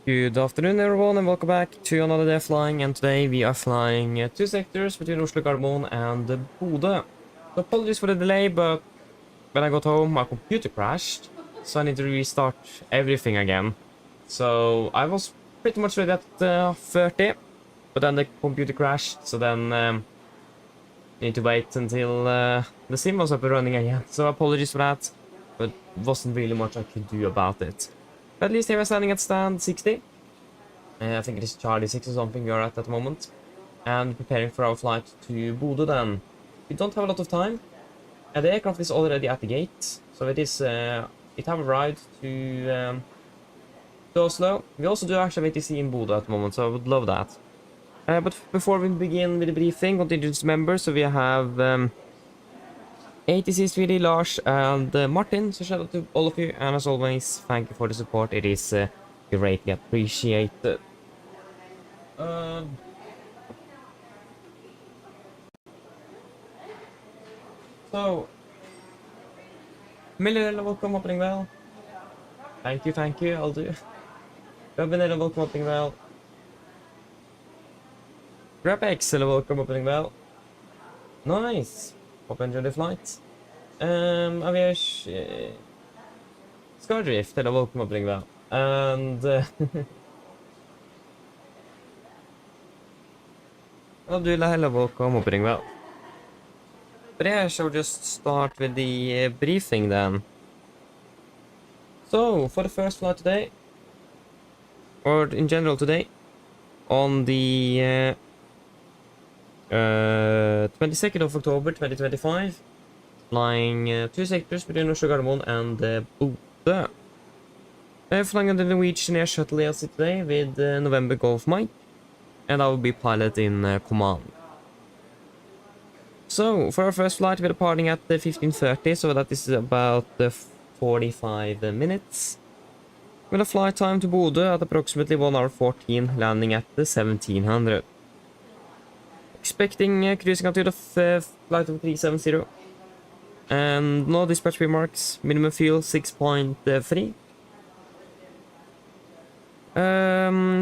Good afternoon everyone and welcome back to another day of flying, and today we are flying two sectors between Oslo Norwegian and Bodø. So apologies for the delay, but when I got home my computer crashed, so I need to restart everything again. So I was pretty much ready at 30, but then the computer crashed, so then need to wait until the sim was up and running again. So apologies for that, but wasn't really much I could do about it. But at least here we're standing at stand 60. I think it is Charlie 6 or something we are at the moment. And preparing for our flight to Bodø then. We don't have a lot of time. The aircraft is already at the gate. So it is, it have arrived to Oslo. We also do actually have ATC in Bodø at the moment, so I would love that. But before we begin with the briefing, want to introduce members. So we have ATC, Sweden, Lars, and Martin. So shout out to all of you, and as always, thank you for the support. It is greatly appreciated. So, Miller, welcome opening well. Thank you, I'll do. Robin, welcome opening well. Grapex, welcome opening well. Nice. Hope you enjoy the flight. Aviash Skardrift, welcome opening well. And Abdullah, welcome opening well. But yeah, I shall just start with the briefing then. So, for the first flight today, or in general today, on the 22nd of October 2025, flying two sectors between Oslo Norwegian and Bodø. Flying on the Norwegian Air Shuttle ELC today with November Golf Mike, and I will be pilot in command. So, for our first flight, we're departing at 15:30, so that is about 45 minutes. With a flight time to Bodø at approximately 1 hour 14, landing at 1700. Expecting cruising altitude of flight of 370. And no dispatch remarks. Minimum fuel 6.3.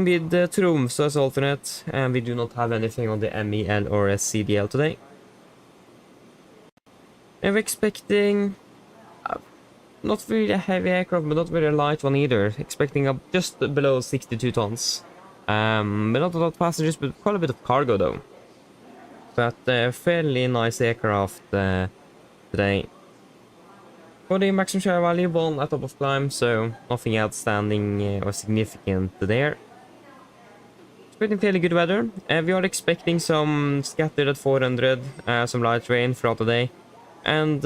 With Tromsø as alternate, and we do not have anything on the MEL or CDL today. And we're expecting not really a heavy aircraft, but not very light one either. Expecting up just below 62 tons. But not a lot of passengers, but quite a bit of cargo though. But fairly nice aircraft today. For the maximum share value, 1 at top of climb, so nothing outstanding or significant there. Expecting fairly good weather. We are expecting some scattered at 400, some light rain throughout the day. And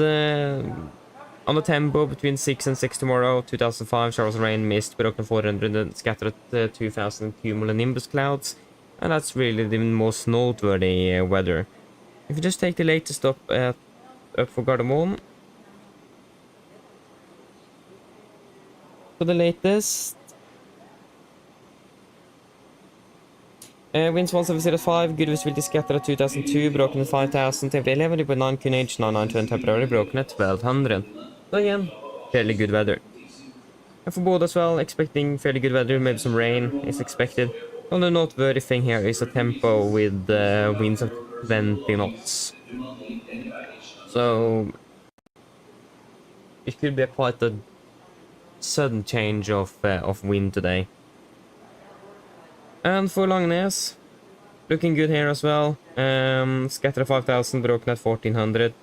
on the tempo between 6 and 6 tomorrow, 2005 showers of rain, mist, broken 400 and scattered at 2000 cumulonimbus clouds. And that's really the most noteworthy weather. If you just take the latest up for Gardermoen. For the latest, winds 1705, good visibility scattered at 2002, broken at 5000, temperature 11, 3.9 QNH, 9920, temporarily broken at 1200. So again, fairly good weather. And for Bodø as well, expecting fairly good weather, maybe some rain is expected. The only noteworthy thing here is a tempo with winds of 20 knots. So it could be quite a sudden change of wind today. And for Langnes, looking good here as well. Scatter 5000, broken at 1400.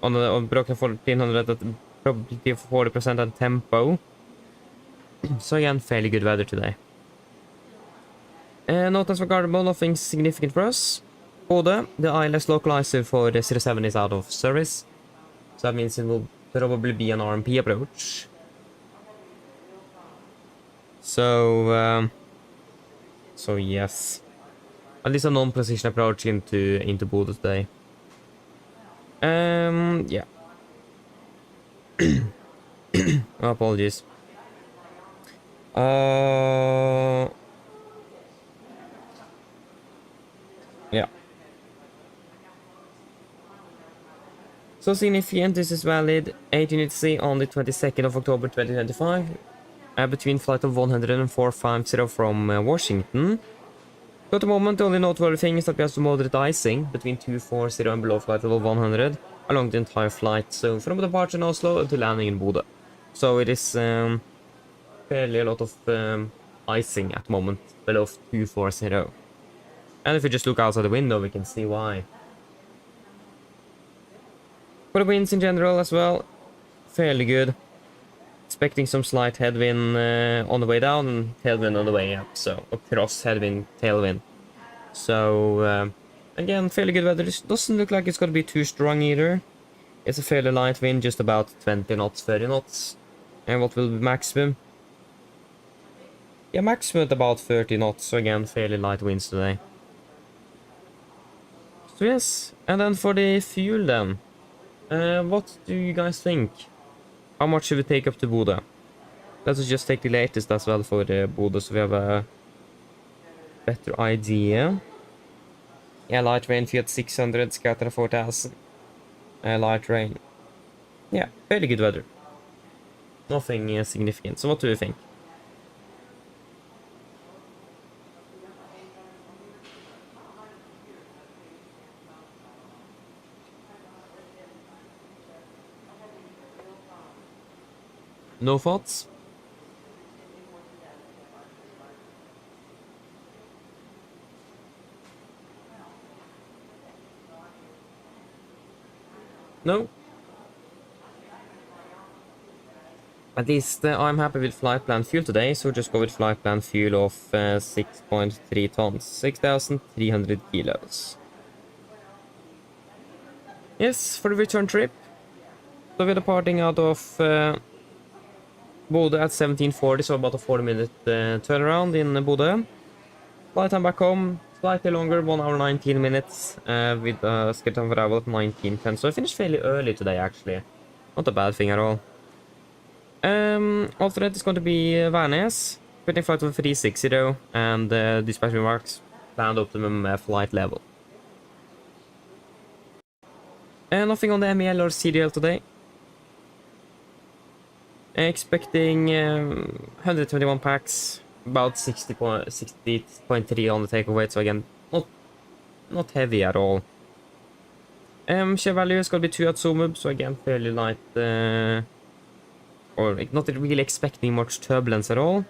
On broken at 1400 at probability of 40% and tempo. So again, fairly good weather today. Notice for Gardermoen, nothing significant for us. Bodø, the ILS localizer for the 07 is out of service. So that means it will probably be an RMP approach. So yes, at least a non-precision approach into Bodø today. Yeah. Apologies. Yeah. So significant, this is valid 18 UTC on the 22nd of October 2025. between flight of 100 and 450 from Washington. So at the moment, the only noteworthy thing is that we have some moderate icing between 240 and below flight level 100 along the entire flight. So from the departure in Oslo until landing in Bodø. So it is fairly a lot of icing at the moment below 240. And if we just look outside the window, we can see why. For the winds in general as well, fairly good. Expecting some slight headwind on the way down and tailwind on the way up. So, a cross headwind, tailwind. So, again, fairly good weather. It doesn't look like it's going to be too strong either. It's a fairly light wind, just about 20 knots, 30 knots. And what will be maximum? Yeah, maximum at about 30 knots. So, again, fairly light winds today. So, yes. And then for the fuel then. What do you guys think? How much should we take up to Bodø? Let's just take the latest as well for Bodø, so we have a better idea. Yeah, light rain, Fiat 600, Scatter 4000. Light rain. Yeah, fairly good weather. Nothing significant. So what do you think? No thoughts? No? At least I'm happy with flight plan fuel today, so just go with flight plan fuel of 6.3 tons, 6,300 kilos. Yes, for the return trip. So we're departing out of Bodø at 17:40, so about a 40-minute turnaround in Bodø. Flight time back home, slightly longer, 1 hour 19 minutes, with scheduled time for arrival at 19:10. So I finished fairly early today, actually. Not a bad thing at all. Alternate is going to be Værnes, quitting flight of 360 though, and dispatch remarks, planned optimum flight level. Nothing on the MEL or CDL today. Expecting 121 packs, about 60.3 on the takeaway, so again, not heavy at all. Share value is going to be 2 at Zomub, so again, fairly light, or not really expecting much turbulence at all.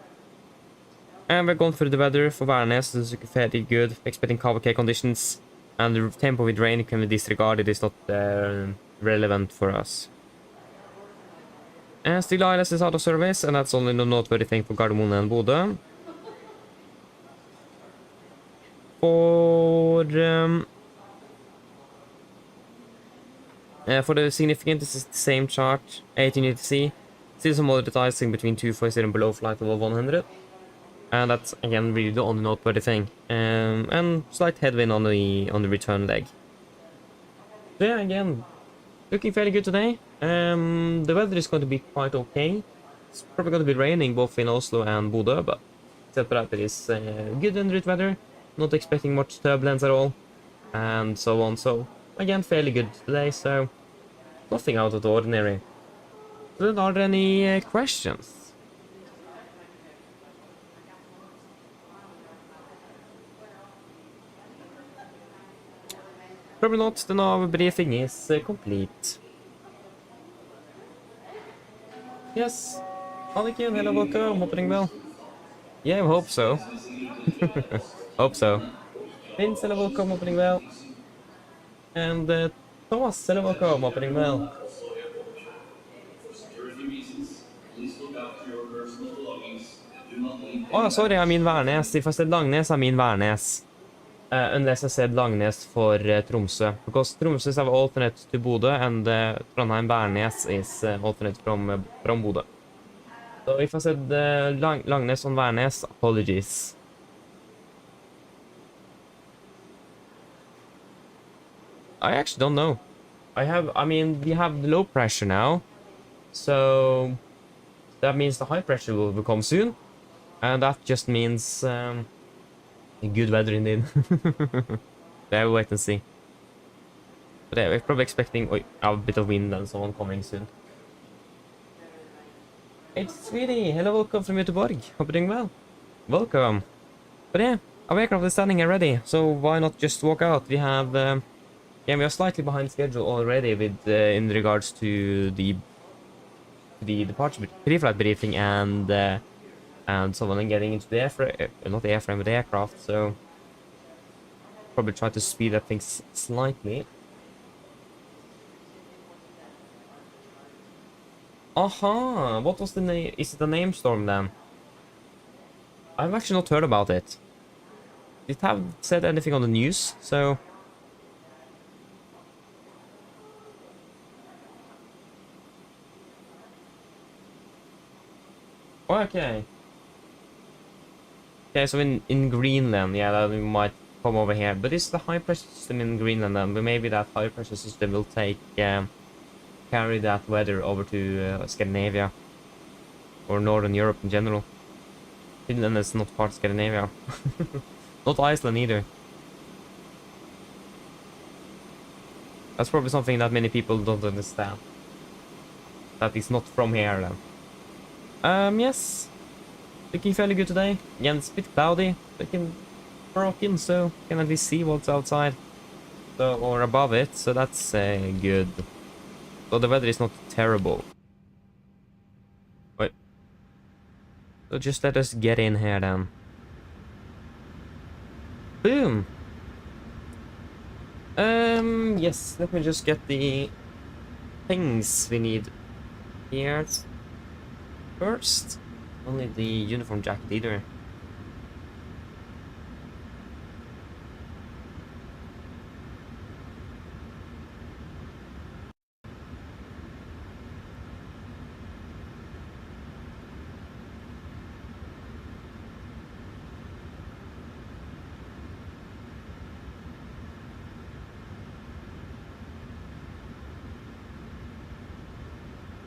And we're going through the weather for Værnes, this is fairly good, expecting KVK conditions, and the tempo with rain can be disregarded, it's not relevant for us. Still ILS is out of service, and that's only the noteworthy thing for Gardermoen and Bodø. For the significant, this is the same chart, 1880C. Still some moderate icing between 240 and below flight level 100. And that's, again, really the only noteworthy thing. And slight headwind on the return leg. So yeah, again, looking fairly good today. The weather is going to be quite okay. It's probably going to be raining both in Oslo and Bodø, but except for that, it is good en route weather. Not expecting much turbulence at all, and so on. So again, fairly good today. So nothing out of the ordinary. So then, are there any questions? Probably not. The nav briefing is complete. Yes. Anniken, hello, welcome. Opening bell. Yeah, I hope so. Hope so. Vince, hello, welcome. Opening bell. And Thomas, hello, welcome. Opening bell. Oh, sorry, I mean Værnes. If I said Langnes, I mean Værnes. Unless I said Langnes for Tromsø. Because Tromsø is our alternate to Bodø, and Trondheim-Værnes is alternate from Bodø. So if I said Langnes on Værnes, apologies. I actually don't know. I mean, we have low pressure now. So that means the high pressure will come soon. And that just means good weather indeed. Yeah, we'll wait and see. But yeah, we're probably expecting a bit of wind and so on coming soon. It's Sweetie! Hello, welcome from Göteborg. Hope you're doing well. Welcome. But yeah, our aircraft is standing here ready, so why not just walk out? We have, yeah, we are slightly behind schedule already with, in regards to the departure pre-flight briefing and someone getting into the airframe, not the airframe, but the aircraft, so probably try to speed up things slightly. Aha! What was the name? Is it a name storm then? I've actually not heard about it. It haven't said anything on the news, so... Okay. Okay, so in Greenland, yeah, that we might come over here. But it's the high pressure system in Greenland, then. But maybe that high pressure system will take carry that weather over to Scandinavia or Northern Europe in general. Finland is not part of Scandinavia. Not Iceland either. That's probably something that many people don't understand. That is not from here then. Yes. Looking fairly good today. Again, it's a bit cloudy. Looking broken, so can at least see what's outside. So, or above it, so that's good. So the weather is not terrible. Wait. So just let us get in here then. Boom! Yes, let me just get the things we need here first. Only the uniform jacket either.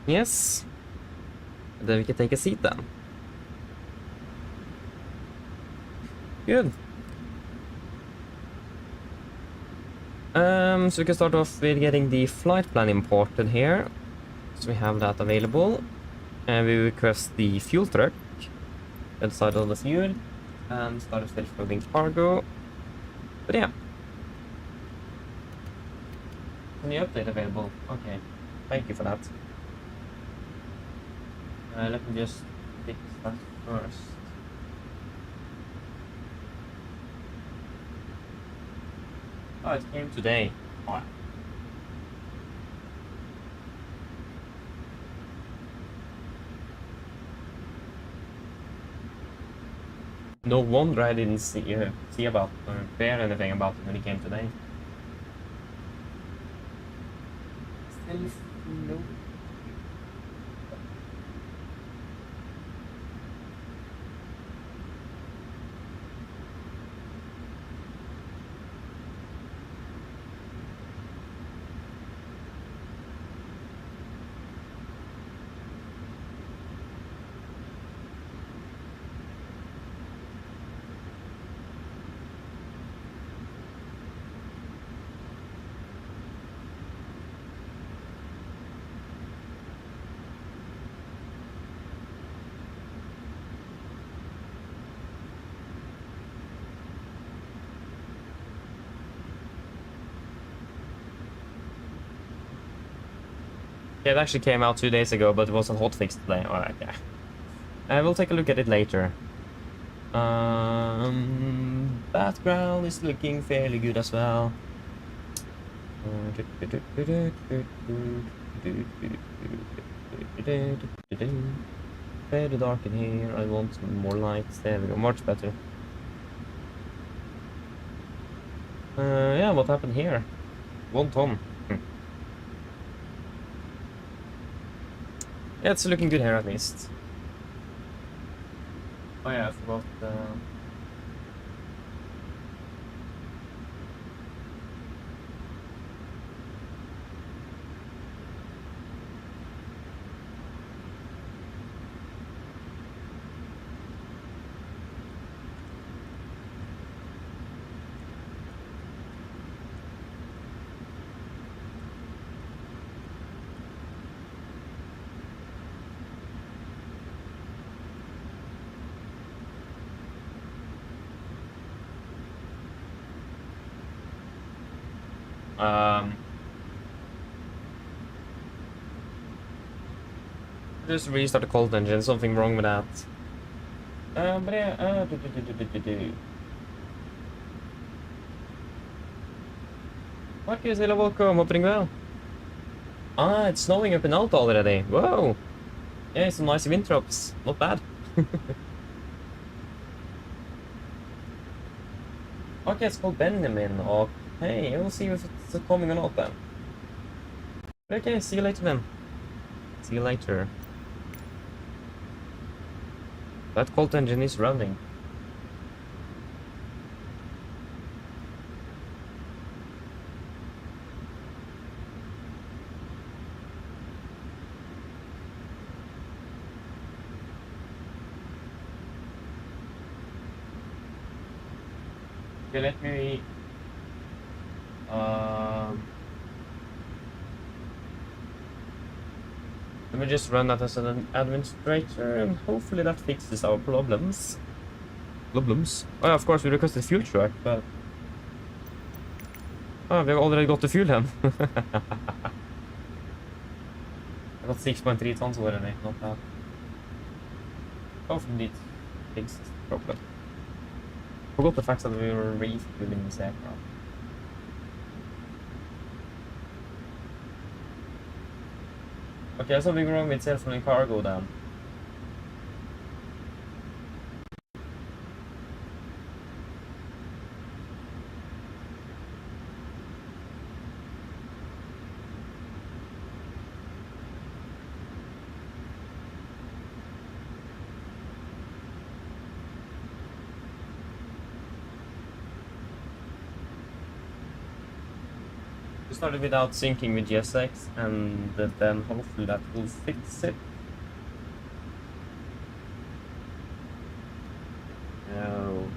Yes. And then we can take a seat then. Good. So we can start off with getting the flight plan imported here. So we have that available. And we request the fuel truck. Inside all the fuel. And start self-loading cargo. But yeah. New update available. Okay. Thank you for that. Let me just fix that first. Oh, it came today. Oh. No wonder I didn't see about or hear anything about it when it came today. Still no. Yeah, it actually came out 2 days ago, but it was a hotfix today. Alright, yeah. We'll take a look at it later. Background is looking fairly good as well. Very dark in here. I want some more lights. There we go. Much better. Yeah, what happened here? 1 ton. Yeah, it's looking good here at least. Oh yeah, I forgot. Just restart the cold engine, something wrong with that. But yeah, Marcus, hello, welcome, opening well. Ah, it's snowing up in Alta already. Whoa! Yeah, some nice wind drops. Not bad. Okay, it's called Benjamin. Okay, we'll see if it's coming or not then. Okay, see you later then. See you later. That cold engine is running. Okay, let me just run that as an administrator, and hopefully that fixes our problems. Oh, yeah, of course we requested fuel truck, but we have already got the fuel then. I got 6.3 tons already, not bad. Hopefully it fixes the problem. Forgot the fact that we were refueling this aircraft. Okay, there's something wrong with self-running cargo then. We started without syncing with GSX, and then hopefully that will fix it. No.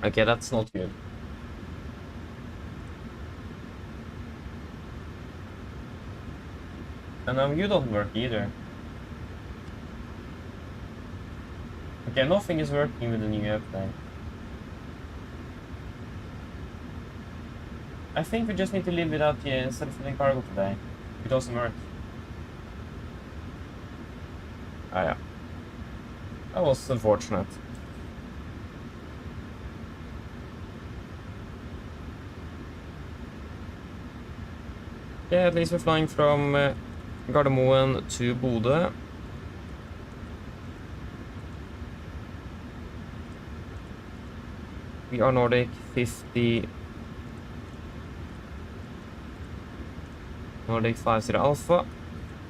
Okay, that's not good. And now you don't work either. Okay, nothing is working with the new update. I think we just need to live without the self-filling cargo today. It doesn't work. Ah, yeah. That was unfortunate. Yeah, at least we're flying from Gardermoen to Bodø. We are Nordic 50. Nordic 50 Alpha.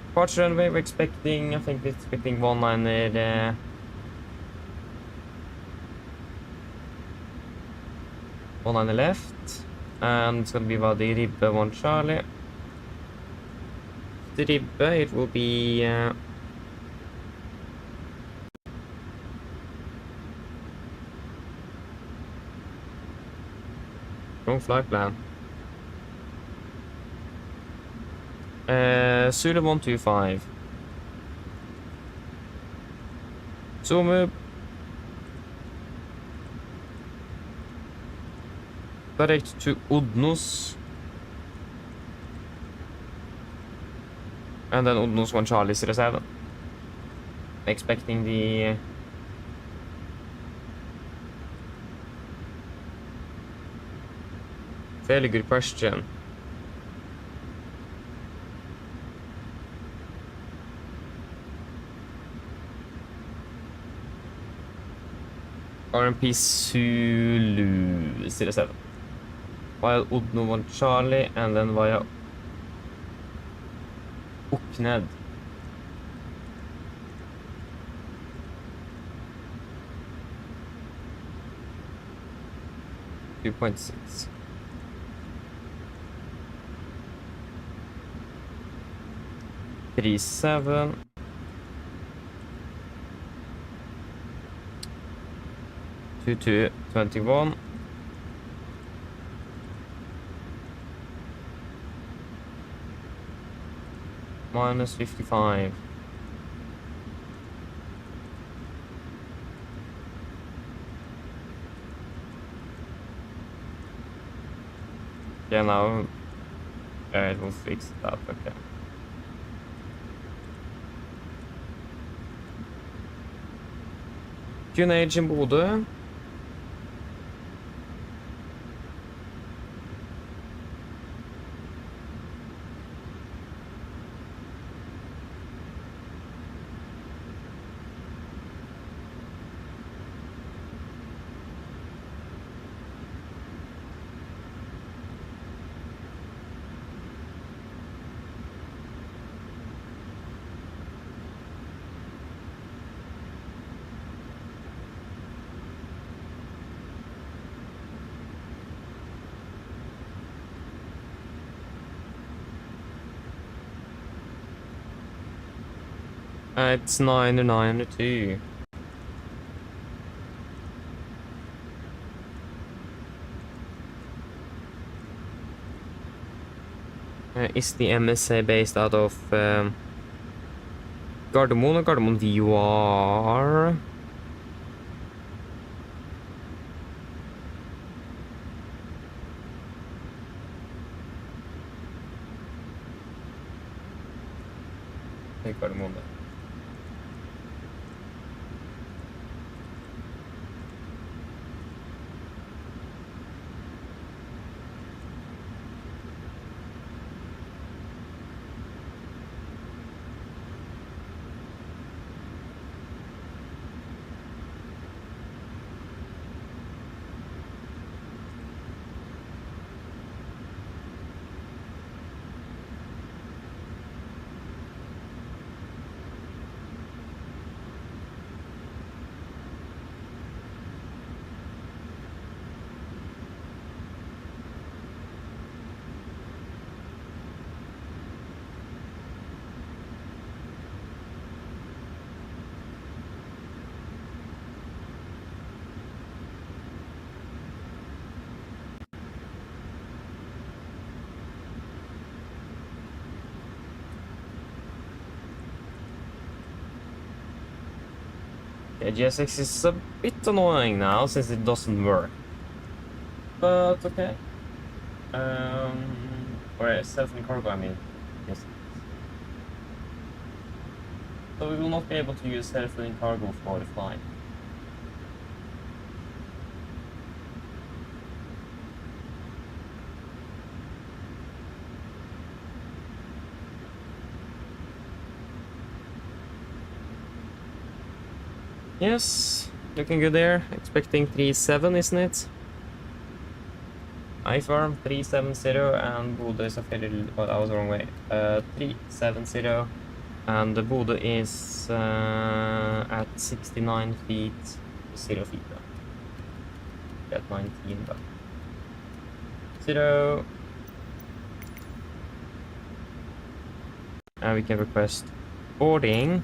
Departure runway, we're expecting, I think we're expecting 19 19 left. And it's gonna be about the Ribbe 1 Charlie. The Ribbe, it will be wrong flight plan. Zulu 125. Zoom up. Direct to Addons. And then Addons 1 Charlie 07. Expecting the fairly good question. RMP Zulu 07. Via Addons 1 Charlie and then via Okned. 2.6. $37. $22.21. Minus 55. Yeah, now it will fix that. Okay. QNH in Bodø. It's 9 or 9 or 2. Is the MSA based out of Gardermoen or Gardermoen VUR? Take Gardermoen then. Yeah, GSX is a bit annoying now since it doesn't work. But okay. Or self-in cargo, I mean. Yes. So we will not be able to use self-in cargo for the flight. Yes, looking good there. Expecting 3.7, isn't it? iFarm 370 and Bodø is a fairly... Oh, that was the wrong way. 370 and the Bodø is at 69 feet, 0 feet though. At 19 but 0. And we can request boarding.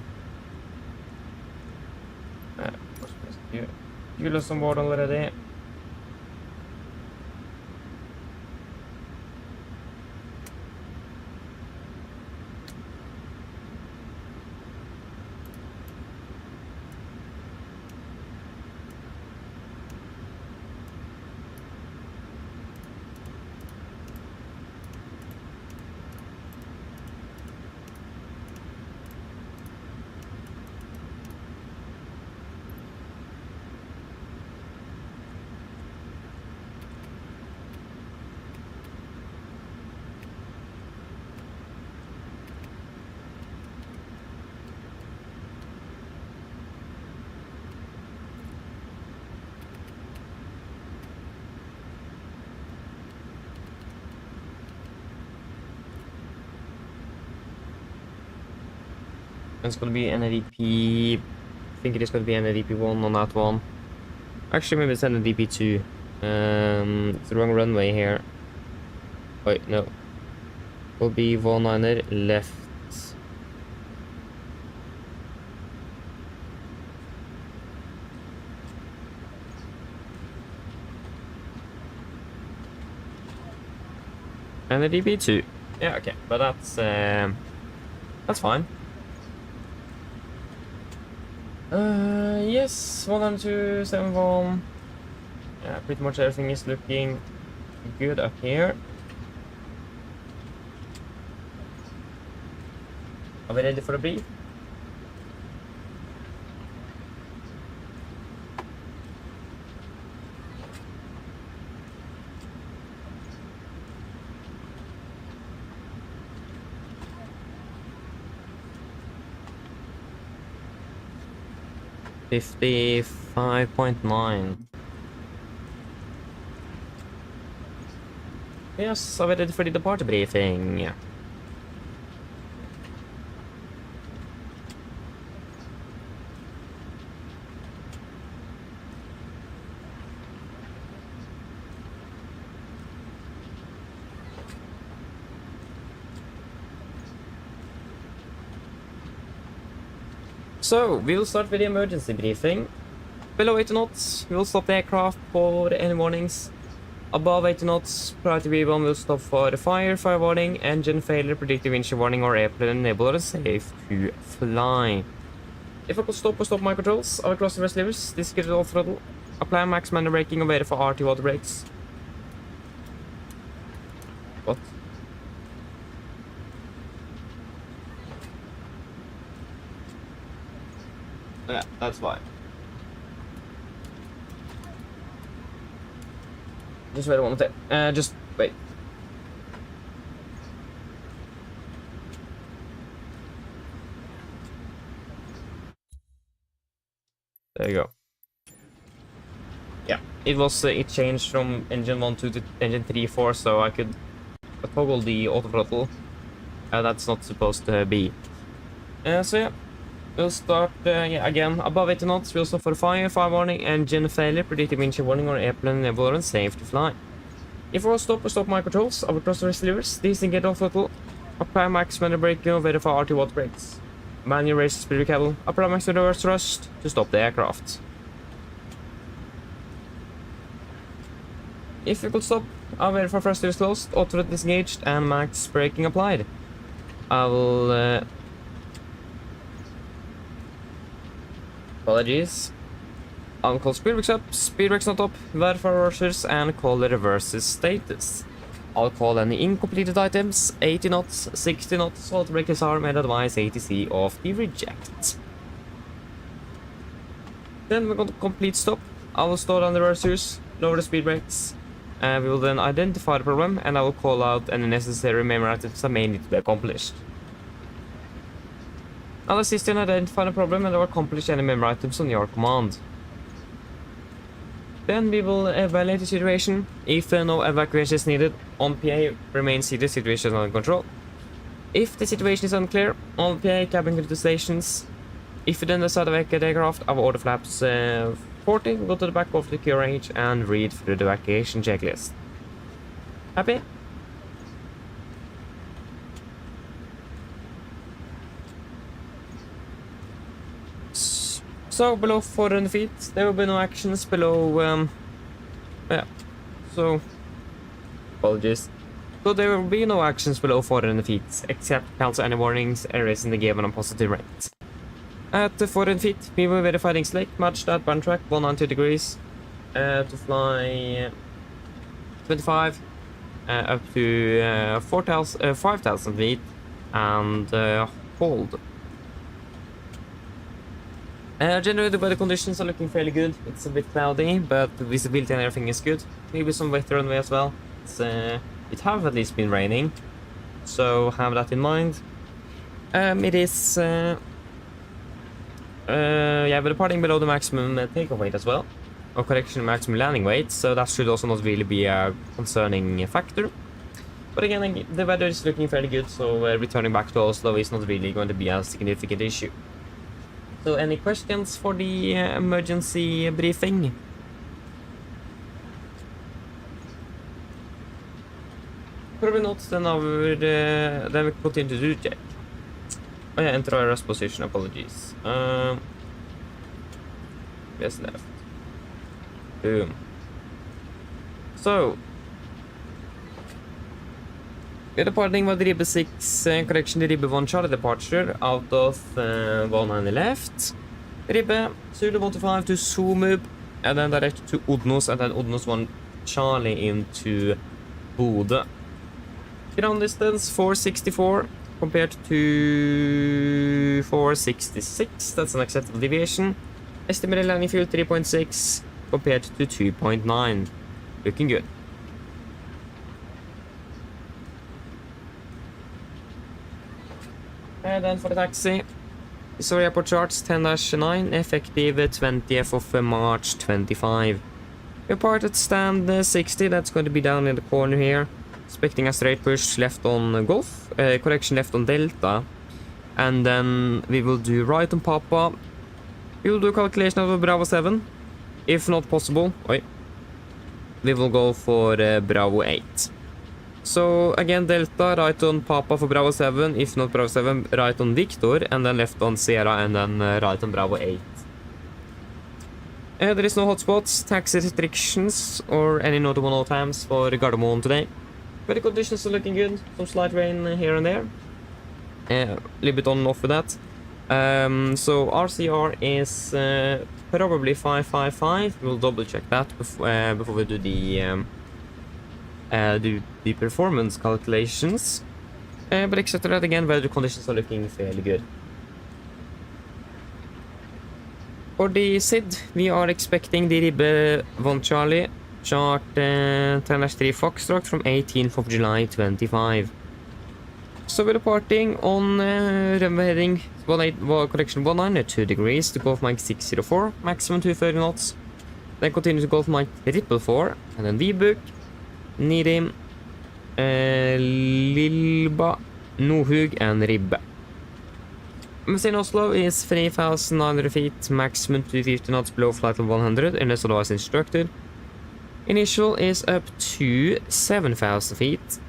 Julius on board already. It's gonna be NADP. I think it is gonna be NADP 1 on that one. Actually, maybe it's NADP 2. It's the wrong runway here. Wait, no. Will be 19er left. And a DB2. Yeah, okay, but that's fine. Yes, 102.71. Yeah, pretty much everything is looking good up here. Are we ready for a brief? $55.9. Yes, are we ready for the departure briefing? So, we'll start with the emergency briefing. Below 80 knots, we'll stop the aircraft for any warnings. Above 80 knots, priority V1 will stop for fire warning, engine failure, predictive engine warning, or airplane enabler is safe to fly. If I could stop or stop my controls, I will cross the rest levers, disconnect all throttle, apply max manual braking, and wait for RT water brakes. What? Yeah, that's fine. Just wait a moment there. Just wait. There you go. Yeah, it was it changed from engine 1 to engine 3 4, so I could toggle the auto throttle. That's not supposed to be. So yeah. We'll start, again, above 80 knots, we'll stop for fire warning, engine failure, predictive engine warning, or airplane enabler and safe to fly. If I stop or stop my controls, I will cross the rest levers, disengage all throttle, apply max manual braking, and wait for RT water brakes. Manual raise the speed cable, apply max reverse thrust to stop the aircraft. If you could stop, I'll wait for thrust levers closed, auto throttle disengaged, and max braking applied. I will, apologies. I'll call speed brakes up, speed brakes not up, verify reversers, and call the reverses status. I'll call any incompleted items, 80 knots, 60 knots, auto brakes arm, and advise ATC of the reject. Then we're going to complete stop. I will slow down the reversers, lower the speed brakes, and we will then identify the problem, and I will call out any necessary memory items that may need to be accomplished. I'll assist you in identifying the problem and I'll accomplish any memory items on your command. Then we will evaluate the situation. If no evacuation is needed, on PA remain seated, situation under control. If the situation is unclear, on PA cabin to the stations. If you then decide to evacuate the aircraft, I will order flaps 40, go to the back of the QRH and read through the evacuation checklist. Happy? So below 400 feet, there will be no actions below, yeah, so, apologies. So there will be no actions below 400 feet, except cancel any warnings, erasing the given on positive rate. At 400 feet, we will verify the lake, match that burn track 190 degrees, to fly 25, up to 5,000 feet, and hold. Generally the weather conditions are looking fairly good. It's a bit cloudy, but the visibility and everything is good. Maybe some wet runway as well. It have at least been raining, so have that in mind. It is yeah, we're departing below the maximum takeoff weight as well, or correction maximum landing weight, so that should also not really be a concerning factor. But again, the weather is looking fairly good, so returning back to Oslo is not really going to be a significant issue. So any questions for the emergency briefing? Probably not, then we continue to do check. Oh yeah, enter rest position, apologies. Yes, left. Boom. So, we're departing with ribbe 6, correction to ribbe 1 Charlie departure out of 19 left. Ribbe, Zulu 125 to Zoomup, and then direct to Odnos, and then Odnos 1 Charlie into Bodø. Ground distance 464 compared to 466, that's an acceptable deviation. Estimated landing fuel 3.6 compared to 2.9. Looking good. And then for the taxi, sorry, airport charts 10-9, effective 20th of March 25. We part at stand 60, that's going to be down in the corner here. Expecting a straight push left on Golf, correction left on Delta. And then we will do right on Papa. We will do calculation of Bravo 7. If not possible, we will go for Bravo 8. So again, Delta, right on Papa for Bravo 7. If not Bravo 7, right on Victor. And then left on Sierra, and then right on Bravo 8. There is no hotspots, taxi restrictions, or any notable no times for Gardermoen today. But the conditions are looking good. Some slight rain here and there. A little bit on and off with that. So RCR is probably 555. We'll double check that before we do the performance calculations. But except that, again, weather conditions are looking fairly good. For the SID, we are expecting the Ribbe 1 Charlie chart 10-3 Foxtrot from 18th of July 25. So we're departing on runway heading correction 19 2 degrees to Gulf Mike 604, maximum 230 knots. Then continue to Gulf Mike 444, and then V-book, Nirim, Lilba, Nohug, and Ribbe. MSFS in Oslo is 3,900 feet, maximum 250 knots below flight level 100, unless otherwise instructed. Initial is up to 7,000 feet.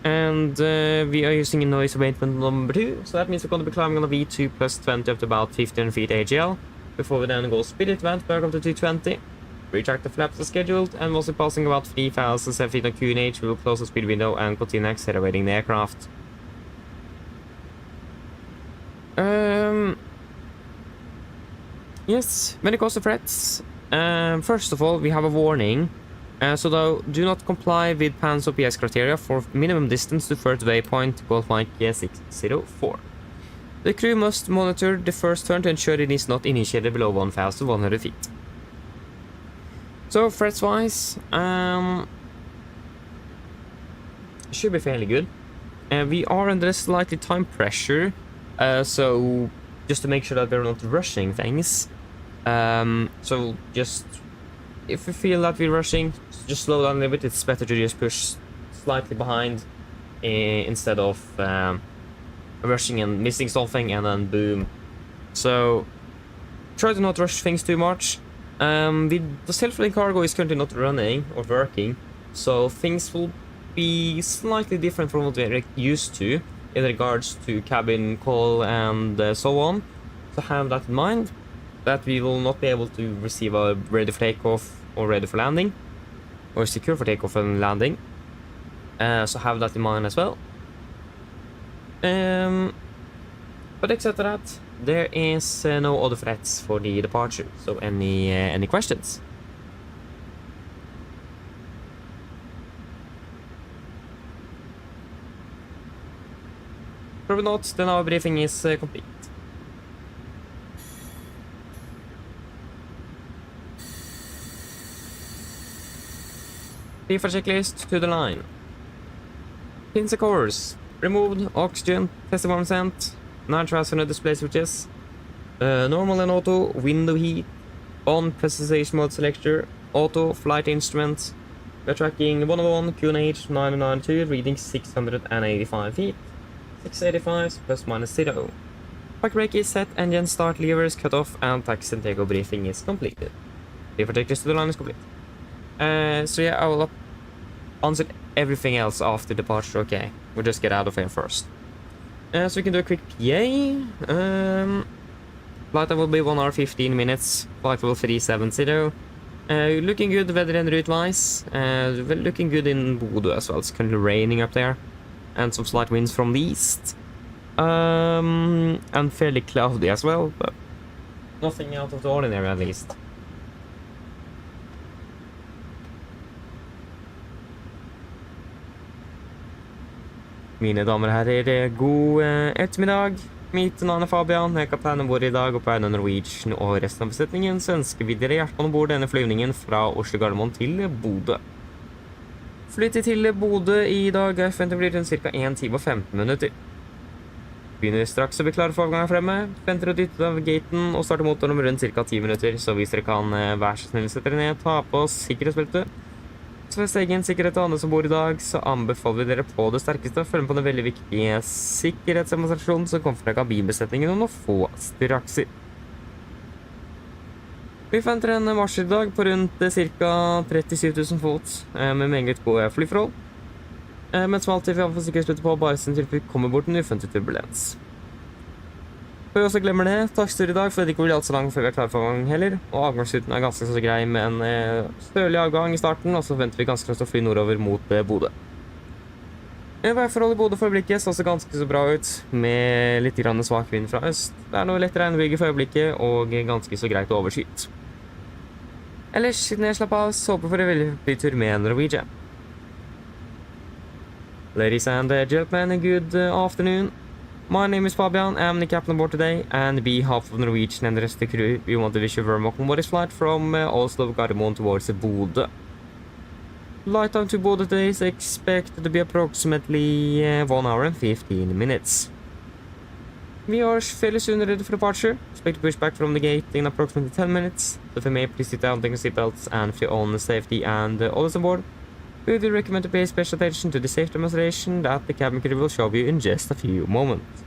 And we are using a noise abatement number 2, so that means we're going to be climbing on a V2 plus 20 up to about 1500 feet AGL, before we then go spirit vent back up to 220. Retract the flaps as scheduled, and once we're passing about 3,007 feet on QNH, we will close the speed window and continue accelerating the aircraft. Yes, when it comes to threats, first of all, we have a warning. So though, do not comply with PAN's OPS criteria for minimum distance to first waypoint, Golf Mike 604. The crew must monitor the first turn to ensure it is not initiated below 1,100 feet. So threats wise, should be fairly good. We are under slightly time pressure, so just to make sure that we're not rushing things. So just if we feel that we're rushing, just slow down a little bit. It's better to just push slightly behind instead of rushing and missing something and then boom. So try to not rush things too much. The self-filling cargo is currently not running or working, so things will be slightly different from what we're used to in regards to cabin call and so on. So have that in mind, that we will not be able to receive a ready for takeoff or ready for landing, or secure for takeoff and landing. So have that in mind as well. But except that, there is no other threats for the departure. So any questions? Probably not. Then our briefing is complete. Reefer checklist to the line. Pins and covers. Removed. Oxygen. Testing 1%. Nitrous on the display switches. Normal and auto. Window heat. On precisation mode selector. Auto. Flight instruments. We're tracking 101 QNH 992. Reading 685 feet. 685 plus minus 0. Park brake is set. Engine start levers cut off. And taxi and takeoff briefing is completed. Reefer checklist to the line is complete. So yeah, I will answered everything else after departure. Okay, we'll just get out of here first. So we can do a quick PA. Flight time will be 1 hour 15 minutes. Flight level 370. Looking good weather and route-wise. Looking good in Bodø as well. It's currently raining up there. And some slight winds from the east. And fairly cloudy as well, but nothing out of the ordinary at least. Mine damer og herrer, god ettermiddag. Mitt navn er Fabian, jeg er kaptein om bord i dag, og på Oslo Norwegian og resten av besetningen så ønsker vi dere hjertelig om bord denne flyvningen fra Oslo Gardermoen til Bodø. Flyttet til Bodø i dag er forventet blir rundt ca. 1 time og 15 minutter. Begynner straks å bli klare for avgang fremme, venter å dytte av gaten og starte motoren om rundt ca. 10 minutter, så hvis dere kan være så snill sette dere ned, ta på oss sikkerhetsbelte. Så hvis egen sikkerhet og andre som bor i dag, så anbefaler vi dere på det sterkeste å følge med på den veldig viktige sikkerhetsdemonstrasjonen som kommer fra kabinbesetningen om å få straks. Vi forventer en marsj i dag på rundt ca. 37 000 fot med meget gode flyforhold. Men som alltid vi har fått sikkerhetsbelte på bare sin tilfelle kommer bort en uventet turbulens. Før vi også glemmer det, takkstur i dag, for det ikke blir alt så langt før vi er klare for avgang heller. Og avgangsruten er ganske så grei med en størlig avgang i starten, og så forventer vi ganske raskt å fly nordover mot Bodø. Værforhold i Bodø for øyeblikket ser også ganske så bra ut, med litt grann svak vind fra øst. Det er noe lett regnbyge for øyeblikket, og ganske så greit overskyet. Ellers, siden jeg slapp av, så håper for en veldig flytur med Norwegian. Ladies and gentlemen, good afternoon. My name is Fabian, I'm the captain aboard today, and on behalf of Norwegian and the rest of the crew, we want to wish you a very welcome Boris flight from Oslo Gardermoen towards Bodø. Flight time to Bodø today is expected to be approximately 1 hour and 15 minutes. We are fairly soon ready for departure. Expect to push back from the gate in approximately 10 minutes. So if you may, please sit down, take your seatbelts, and for your own safety and others on board, we do recommend to pay special attention to the safety demonstration that the cabin crew will show you in just a few moments.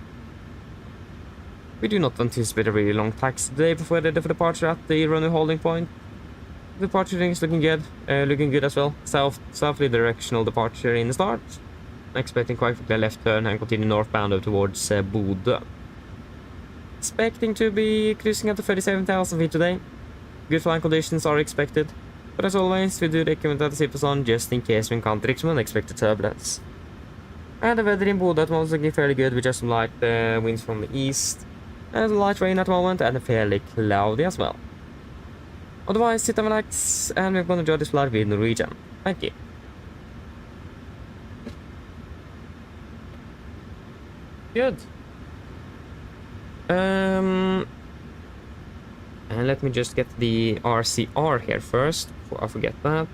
We do not anticipate a really long taxi today before we're ready for departure at the runway holding point. Departure is looking good as well. Southerly directional departure in the start. Expecting quite quickly a left turn and continue northbound over towards Bodø. Expecting to be cruising at the 37,000 feet today. Good flying conditions are expected. But as always, we do recommend that the seatbelts on just in case we encounter some unexpected turbulence. And the weather in Bodø at the moment is looking fairly good with just some light winds from the east. And light rain at the moment and fairly cloudy as well. Otherwise, sit and relax and we're going to enjoy this flight with Norwegian. Thank you. Good. And let me just get the RCR here first, before I forget that.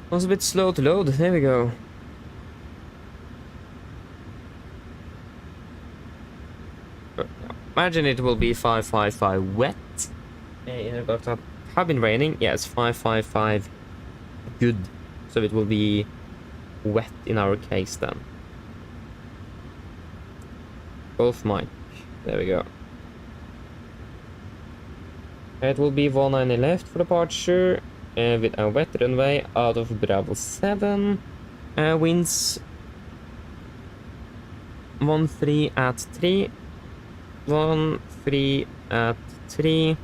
It was a bit slow to load, there we go. Imagine it will be 555 wet. In regard to have been raining, yes, 555 good, so it will be wet in our case then. Both mic, there we go. It will be 190 left for departure with a wet runway out of Bravo 7. Winds 13 at 3. 13 at 3.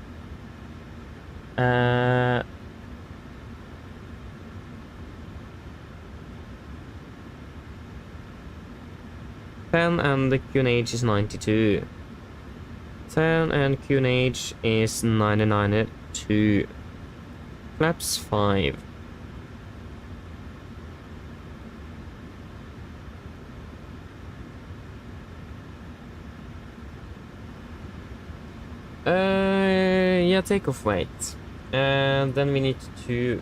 10 and the QNH is 92. 10 and QNH is 99 at 2. Flaps 5. Yeah, takeoff weight. And then we need to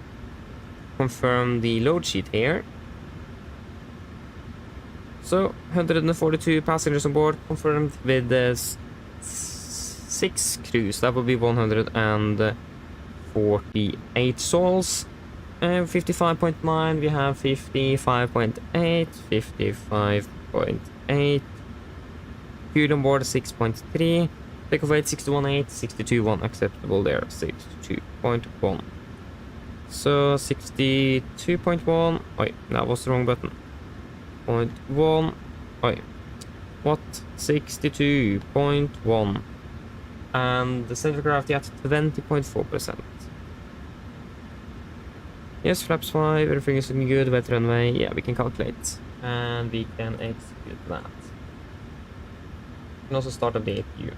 confirm the load sheet here. So 142 passengers on board, confirmed with 6 crews. That will be 148 souls. 55.9, we have 55.8, 55.8, fuel on board 6.3, take of weight 61.8, 62.1 acceptable there, 62.1. So 62.1, wait, that was the wrong button. 0.1, wait, what? 62.1. And the center of gravity at 20.4%. Yes, flaps 5, everything is looking good, wet runway, yeah, we can calculate. And we can execute that. We can also start up the APU.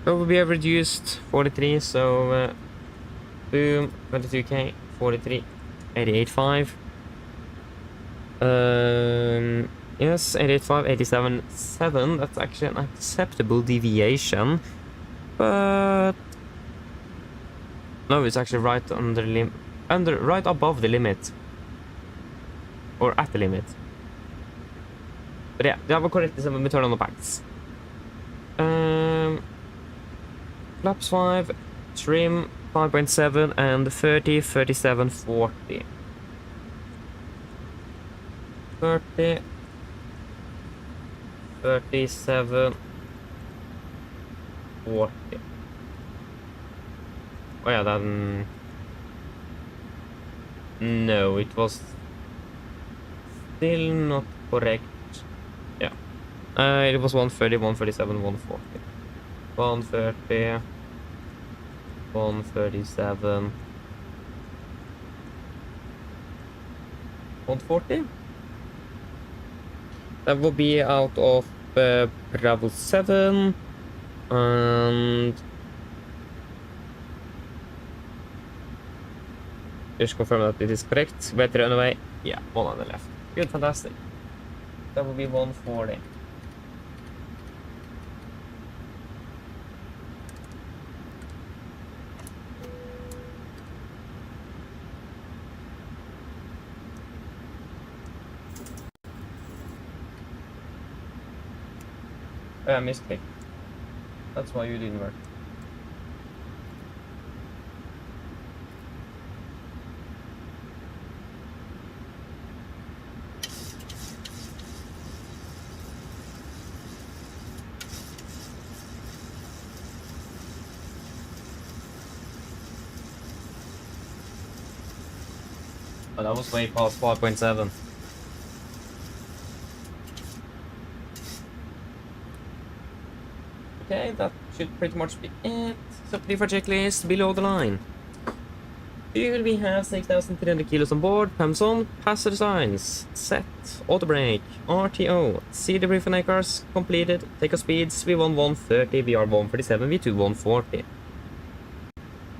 So we have reduced 43, so boom, 22k, 43, 88.5. Yes, 88.5, 87.7, that's actually an acceptable deviation. But no, it's actually right under right above the limit. Or at the limit. But yeah, det var korrekt when we turn on the packs. Flaps 5, trim 5.7 and 30, 37, 40. 30, 37, 40. Oh yeah, then... No, it was still not correct. Yeah. It was 130, 137, 140. 130, 137, 140. That will be out of Bravo 7, and just confirm that it is correct. Better runway, yeah, one on the left. Good, fantastic. That will be 140. Mistake. That's why you didn't work. Oh, that was way past 5.7. Okay, that should pretty much be it. So for checklist below the line. Fuel, we have 6,300 kilos on board. PEMS on, passenger signs set, auto brake, RTO, see debriefing acres completed, takeoff speeds V1 130, VR 137, V2 140.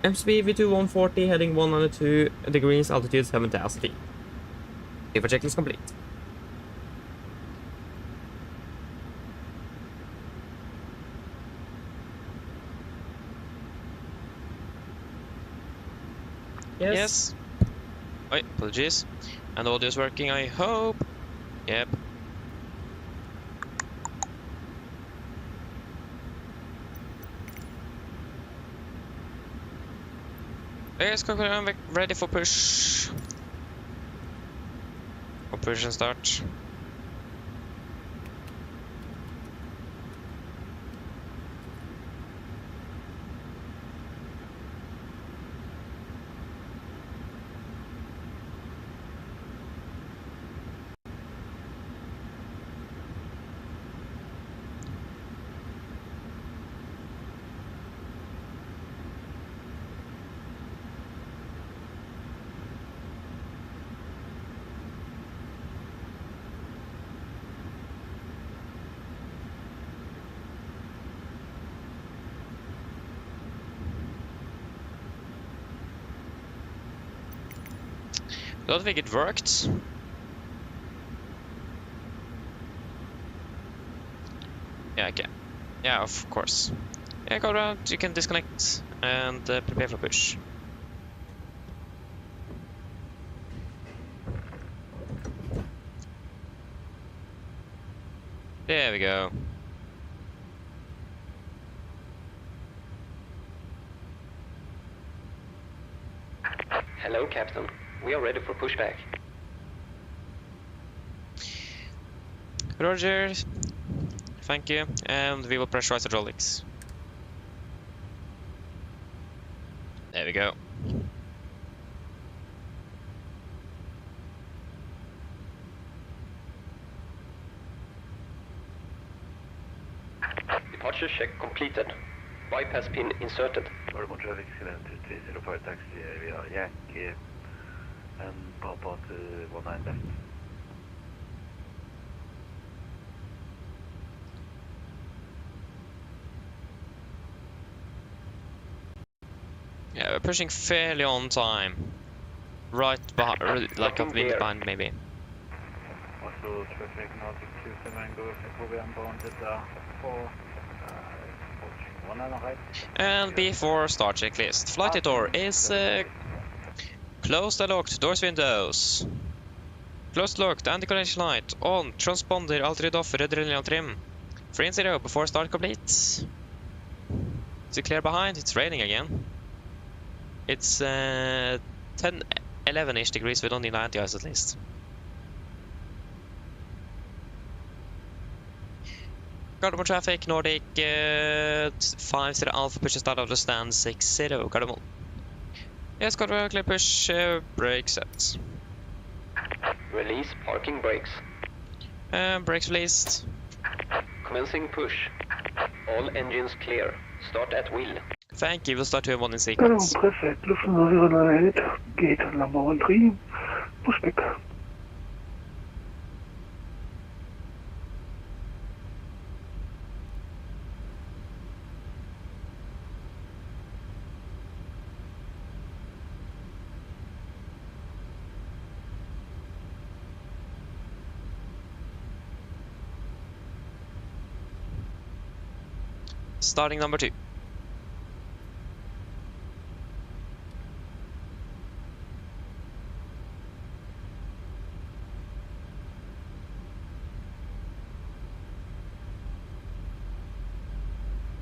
MSP V2 140, heading 102 degrees, altitude 7,000 feet. For checklist complete. Yes. Wait, apologies. And audio is working, I hope. Yep. Let's go, I'm ready for push. Operation start. Don't think it worked. Yeah, I can. Yeah, of course. Yeah, go around, you can disconnect and prepare for push. There we go. Hello, Captain. We are ready for pushback. Roger. Thank you. And we will pressurize hydraulics. There we go. Departure check completed. Bypass pin inserted. Bodø traffic 7305 taxi via Yankee and Papa to 19 left. Yeah, we're pushing fairly on time. Right behind, like up wind behind maybe. Oslo traffic Nordic 2 Mango, FOVM bound to 4. One and a right. And before start checklist, flight door is closed and locked, doors windows. Closed locked, anti-collision light on, transponder altered off, red linear trim. 3-0 before start complete. Is it clear behind? It's raining again. It's 10-11ish degrees, we don't need 90 ice at least. Gardermoen traffic, Nordic 50 Alpha pushes out of the stand 60 Gardermoen. Yes, Gardermoen, clear push, brake set. Release parking brakes. Brakes released. Commencing push. All engines clear. Start at will. Thank you, we'll start to one in sequence. Perfect. Looking over 8. Gate number 13. Pushback. Starting number 2.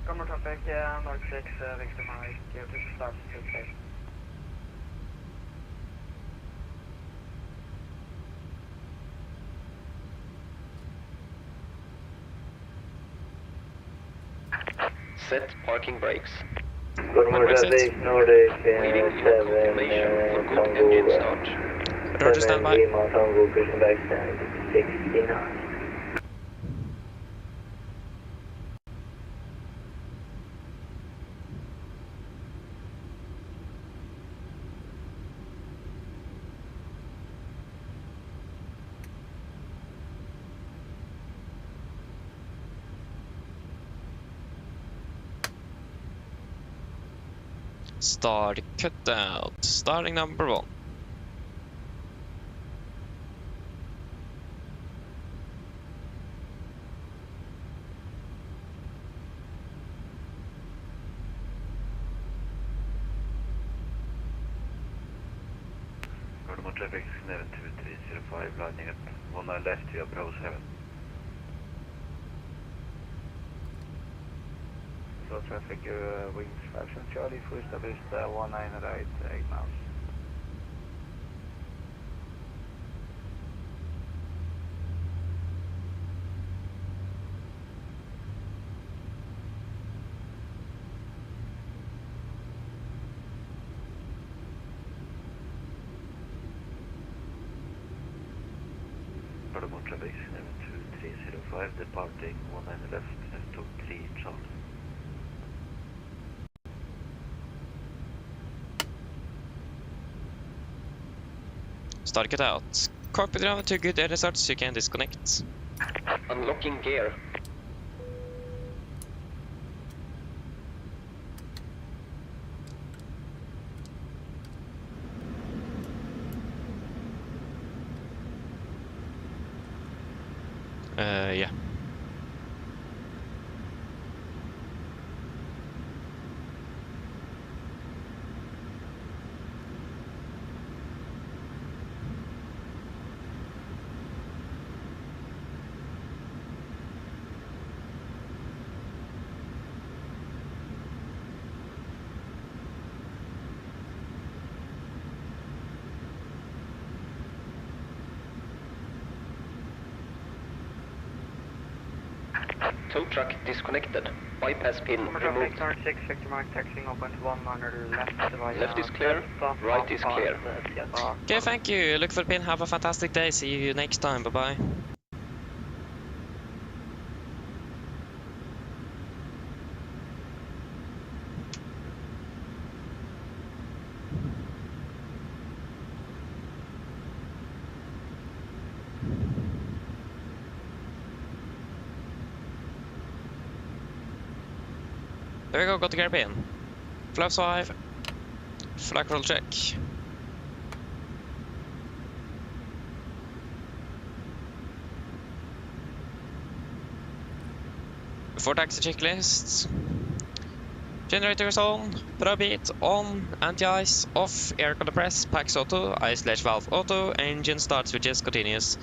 Gardermoen traffic, Nordic 6, Victor Mike, push start to place. Set parking brakes. Gardermoen traffic, Nordic Leaving local confirmation for good engine start. Roger, standby. Tango pushing back stand 69. Start cut out. Starting number 1. Gardermoen traffic 72305 landing at 1 left via Bravo 7. So traffic, wings 5 Charlie, full established 19 right, 8 miles. Gardermoen traffic 72305 departing 19 left, F23 Charlie. Start cut out. Cockpit driver to good air start so you can disconnect. Unlocking gear. Yeah. Tow truck disconnected. Bypass pin removed. Traffic 6, Victor Mark, taxiing 0.1 on your left via... Left is clear, right is clear. Okay, thank you. Look for the pin. Have a fantastic day. See you next time. Bye-bye. There we go, got the gear pin. Flap 5. Flag roll check. Before taxi checklists. Generators on, Brabit on, anti-ice off, air compress, packs auto, ice/valve auto, engine start switches continuous.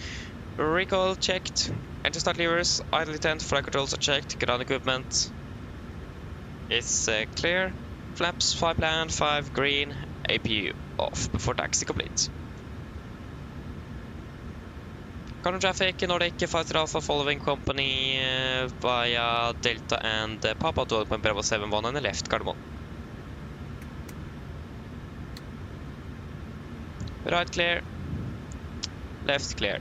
Recoil checked, enter start levers, idle tent, flight controls are checked, ground equipment is clear. Flaps 5 land, 5 green, APU off before taxi complete. Current traffic in Nordic 5 Alpha following company via Delta and Papa to point Bravo 71 on the left, Gardermoen. Right clear, left clear.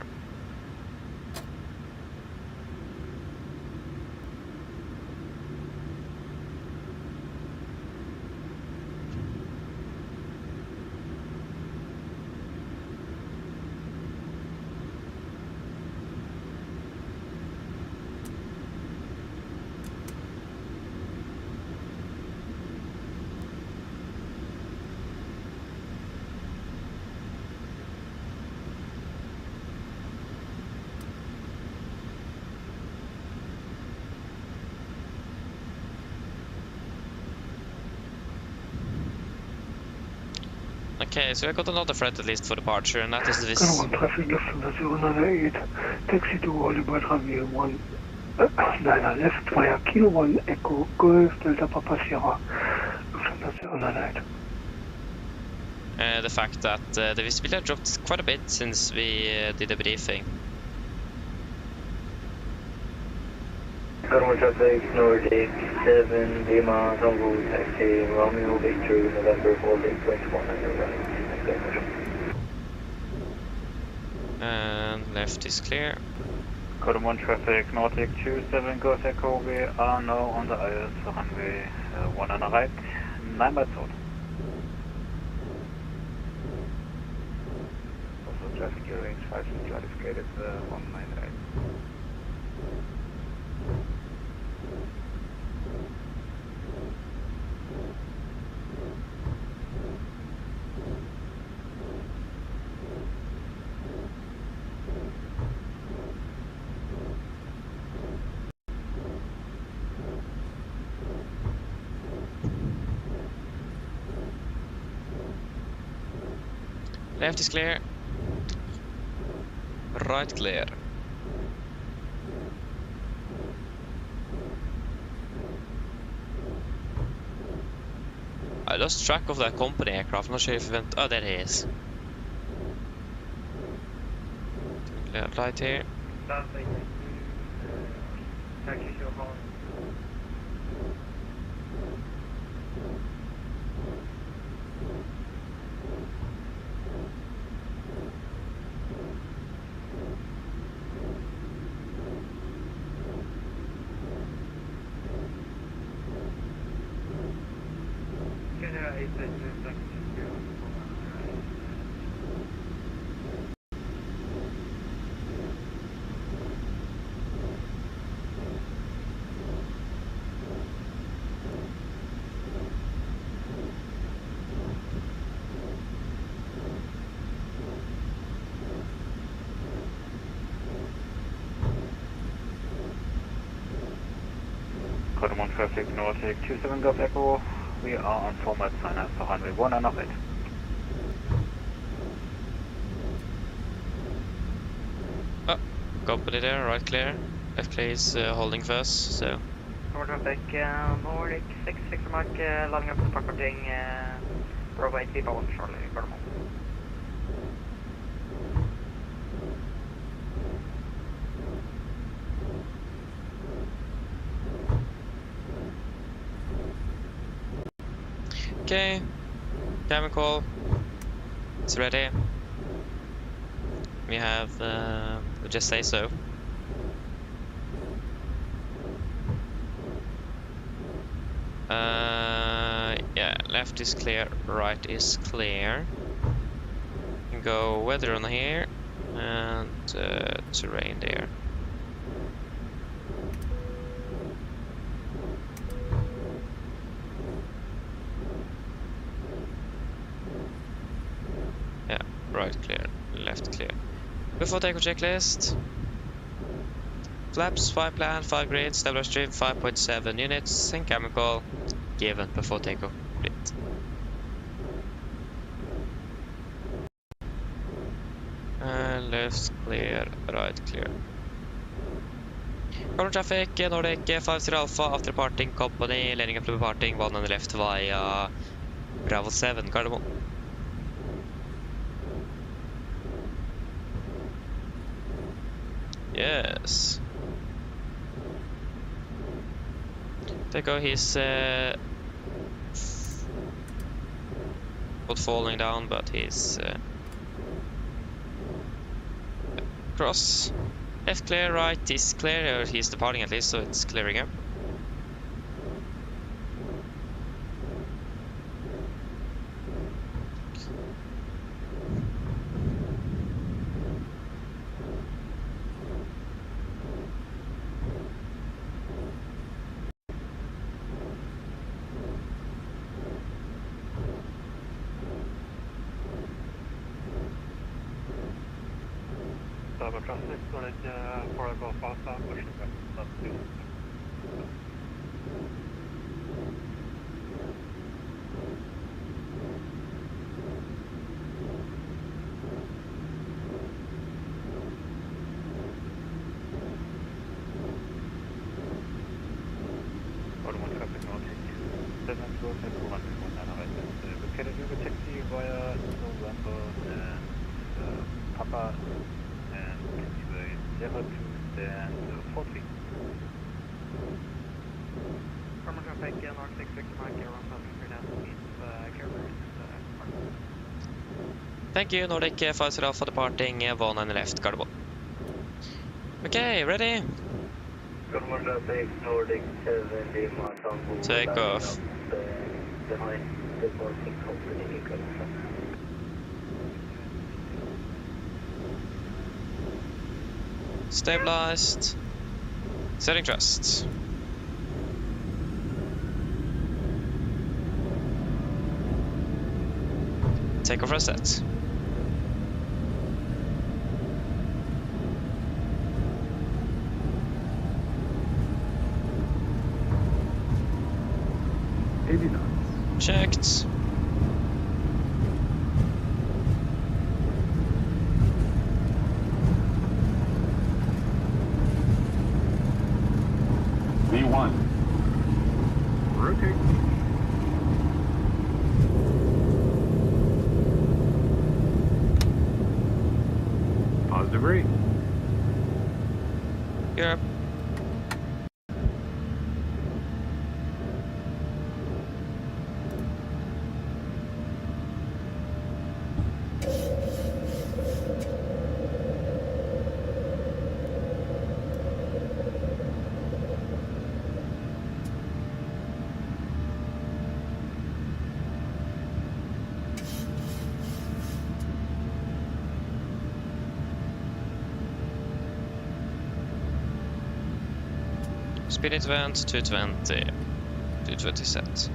Okay, so I got another threat at least for departure, and that is this. Gardermoen traffic Lufthansa 008, taxi to Oliver runway 1, 9 left via Kilo 1 Echo Golf Delta Papa Sierra, Lufthansa 008. The fact that the visibility dropped quite a bit since we did a briefing. Gardermoen traffic, Nordic 7, Lima, Tango, taxi, Romeo, Victor, November, holding 21 on your right. And left is clear. Gardermoen traffic, Nordic 27, Golf Echo, we are now on the IS runway 1 on the right, 9 by south. Also traffic range 5 Charlie Scated 19 right. Left is clear. Right clear. I lost track of that company aircraft. I'm not sure if it went. Oh, there it is. Clear light here. Gardermoen traffic, Nordic 27, Golf Echo, we are on format sign up for runway 1 on the right. Oh, company there, right clear. Left clear is holding first, so. Gardermoen traffic, Nordic 6 mark, landing up to parking, Bravo 8 Viva 1 Charlie, Gardermoen. Okay. Chemical. It's ready. We have, we'll just say so. Yeah, left is clear, right is clear. You can go weather on here and terrain there. Yeah, right clear, left clear. Before takeoff checklist. Flaps, 5 plan, 5 grid, stabilizer stream, 5.7 units, and chemical given before takeoff complete. Left clear, right clear. Common traffic, Nordic 50 Alpha, after departing company, landing after departing, 1 on the left via Bravo 7, Gardermoen. Yes. Takeoff, he's not falling down, but he's cross. Left clear, right is clear, or he's departing at least, so it's clearing up. Traffic, Nordic 4 Golf Alpha, pushing back up to. Bodø 1 traffic, Nordic 7 Golf Echo 121 Ryzen. Located Uber taxi via November and Papa. 02 stand 40. Common traffic, North 66 Mike, around 7 feet, carrier. Thank you, Nordic 50 Alpha departing 1 and left, Gardermoen. Okay, ready? Common traffic, Nordic 70 Martin. Take off. Behind departing company, Stabilized. Setting thrust. Take off reset. Checked. V1. Rotate. Positive rate. Europe. Speed event 220. 220 set.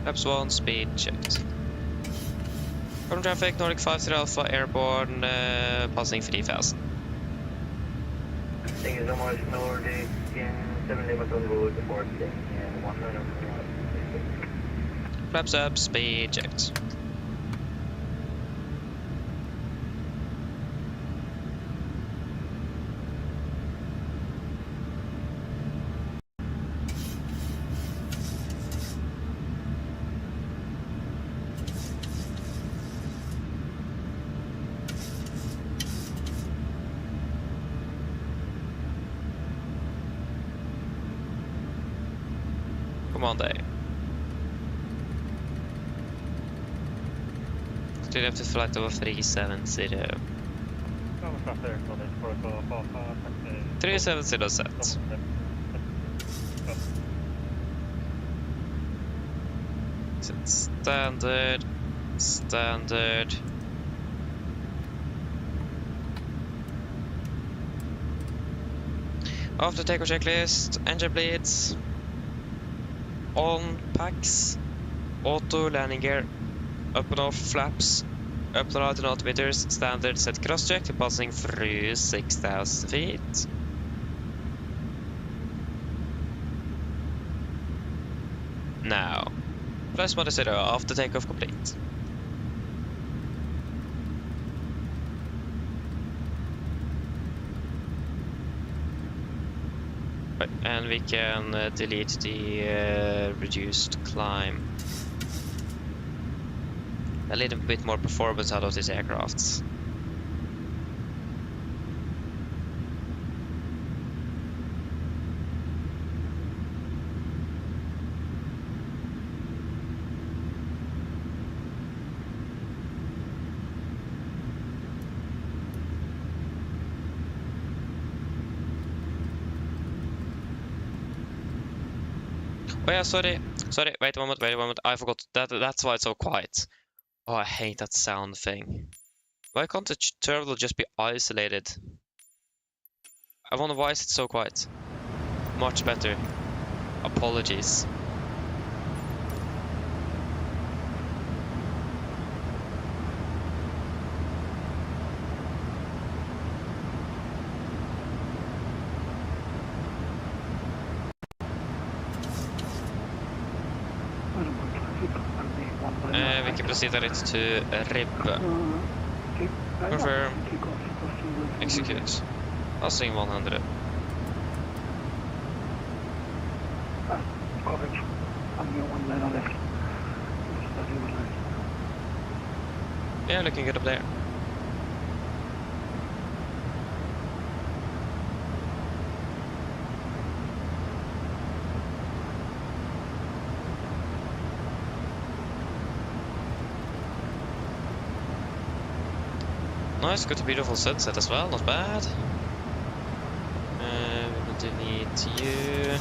Laps 1, speed checked. Common traffic, Nordic 50 Alpha, airborne, passing 3000. Thank you so much, Nordic 7 limit on road, departing 100. Flaps up, speed checked. Monday. Still have to flight over 370. Kommer snart där, så det får gå på 370 set. Standard. Standard. After takeoff checklist, engine bleeds, on packs, auto landing gear, up and off flaps, up and out and altimeters, standard set cross check, passing through 6,000 feet. Now, flight mode 0 after takeoff complete. Right, and we can delete the reduced climb. A little bit more performance out of these aircrafts. Oh yeah, sorry, wait a moment, I forgot, that's why it's so quiet. Oh, I hate that sound thing. Why can't the turtle just be isolated? I wonder why is it so quiet? Much better. Apologies. We can proceed direct to RIB. Confirm. Execute. Passing 100. Correct. I'm your one line on left. Yeah, looking good up there. Nice, got a beautiful sunset as well, not bad. We will delete you.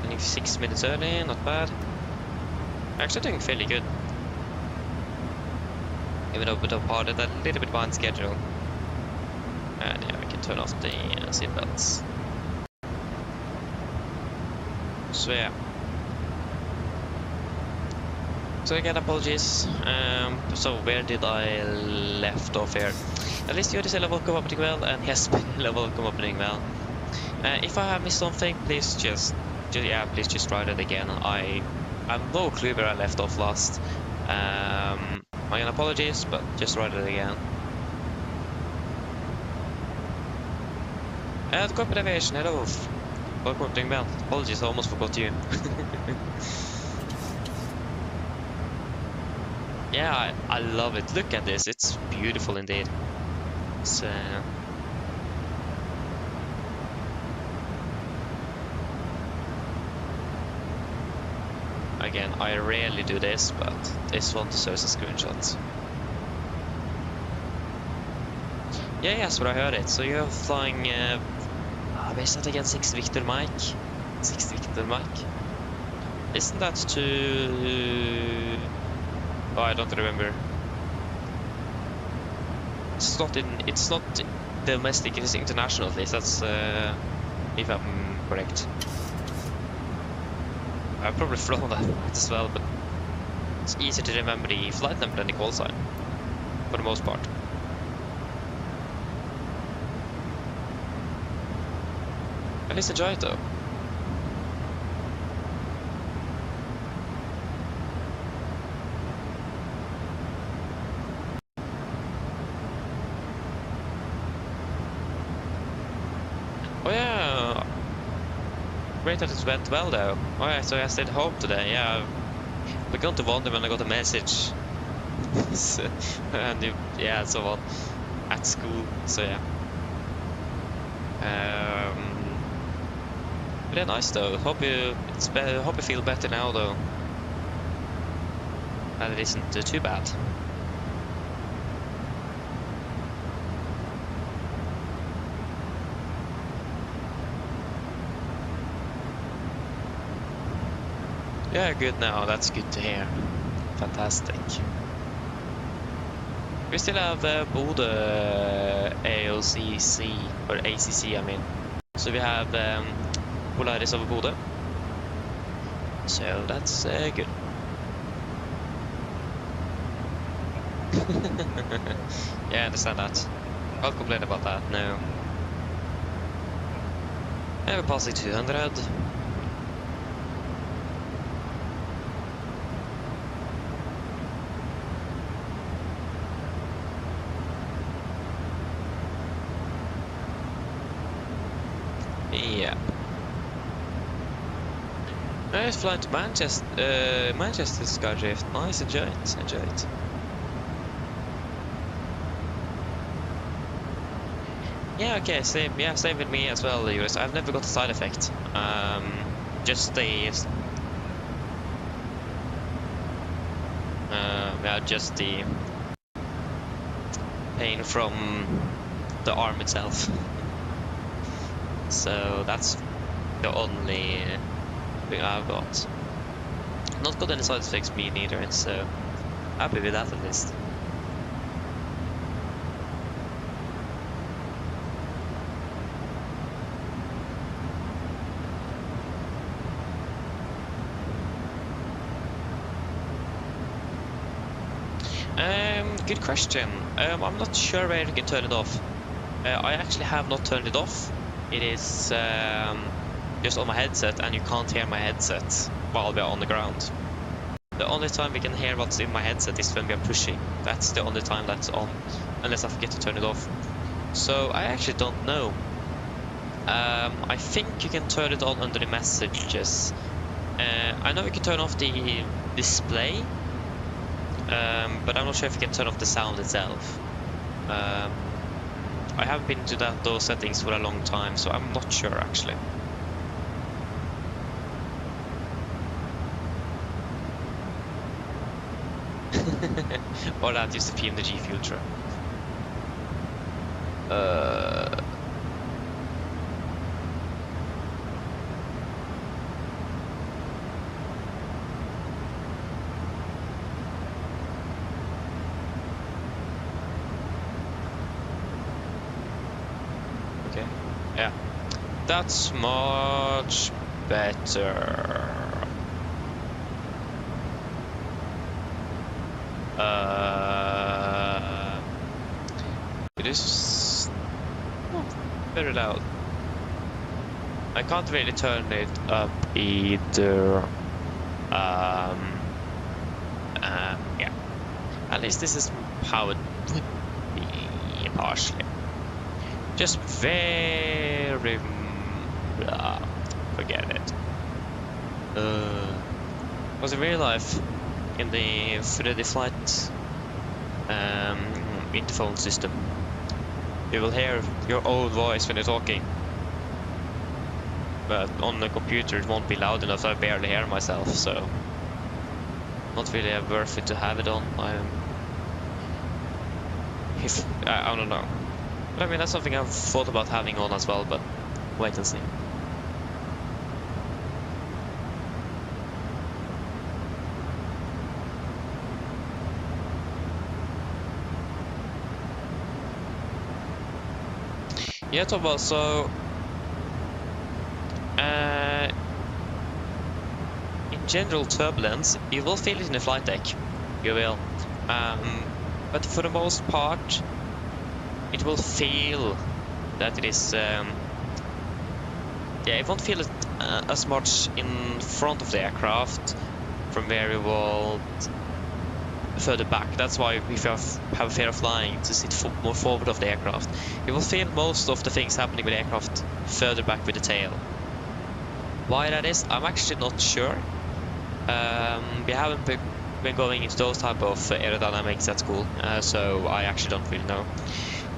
Running 6 minutes early, not bad. Actually doing fairly good. Even though we departed a little bit behind schedule. And yeah, we can turn off the seatbelts. So yeah. So again, apologies. So where did I left off here? At least gjorde hela welcome well, and yes, hela welcome well. If I have missed something, please just write it again. I have no clue where I left off last. My own apologies, but just write it again. The corporate aviation, hello. Welcome well. Apologies, I almost forgot you. Yeah, I love it. Look at this. It's beautiful indeed. It's, again, I rarely do this, but this one deserves a screenshot. Yeah, yes, but I heard it. So you're flying, where's that again? 6 Victor Mike? 6 Victor Mike? Isn't that to... Oh, I don't remember. It's not domestic, it is international at least, that's if I'm correct. I've probably flown that as well, but it's easier to remember the flight number than the call sign, for the most part. At least enjoy it though. Oh yeah, great that it went well though. Oh yeah, so I stayed home today. Yeah, we're going to Bodø when I got a message. So, and yeah, so on at school. So yeah. Really nice though. Hope you feel better now though. And it isn't too bad. Yeah, good now. That's good to hear. Fantastic. We still have Bodø AOCC, or ACC I mean. So we have Polaris over Bodø. So that's good. Yeah, I understand that. Can't complain about that, no. Yeah, we're passing 200. Yeah. Nice flying to Manchester. Manchester Skydrift. Nice, enjoy it. Enjoy it. Yeah, okay, same. Yeah, same with me as well, Boris. I've never got a side effect. Just the. Yeah, just the pain from the arm itself. So that's the only thing I've got. Not got any side effects me neither, so happy with that at least. Good question. I'm not sure where you can turn it off. I actually have not turned it off. It is just on my headset, and you can't hear my headset while we are on the ground. The only time we can hear what's in my headset is when we are pushing. That's the only time that's on, unless I forget to turn it off. So I actually don't know. I think you can turn it on under the messages. I know you can turn off the display, but I'm not sure if you can turn off the sound itself. I haven't been to those settings for a long time, so I'm not sure actually. Or that is the PMDG fuel truck. Okay, yeah, that's much better. It is very loud. I can't really turn it up either. Yeah. At least this is how it would be partially. Just very forget it. Was in real life in the Freddy Flight interphone system. You will hear your own voice when you're talking, but on the computer it won't be loud enough, so I barely hear myself, so not really worth it to have it on. I don't know. But I mean, that's something I've thought about having on as well, but wait and see. Yeah, Thomas, so in general turbulence, you will feel it in the flight deck, you will, but for the most part, it will feel that it is, yeah, it won't feel it as much in front of the aircraft from where you will further back. That's why if you have a fear of flying, to sit more forward of the aircraft, you will feel most of the things happening with the aircraft further back with the tail. Why that is, I'm actually not sure. We haven't been going into those type of aerodynamics at school, so I actually don't really know.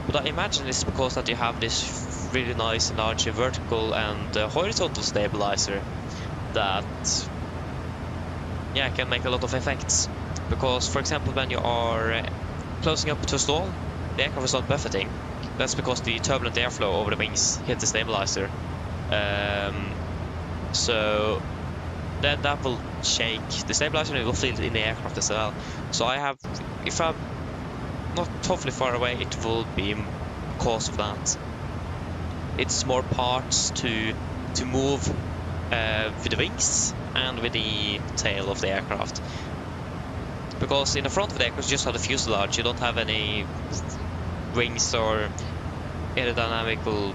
But I imagine it's because that you have this really nice and large vertical and horizontal stabilizer that, yeah, can make a lot of effects. Because, for example, when you are closing up to a stall, the aircraft is not buffeting. That's because the turbulent airflow over the wings hit the stabilizer. So then that will shake the stabilizer and it will feel it in the aircraft as well. So I have, if I'm not totally far away, it will be because of that. It's more parts to move with the wings and with the tail of the aircraft. Because in the front of the aircraft you just have the fuselage, you don't have any wings or aerodynamical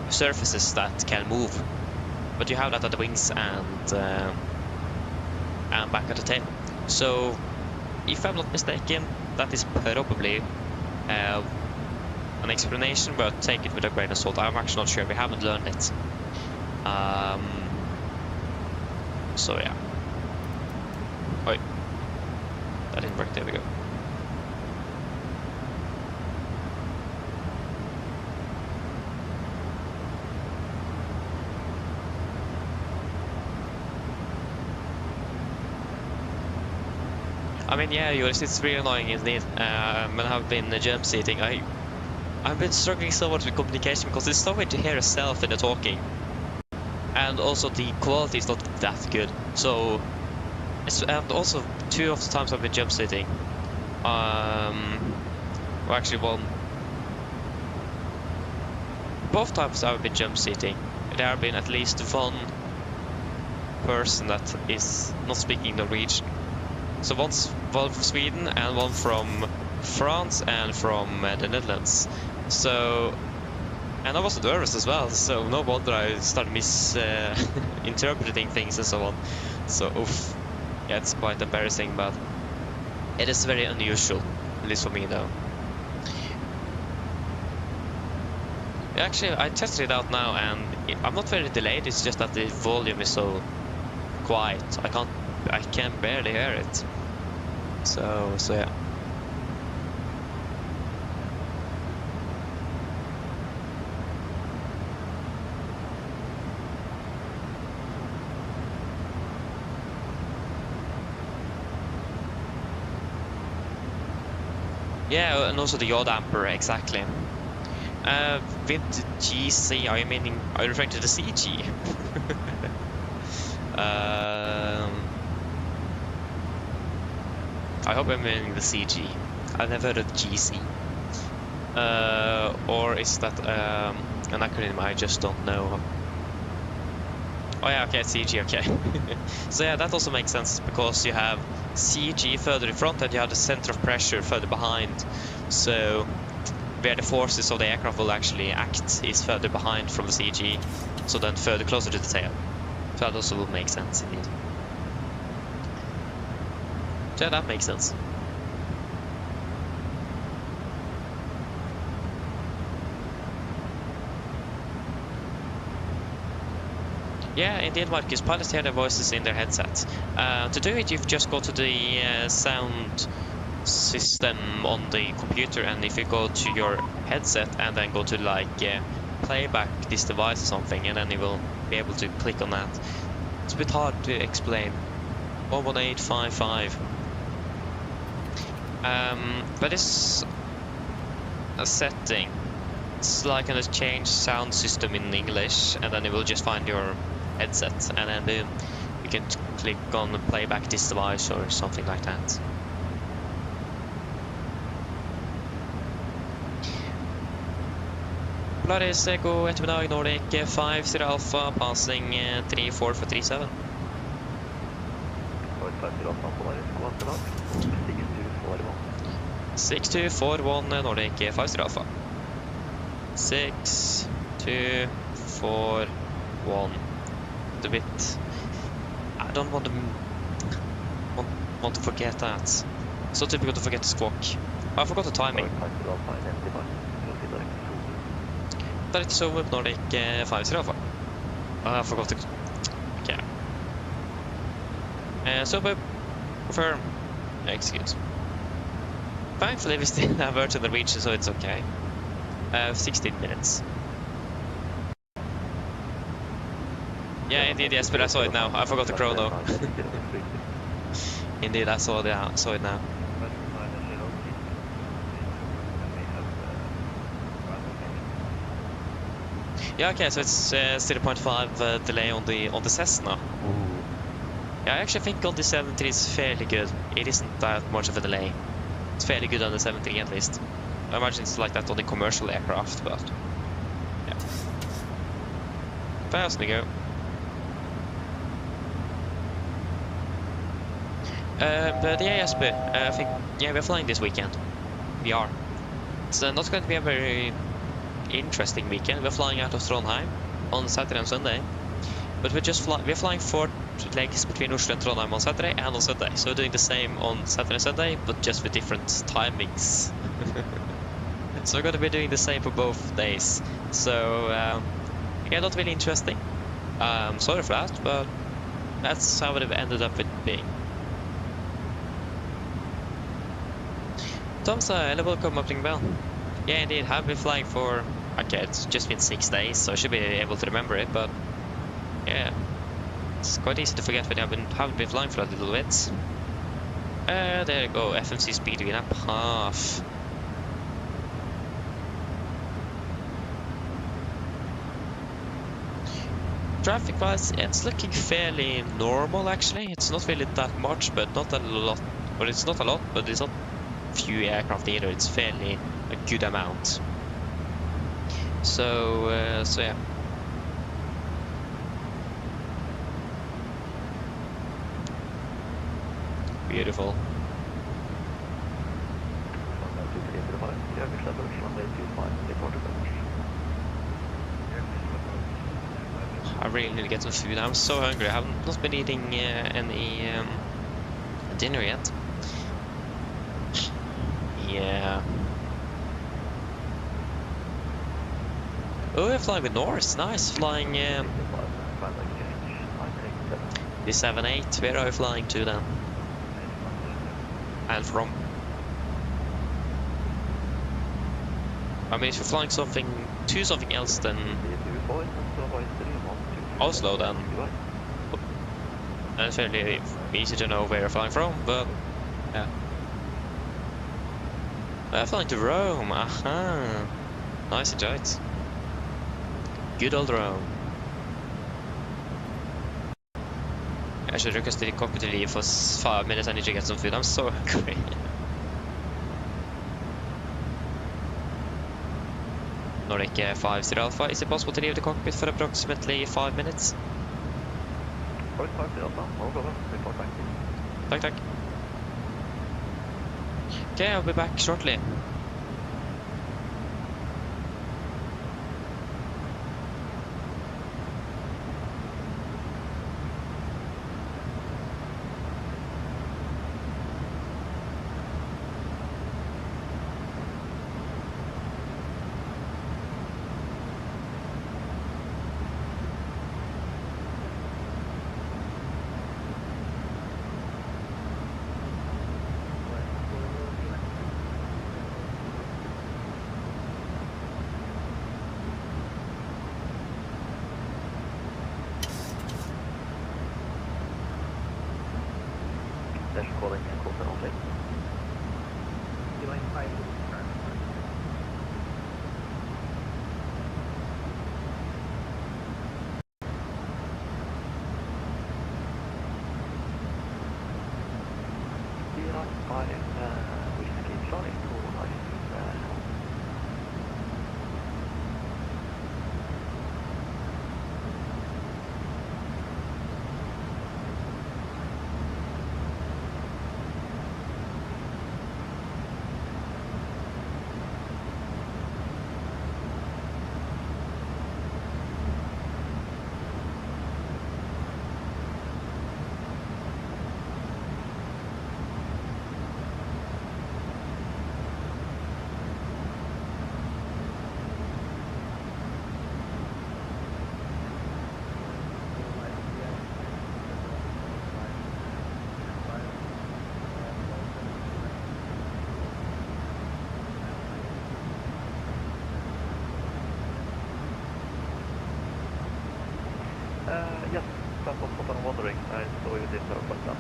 surfaces that can move. But you have that at the wings and back at the tail. So, if I'm not mistaken, that is probably an explanation, but take it with a grain of salt. I'm actually not sure, we haven't learned it. So yeah. Wait, that didn't work, there we go. I mean, yeah, Joris, it's really annoying indeed. When I've been jump seating, I've been struggling so much with communication because it's so hard to hear yourself in the talking, and also the quality is not that good. So, and also 2 of the times I've been jump seating, well, actually both times I've been jump seating, there have been at least one person that is not speaking Norwegian. So one from Sweden and one from France and from the Netherlands. So, and I was nervous as well, so no wonder I started interpreting things and so on. So, oof, yeah, it's quite embarrassing, but it is very unusual, at least for me though. Actually, I tested it out now and I'm not very delayed, it's just that the volume is so quiet. I can barely hear it. So yeah. Yeah, and also the yaw damper, exactly. With GC, are you referring to the CG? I hope I'm meaning the CG. I've never heard of GC. Or is that an acronym I just don't know? Oh yeah, okay, CG, okay. So yeah, that also makes sense because you have CG further in front and you have the center of pressure further behind. So where the forces of the aircraft will actually act is further behind from the CG, so then further closer to the tail. So that also will make sense indeed. So yeah, that makes sense. Yeah, indeed, Marcus. Pilots hear their voices in their headsets. To do it, you've just go to the sound system on the computer, and if you go to your headset and then go to like playback this device or something, and then you will be able to click on that. It's a bit hard to explain. 11855. But it's a setting. It's like a change sound system in English, and then it will just find your headset, and then boom, you can click on playback this device or something like that. Polaris, god ettermiddag, Nordic 50 Alpha, passing 34 for 37. 6241 Nordic 50 Alpha. 6241. A bit. I don't want to forget that. So typical to forget to squawk. I forgot the timing. That is so up Nordic 50 Alpha. I forgot to. Okay. So confirm. Execute. Thankfully we still have Virtual Norwegian, so it's okay. 16 minutes. Yeah, indeed, yes, but I saw it now. I forgot the chrono. Indeed, I saw it now. Yeah, okay, so it's 0.5 delay on the Cessna. Yeah, I actually think on the 70 is fairly good. It isn't that much of a delay. It's fairly good on the 70 at least. I imagine it's like that on the commercial aircraft, but yeah. Fast we go. But yeah, Jesper, I think, yeah, we're flying this weekend. We are. It's not going to be a very interesting weekend. We're flying out of Trondheim on Saturday and Sunday. But we're flying 4 legs between Oslo and Trondheim on Saturday and on Sunday. So we're doing the same on Saturday and Sunday, but just with different timings. So we're going to be doing the same for both days. So, yeah, not really interesting. Sorry for that, but that's how it ended up with being. Tom's welcome up ring bell. Yeah, indeed, have been flying for, okay, it's just been 6 days, so I should be able to remember it, but yeah, it's quite easy to forget when you haven't been flying for a little bit. There you go, FMC speed going up half. Traffic wise, it's looking fairly normal actually. It's not really that much, but not a lot. But it's not a lot, but it's not few aircraft either. It's fairly a good amount. So yeah. Beautiful. I really need to get some food. I'm so hungry. I have not been eating any dinner yet. Yeah. Oh, we're flying with Norse. Nice. Flying the 7-8. Where are we flying to then? And from? I mean, if you're flying something else than Oslo, then it's fairly easy to know where you're flying from, but yeah. We're flying to Rome, aha! Nice, enjoy it. Good old Rome. I should request the cockpit to leave for 5 minutes. I need to get some food. I'm so hungry. Nordic 50 Alpha. Is it possible to leave the cockpit for approximately 5 minutes? Tack. Okay, I'll be back shortly.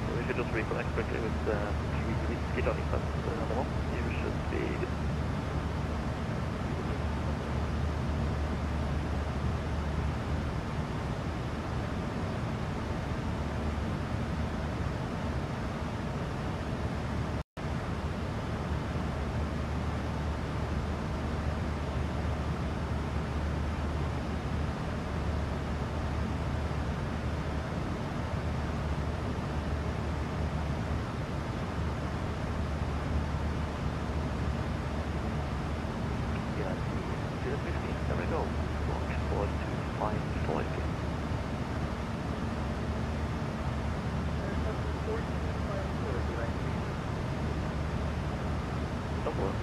So if you just reconnect quickly with the whiskey jogging pants on, you should be good. There we go. Launch 425 Double.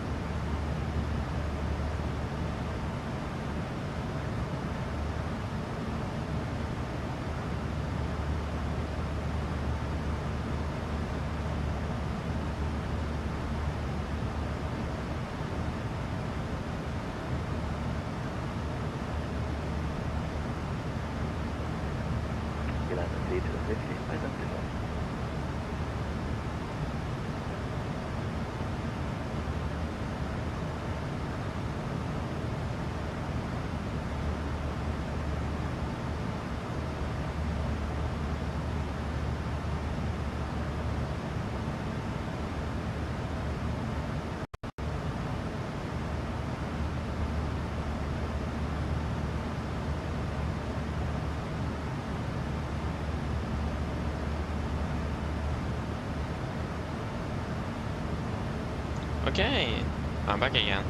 Okay, I'm back again.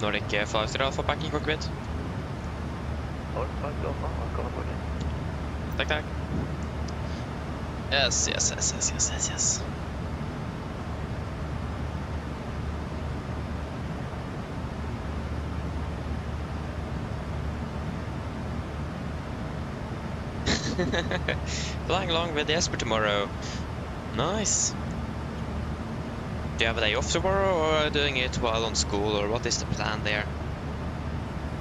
Nordic 5 Alpha back in cockpit. Nordic 5 Alpha, I'm coming back in. Tack, tack. Yes. Flying along with Jesper tomorrow. Nice. Do you have a day off tomorrow, or doing it while on school, or what is the plan there?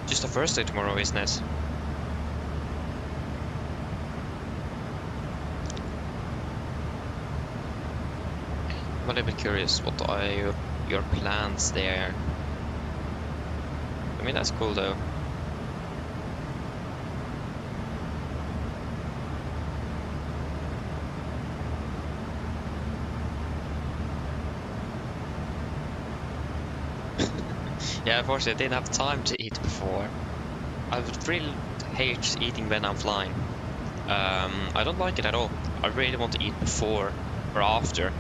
Just the first day tomorrow, isn't it? I'm a little bit curious, what are your plans there? I mean, that's cool though. Yeah, unfortunately I didn't have time to eat before. I would really hate eating when I'm flying. I don't like it at all. I really want to eat before or after.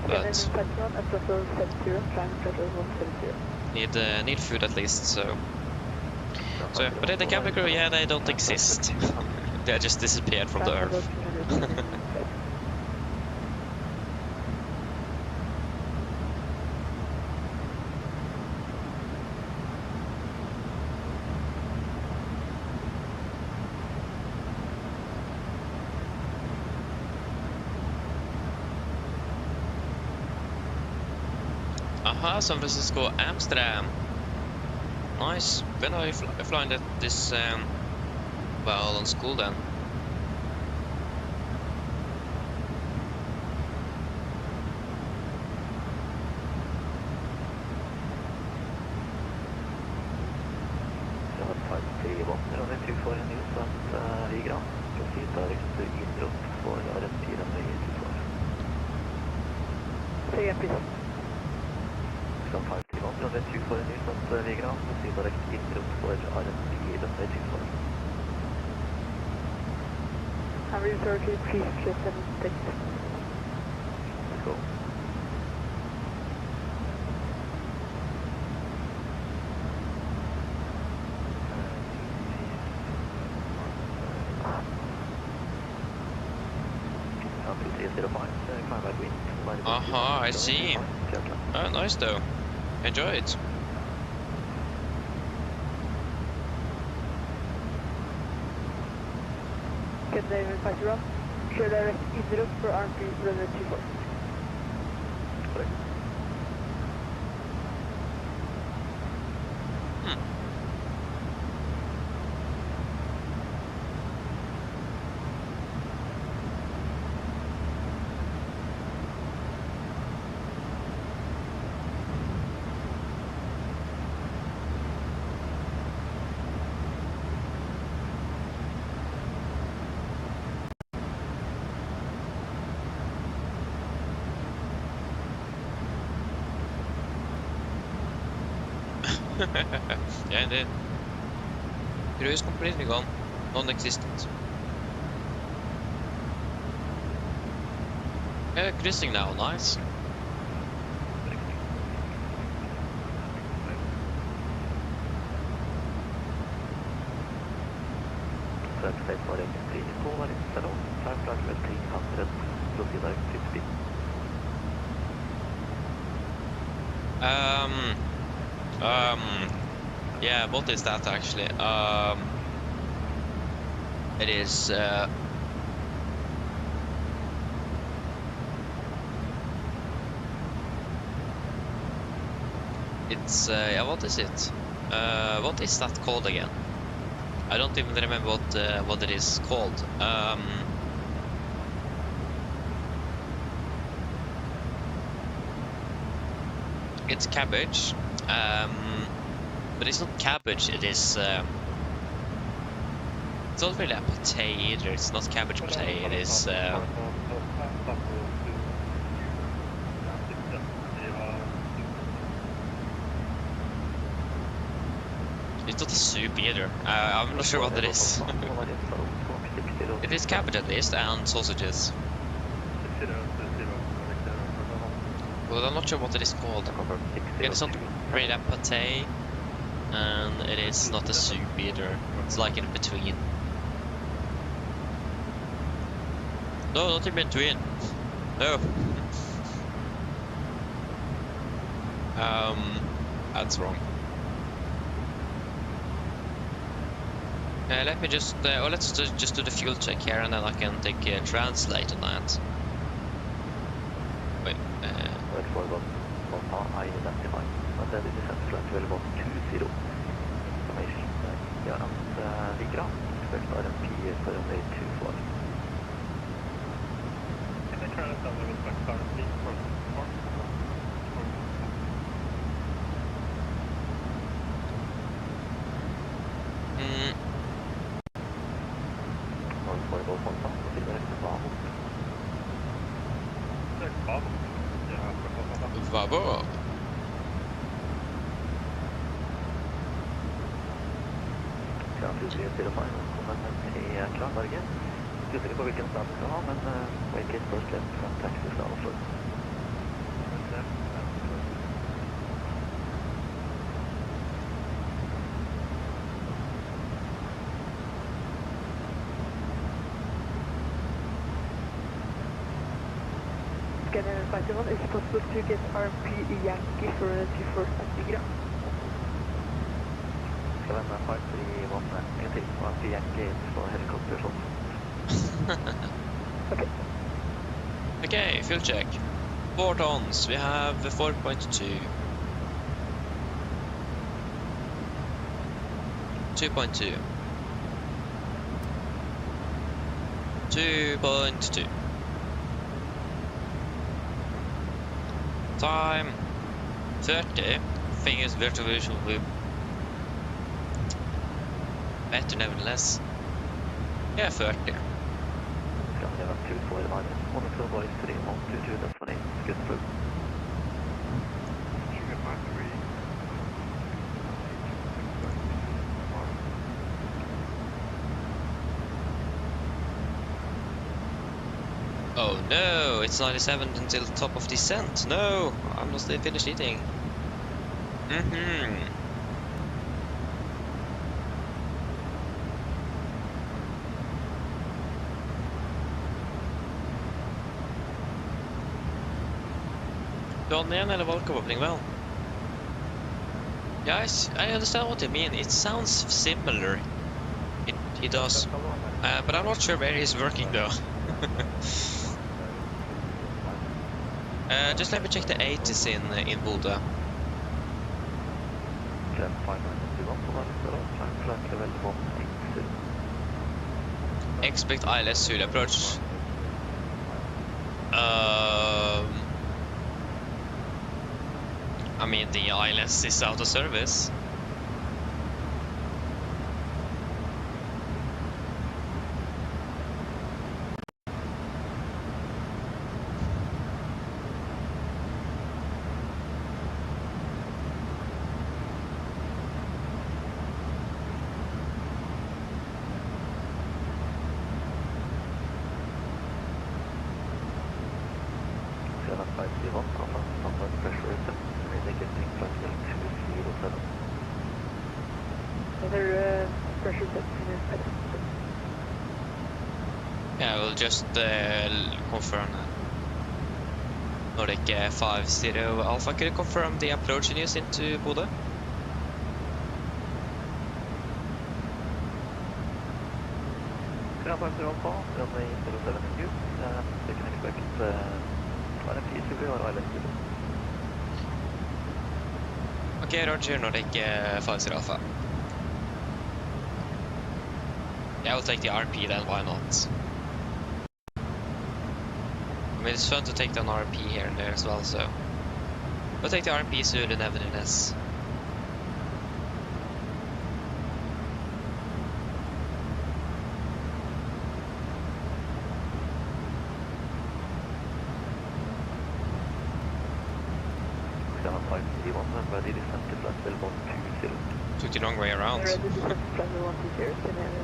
But need food at least, so yeah, but the cabin crew, yeah, they don't exist. They just disappeared from the earth. Aha, San Francisco, Amsterdam. Nice. When are you flying this, well, on school then? Aha, I see. Oh, nice though. Enjoy it. Can they invite you up? Clear direct inrupt for RP runway 24. Correct. Yeah, indeed. Cruise completely gone. Non-existent. Yeah, cruising now, nice. Flight var egentlig på Valenssalong. Time flight vel 300, proceed direct to speed. Yeah, what is that actually? It is, it's, yeah, what is it? What is that called again? I don't even remember what it is called. It's cabbage, but it's not cabbage. It is. It's not really a potato. It's not cabbage potato. It is. It's not a soup either. I'm not sure what it is. It is cabbage at least, and sausages. Well, I'm not sure what it is called. It's not really a pate, and it is not a soup either. It's like in between. No, not in between. No. That's wrong. Let me just, let's just do the fuel check here, and then I can take a translate on that. Wait, Wait for Volanta, I-identify. And then it is at flight level 120. Information. Yeah, and Navigraph. Expect RMP for a day 24. Can I turn it down a little bit currently for For Volanta, proceed direct to Bodø. Vabo. Ground 2305, velkommen til Klarberget. Usikker på hvilken stand du skal ha, men wait gate first left from taxi fra Oslo. Scanner 51, is it possible to get RMP Yankee for the 24 at Navigraph? Skal vende 531 en til, og RMP Yankee for helikopter sånn. Okay. Okay, fuel check. 4 tons. We have 4.2. 2.2. 2.2. Time 30. Fingers virtual visual will be better nevertheless. Yeah, 30. Skal vi ha 2-4 line, monitor Boris 3-1-2-2, destination, good through. Oh no, it's 97 until the top of descent. No, I'm not finished eating. Done igen eller valkåpning well? Yes, I understand what you mean. It sounds similar. It does. But I'm not sure where he's working though. Just let me check the 80s in Bodø. Expect ILS Zulu approach. I mean, the ILS is out of service. 531, Alpha, standard pressure is set, indicating flight level 207. Other pressure set in Yeah, we'll just confirm that. Nordic 50 Alpha, could you confirm the approach news into Bodø? Ground 50 Alpha, runway 07 in use, they can expect RMP Zulu or ILS Zulu. Okay, Roger, Nordic 50 Alpha. Yeah, we'll take the RP then, why not? I mean, it's fun to take down RP here and there as well, so we'll take the RP Zulu nevertheless. Ground 531, ready to descend to flight level 120. Took the wrong way around. Ready to flight level 120,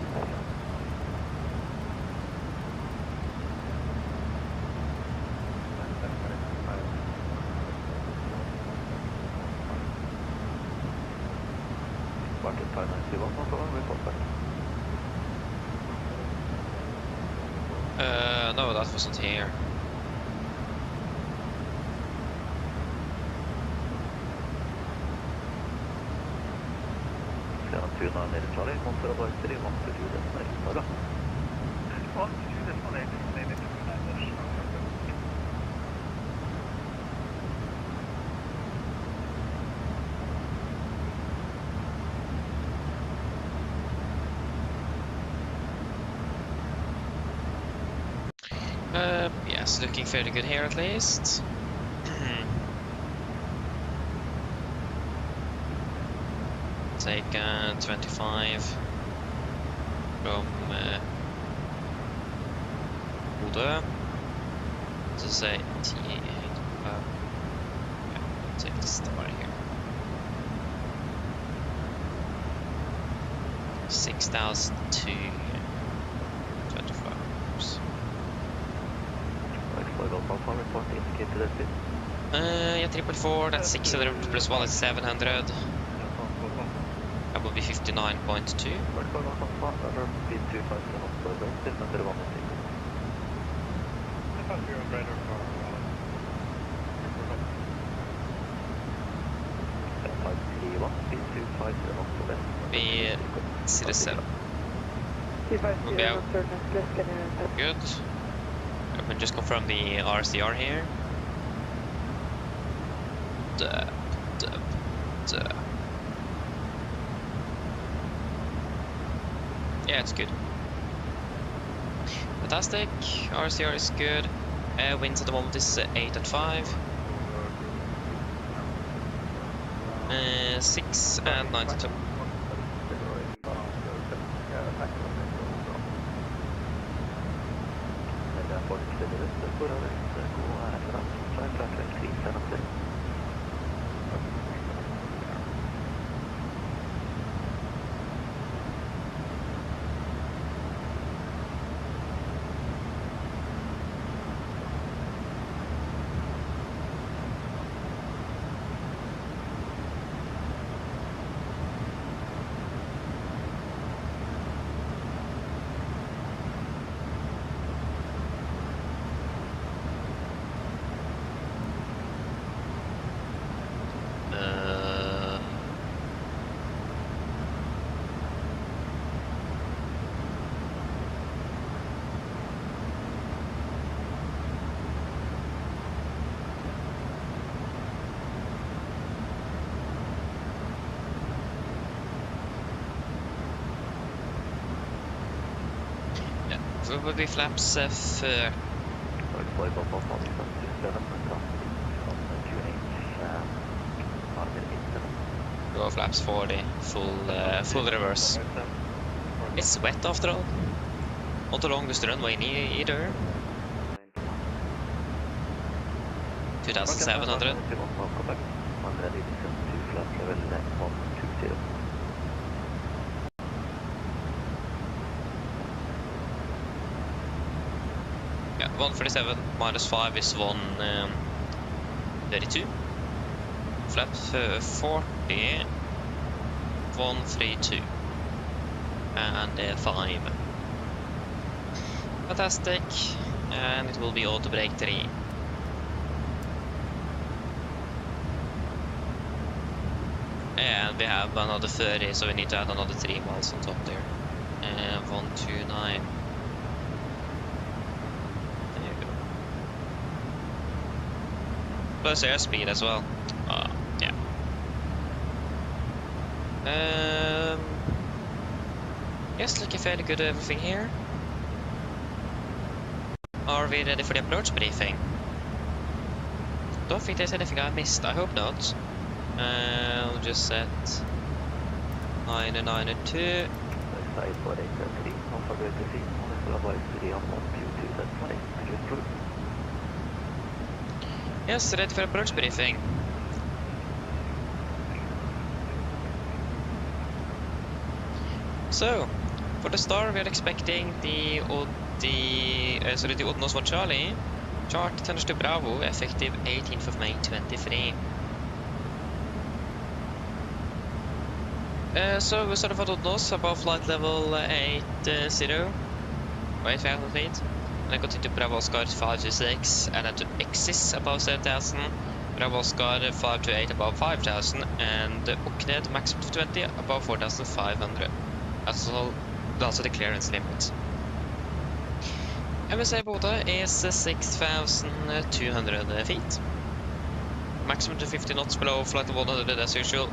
Market 591, Alpha, report back. No, that wasn't here. Ground 29 Charlie, Monster Advisory, 122 destination, Norge. 122 destination, maybe 29 Yes, looking fairly good here at least. Take 25 from Bodø. So say T8. Yeah, take the star here. 6,000 to 25 hours. Alpha, report indicated as it. Yeah, 444, that's 600 plus 1 is 700. That will be 59.2. Be 07. We'll be out. Good. I can just confirm the RCR here. Duh. Yeah, it's good. Fantastic. RCR is good. Winds at the moment is 8 and 5. 6 and 92. What would be flaps if go flaps 40, full reverse. It's wet after all. Not the longest runway either. 2,700. Yeah, 147 minus 5 is 1 32. Flap 40. 132. And 5. Fantastic. And it will be auto brake 3. And we have another 30, so we need to add another 3 miles on top there. 129. There you go. Plus airspeed as well. Yeah. Yes, looking fairly good everything here. Are we ready for the approach briefing? Don't think there's anything I missed, I hope not. I'll just set 992. Yes, ready for approach briefing. So, for the start we are expecting the Odnos 1 Charlie, chart tenders to Bravo, effective 18th of May 23. So we started for Odnos above flight level 80, or 8,000 feet, and then continue to Bravo Oscar 526, and then to Xis above 7,000, Bravo Oscar 528 above 5,000, and Okned maximum to 20 above 4,500. That's also the clearance limit. MSA Bodø is 6,200 feet. Maximum to 50 knots below flight of 100 as usual.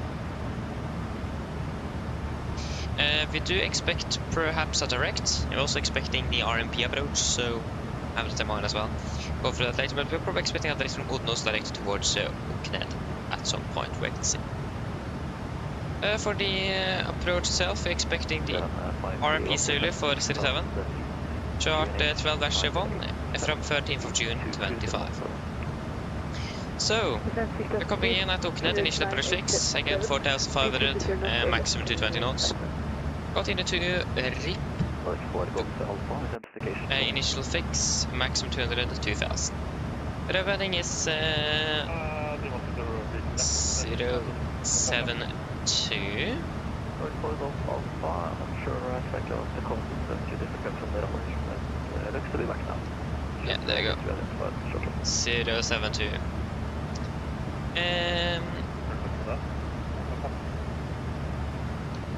We do expect perhaps a direct. We're also expecting the RMP approach, so have that in mind as well. Go for that later, but we're probably expecting a direct from Odnos directed towards Okned at some point. Wait and see. For the approach itself, we're expecting the RMP Zulu for 37. Chart 12-1 from 13th of June 25. So, we're coming in at Okned, initial approach fix, again 4,500, maximum to 20 knots. Continue to RIP, initial fix, maximum 200 to 2,000. Revenue is 072. Yeah, there you go. 072.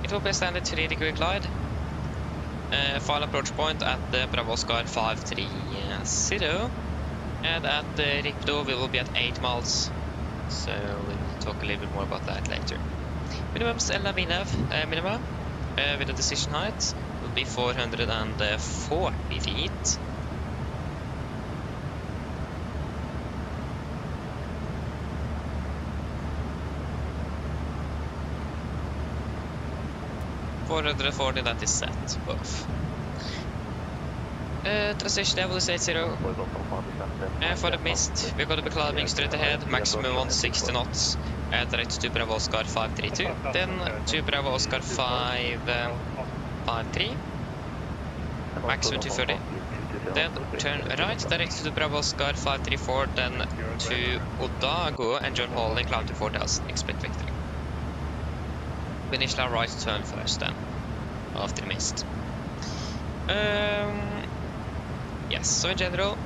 It will be a standard 3-degree glide. Final approach point at the Bravo Oscar 530, and at the Ripdo we will be at 8 miles. So we'll talk a little bit more about that later. Minimums minima with the decision height will be 440 feet. That is set, both. Transition level is 80. For the mist, we've got to be climbing straight ahead, maximum 160 knots, direct to Bravo Oscar 532, then to Bravo Oscar 553, maximum 230. Then turn right, direct to Bravo Oscar 534, then to Odago and John Hall and climb to 4,000, expect victory. Initial right turn first then, after the mist. Yes, so in general,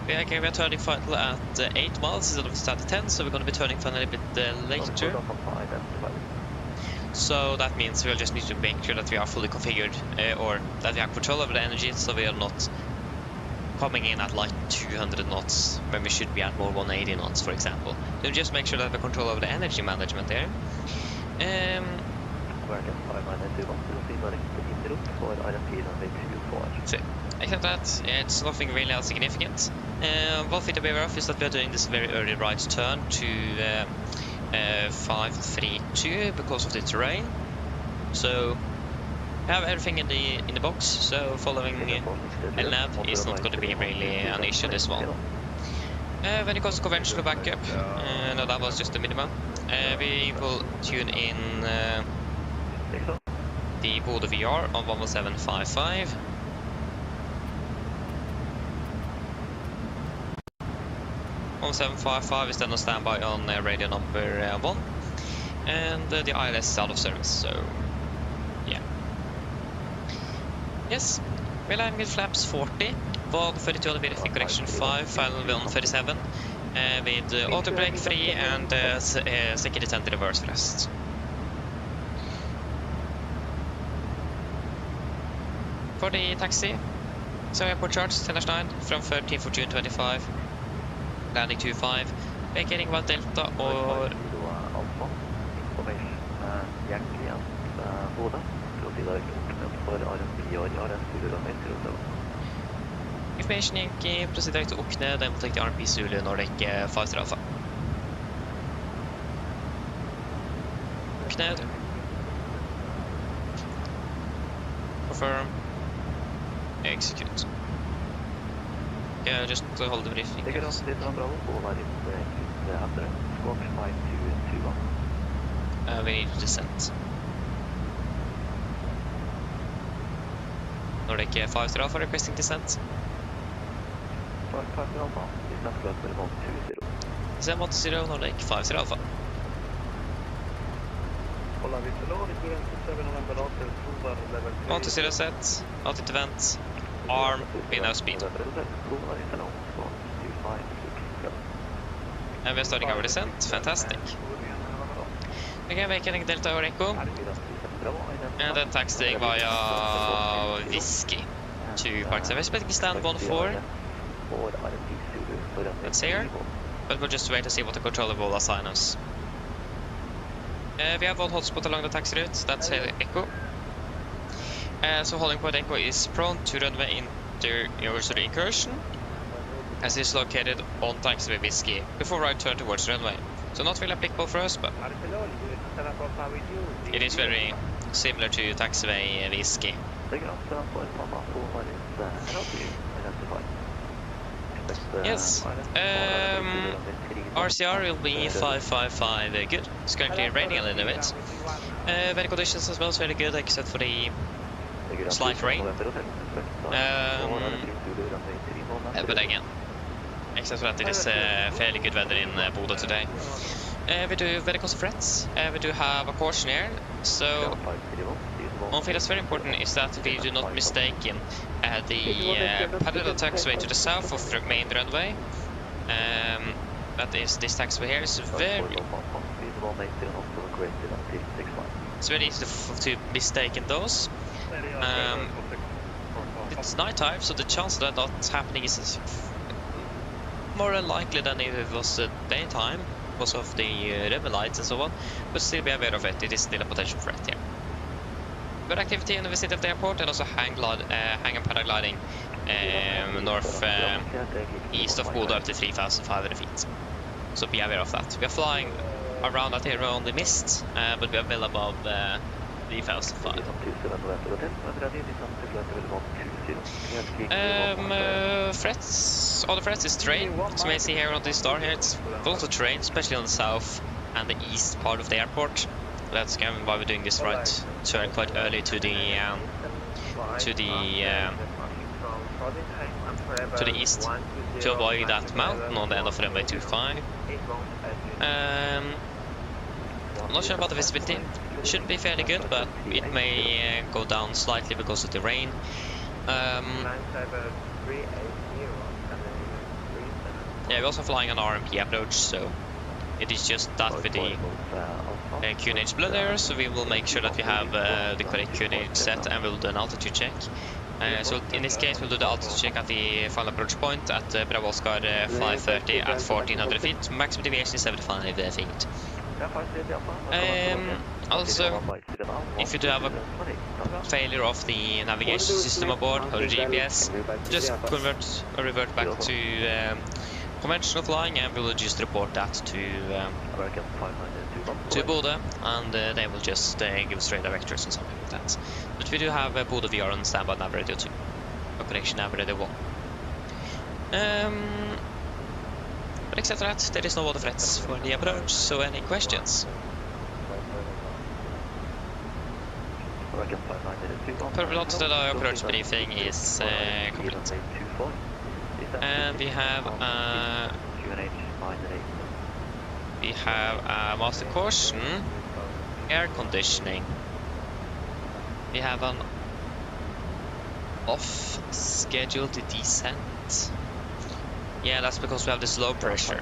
we are turning final at 8 miles instead of start at 10, so we're going to be turning final a little bit later. So that means we'll just need to make sure that we are fully configured, or that we have control over the energy, so we are not coming in at like 200 knots when we should be at more 180 knots, for example. So just make sure that we have control over the energy management there. So, except that, it's nothing really else significant. One thing to be aware of is that we are doing this very early right turn to 532 because of the terrain. So we have everything in the box, so following LNAV is not going to be really an issue this one. When it comes to conventional backup, no, that was just the minimum. We will tune in the Bodø VR on 11755. Stockholm 755 is then on standby on radio number 1. And the ILS is out of service, so yeah. Yes, we're landing with flaps 40, 132 on the verifying correction 5, final 137, with auto brake free and second descent reverse thrust. For the taxi, so airport charge 10-9 from 13 for June 25, landing 25, vacating about Delta or Yankee at Bodø. Skal si deg for AMD Radeon RX. Information Yankee, proceed direct to Okne, then we'll take the RMP Zulu Nordic 5 Alpha. Okne. Confirm. Execute. Okay, just hold the briefing. Det oss litt Bravo på hver etter. Squawk 5221. We need to descent. Nordic 5 Alpha requesting descent. 5 Alpha. Descent flight level 20. Descent 10 Nordic 5 Alpha. Hålla vi för låg i 7 November Hotel provar level 3. 10 set, altitude vent, arm, we now speed. And we're starting our descent, fantastic. Again, vacating Delta or Echo, and then taxiing via Whiskey to Park 7. Expecting stand 14. That's here, but we'll just wait to see what the controller will assign us. We have one hotspot along the taxi route, that's Echo. So holding point Echo is prone to runway into incursion, as it is located on taxiway Whiskey before right turn towards runway. So not really applicable for us, but it is very similar to taxiway Whiskey. Yes, RCR will be 555 good. It's currently raining a little bit. Weather conditions as well is very good, except for the slight rain. But again, except for that it is fairly good weather in Bodø today. We do very close threats. We do have a caution here, so one thing that's very important is that we do not mistake the parallel taxiway to the south of the main runway. That is this taxiway here is very. It's very easy to mistake in those. It's nighttime, so the chance of that not happening is more unlikely than if it was daytime because of the river lights and so on. But still be aware of it. It is still a potential threat here. Good activity in the vicinity of the airport and also hang and paragliding north east of Bodø up to 3,500 feet. So be aware of that. We are flying around that area on the mist, but we are well above 3,500. Threats. Other threats is terrain. As you may see here on this star here, it's full of terrain, especially on the south and the east part of the airport. That's kind of why we're doing this right turn quite early to the east to avoid that mountain on the end of runway 25. I'm not sure about the visibility. It should be fairly good, but it may go down slightly because of the rain. Yeah, we're also flying an RMP approach, so it is just that with the QNH blood air, so we will make sure that we have the correct QNH set and we'll do an altitude check. So in this case we'll do the altitude check at the final approach point at Bravo Oscar 530 at 1400 feet, maximum deviation is 75 feet. Also, if you do have a failure of the navigation system aboard or the GPS, just convert or revert back to conventional flying and we'll just report that to Bodø, and they will just give straight directors and something like that. But we do have Bodø VR on standby Navigraph 2, or connection Navigraph 1. But except that, there is no other threats for the approach, so any questions? Perfect, the approach briefing is complete. And we have we have a master caution, air conditioning. We have an off scheduled descent. Yeah, that's because we have this low pressure.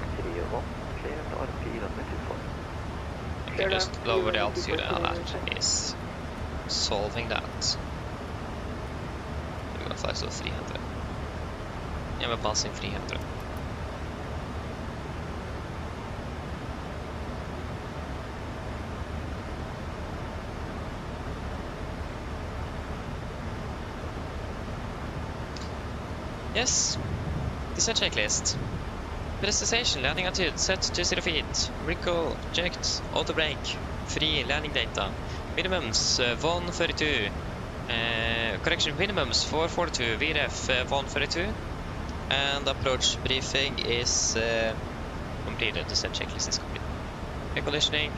Okay, just lower the altitude and that is solving that. We're gonna fly to 300. Yeah, we're passing 300. Yes, descent checklist. Destination, landing altitude, set to 0 feet. Recall, checked, auto brake, free, landing data. Minimums, 142. Correction, minimums 442, VRF 142. And approach briefing is completed. Descent checklist is complete. Air conditioning,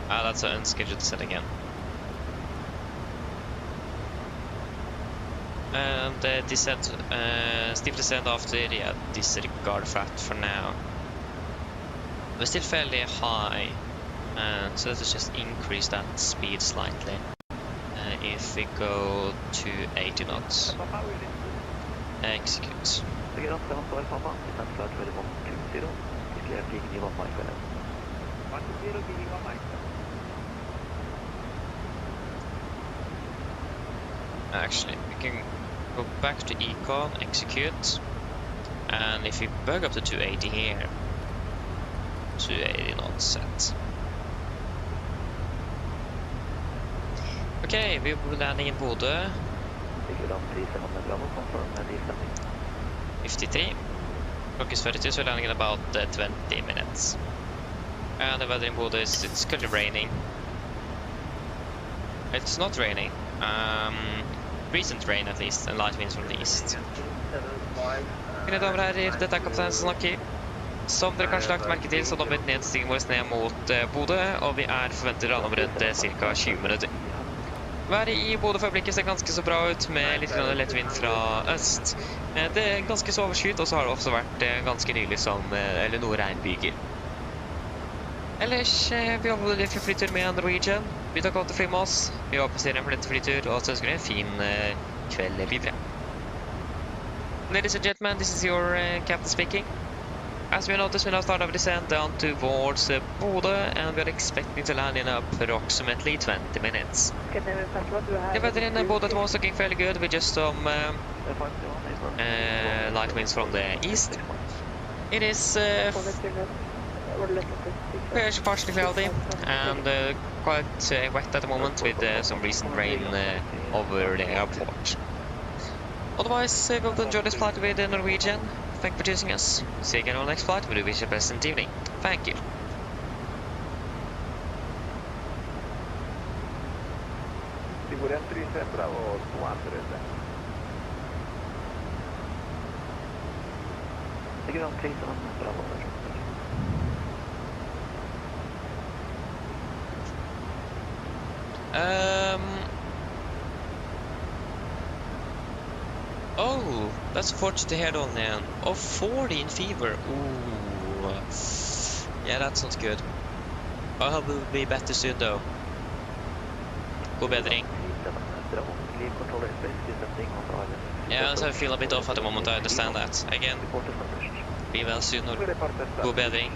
that's an unscheduled descent again. And descent, steep descent after, yeah, disregard flat for now. We're still fairly high, so let's just increase that speed slightly. If we go to 80 knots. Execute. Actually, we can go back to econ, execute, and if we bug up to 280 here, 280 knots set. Okay, we will be landing in Bodø. 53. Clock is 32, so we're landing in about 20 minutes. And the weather in Bodø is, it's currently raining. It's not raining. Recent rain at least, and light winds from the east. Mine damer og herrer, dette er kaptein som snakker. Som dere kanskje lagt merke til, så har vi nedstigningen vår ned mot Bodø, og vi forventer å lande om rundt ca. 20 minutter. Været i Bodø for øyeblikket ser ganske så bra ut, med litt lett vind fra øst. Det er ganske så overskyet, og så har det også vært ganske nylig eller noe regnbyger. Ellers, vi håper dere får flytur med Norwegian. Vi tar godt til fly med oss. Vi håper dere får dette flytur, og så ønsker dere en fin kveld videre. Ladies and gentlemen, this is your captain speaking. As we noticed, we now start our descent down towards Bodø, and we are expecting to land in approximately 20 minutes. The weather in Bodø at the moment is looking fairly good, with just some light winds from the east. It is partially cloudy and quite wet at the moment, with some recent rain over the airport. Otherwise, we will enjoy this flight with Norwegian. Thank you for choosing us. See you again on the next flight. We do wish you a pleasant evening. Thank you. Oh, that's fortunate to hear on then. Oh, 40 in fever. Ooh. Yeah, that's not good. I hope it will be better soon though. God bedring. Yeah, so I feel a bit off at the moment, I understand that. Again, be well soon or god bedring.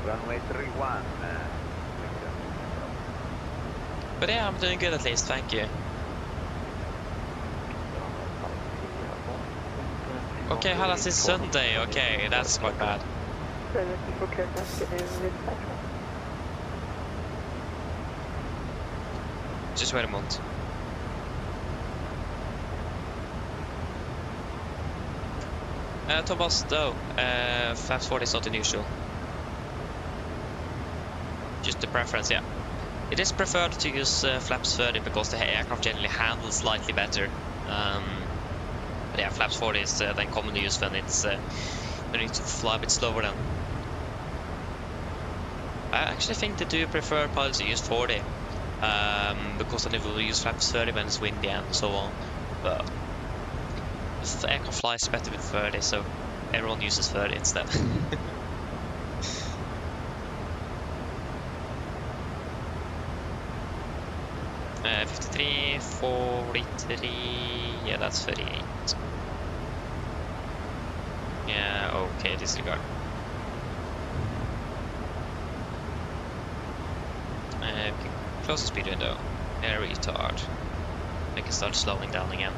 Runway 31. But yeah, I'm doing good at least, thank you. Okay, Hallas is Sunday, okay, that's quite bad. Just wait a moment. Thomas, though, flaps 40 is not unusual. Just the preference, yeah. It is preferred to use flaps 30 because the aircraft generally handles slightly better. But yeah, flaps 40 is then commonly used when it's when you need to fly a bit slower then. I actually think they do prefer pilots to use 40 because then they will use flaps 30 when it's windy and so on. But the aircraft flies better with 30, so everyone uses 30 instead. 43. Yeah, that's 38. Yeah, okay, disregard. Close the speed window. Retard. I can start slowing down again.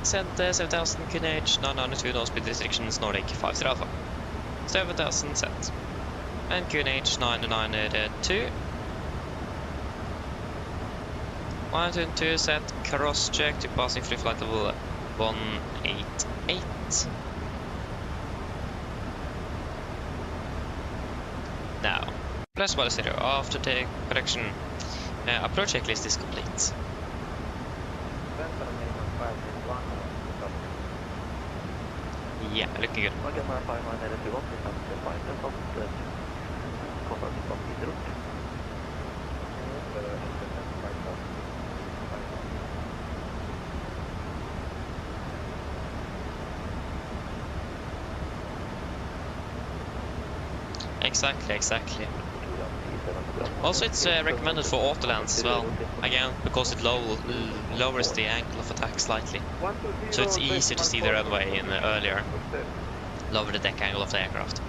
Send 7000 QNH, 992, no speed restrictions, Nordic 50 Alpha. 7000 set. And QNH 992. 122 set, cross check to passing free flight level 188. Now, plus Bodø 0 after take correction. Approach checklist is complete. Yeah, looking good. Exactly. Also, it's recommended for autolands as well. Again, because it lowers the angle of attack slightly. So it's easier to see the runway in earlier. Lower the deck angle of the aircraft.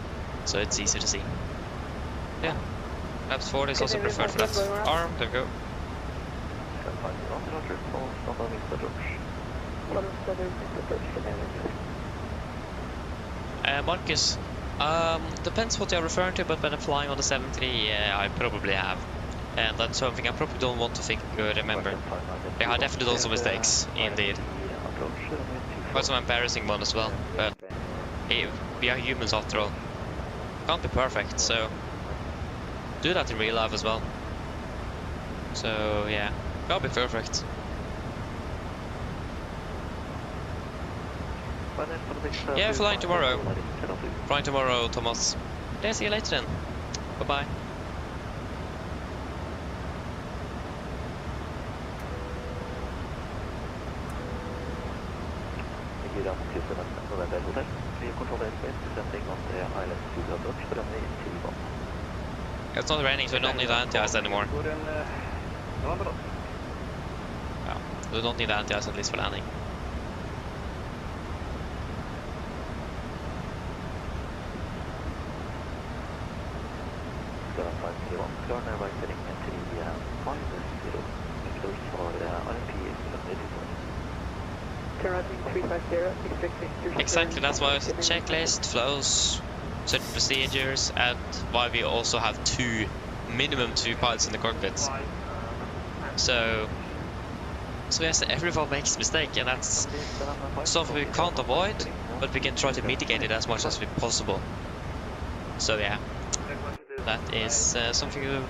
So it's easier to see. Yeah. Laps 40 is also preferred for that. Arm, there we go. Marcus, depends what you're referring to, but when I'm flying on the 73, I probably have. And that's something I probably don't want to remember. Yeah, I definitely done some mistakes, indeed. Quite some embarrassing one as well, but hey, we are humans after all. Can't be perfect, so do that in real life as well. So yeah, can't be perfect. Yeah, flying tomorrow. Flying tomorrow, Thomas. Yeah, see you later then. Bye-bye. It's not raining, so we don't need anti-ice anymore. Yeah, we don't need anti-ice at least for landing. Exactly, that's why it's a checklist, flows, certain procedures, and why we also have minimum two pilots in the cockpits. So yes, everyone makes mistake, and that's something we can't avoid, but we can try to mitigate it as much as possible. So yeah, that is something we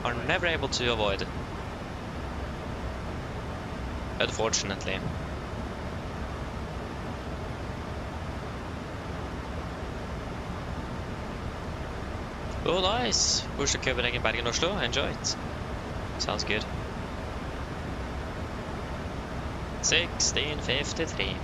are never able to avoid, unfortunately. Oh, nice! Oslo Copenhagen, Bergen, Oslo. Enjoy it. Sounds good. 1653.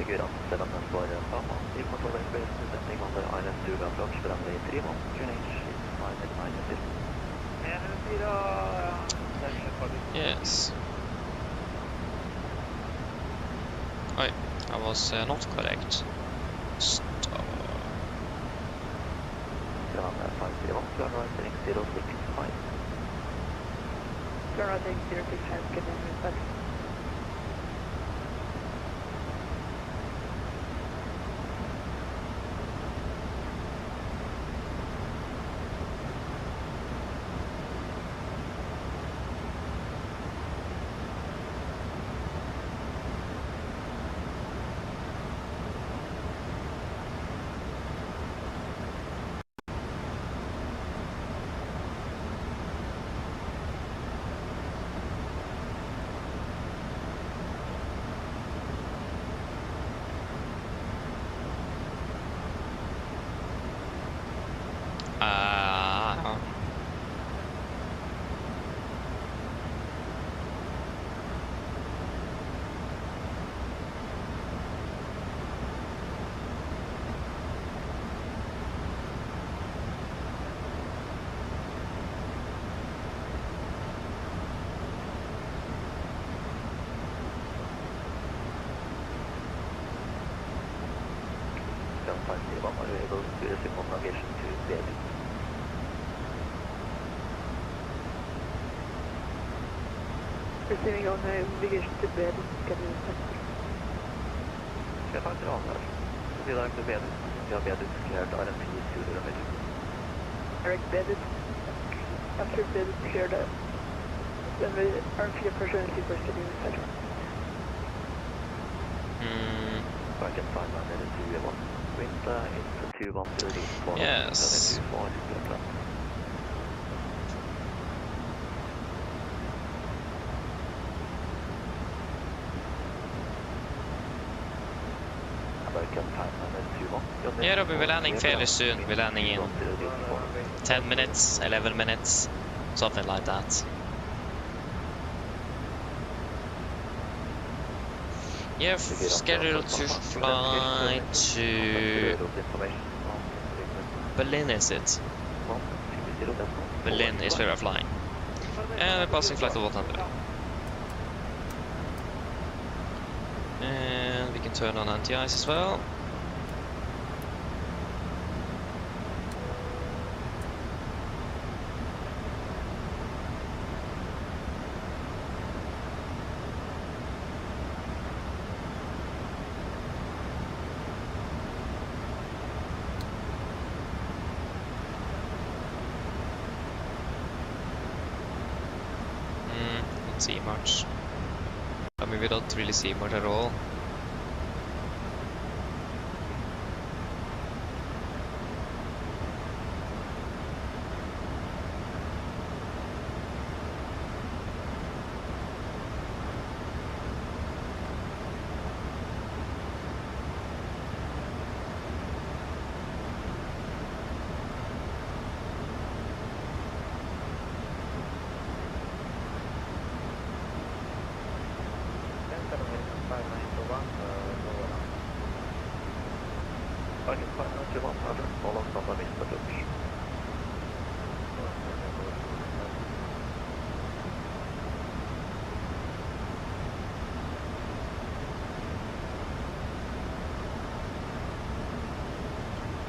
figurant 7 for Pama. You control airspace descending on the island to approach for runway 31. QNH is 989 Yes. Oi, I was not correct. Stop. Runway 531, turn right heading 065. Turn right heading 065, get in respect. Are you able to resume on navigation to Bodø? Receiving on navigation to Bodø, get in respect. Skal jeg ta en avhør? Så videre til Bodø. Vi har Bodø cleared RMP Suder og Middag. Eric Bodø. After Bodø cleared up, then we RMP opportunity for city etc. I can find my minute to 1. Wind is 21 Yes. Yeah, Robbie, we're landing fairly soon. We're landing in 10 minutes, 11 minutes, something like that. Yeah, scheduled to fly to Berlin, is it? Berlin is where we're flying. And we're passing flight to Volanta. And we can turn on anti-ice as well. See much. I mean, we don't really see much at all.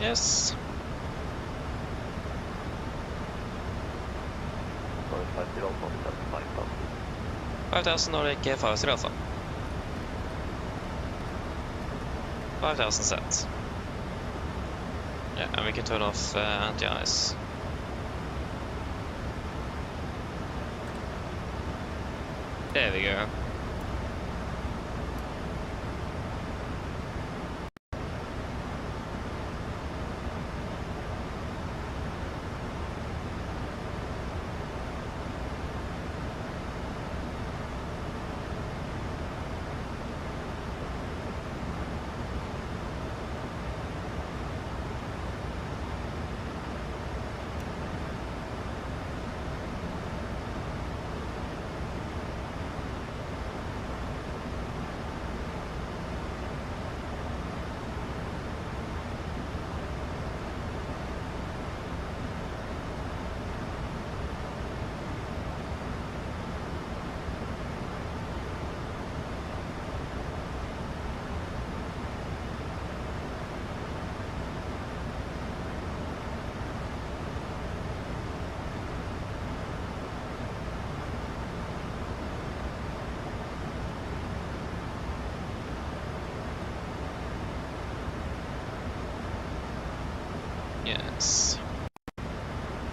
Yes. 5,000 Nordic 5 Alpha. 5,000 set. Yeah, and we can turn off anti-ice. There we go.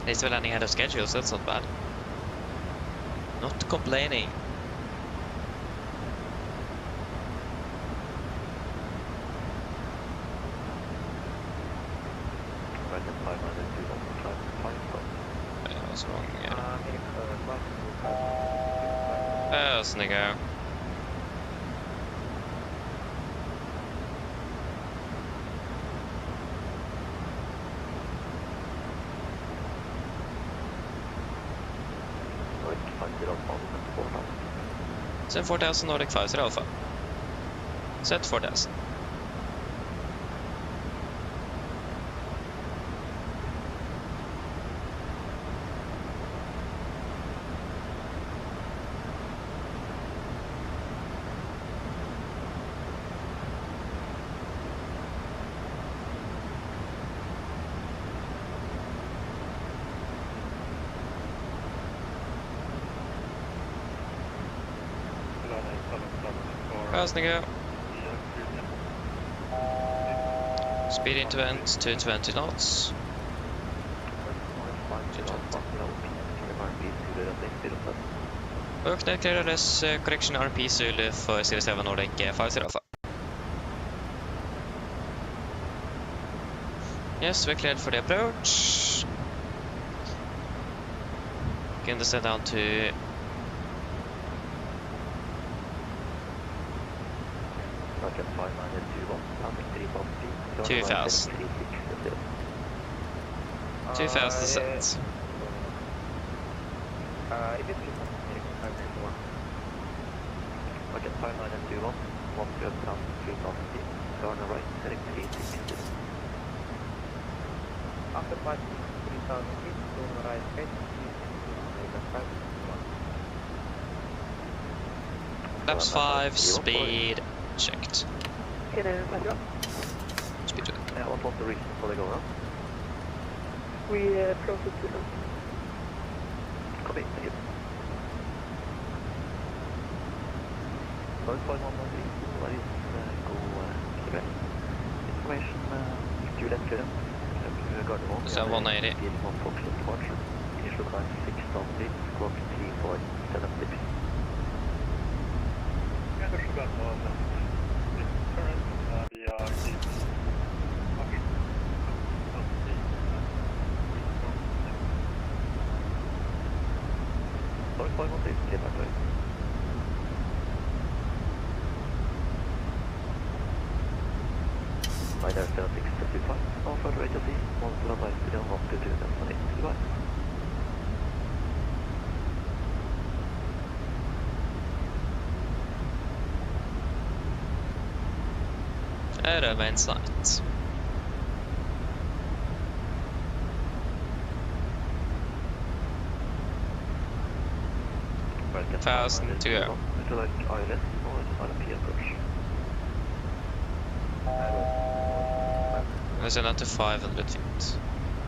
At least we're landing ahead of schedule, so that's not bad. Not complaining. Right at 500, 2 knots, climb 5 stops. Yeah, what's wrong? Yeah. Right There's Nico. at 50 Alpha, 4000. Send 4000 Nordic 50 Alpha. Set 4000. How's Nico? Speed into vent to 20 knots. Økne clearless correction RP Zulu for Series 7 Nordic 50 Alpha. Yes, we're cleared for the approach. Can descend down to 2000. 2000 set. Okay, 5921, 1 to 3000 feet, turn right, heading 360. After passing 3000 feet, turn right, heading 360. Laps 5, speed checked. Can I pass you up? Speed check. Yeah, what was the reason for the go now? We processed to them. Copy, thank you. North 5113, what is go Quebec? Information, student clearance, Gardermoen. Is that 180? Speed 1 Foxtrot departure, initial time 6,000 feet, clock 3476. North 5113, clear back right. There 7625, all further rate of the 1 kilobyte speed on 1 to 2 destination, goodbye. Remain sight. Welcome 1000 to go. Would you like ILS or RP approach? I send out to 500 feet.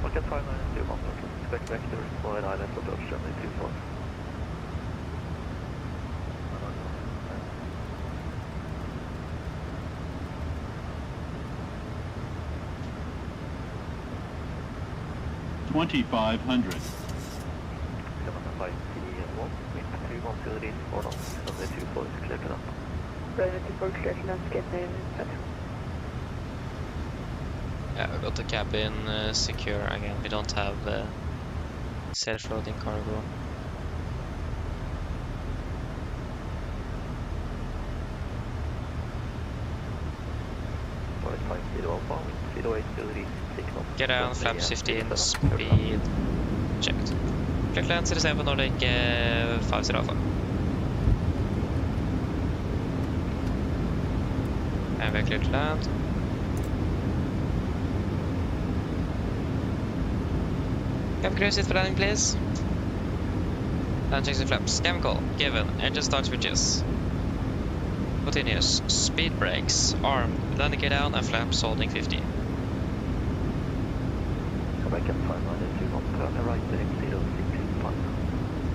Welcome 5921, expect vectors for an island approach runway 24. $2,500. 705 TD1, wind 31 to 4 knots, runway 24 is clear to land. Runway 24 clear to landscape name. Yeah, we got the cabin secure again. We don't have self-loading cargo. Get down, flaps 15, speed checked. Clear to land, Series 7 Nordic 50 Alpha. And we're clear to land. Cabin crew, sit for landing, please. Land checks and flaps. Cabin call given. Engine start switches. Continuous. Speed brakes. Armed. Landing gear down and flaps holding 50.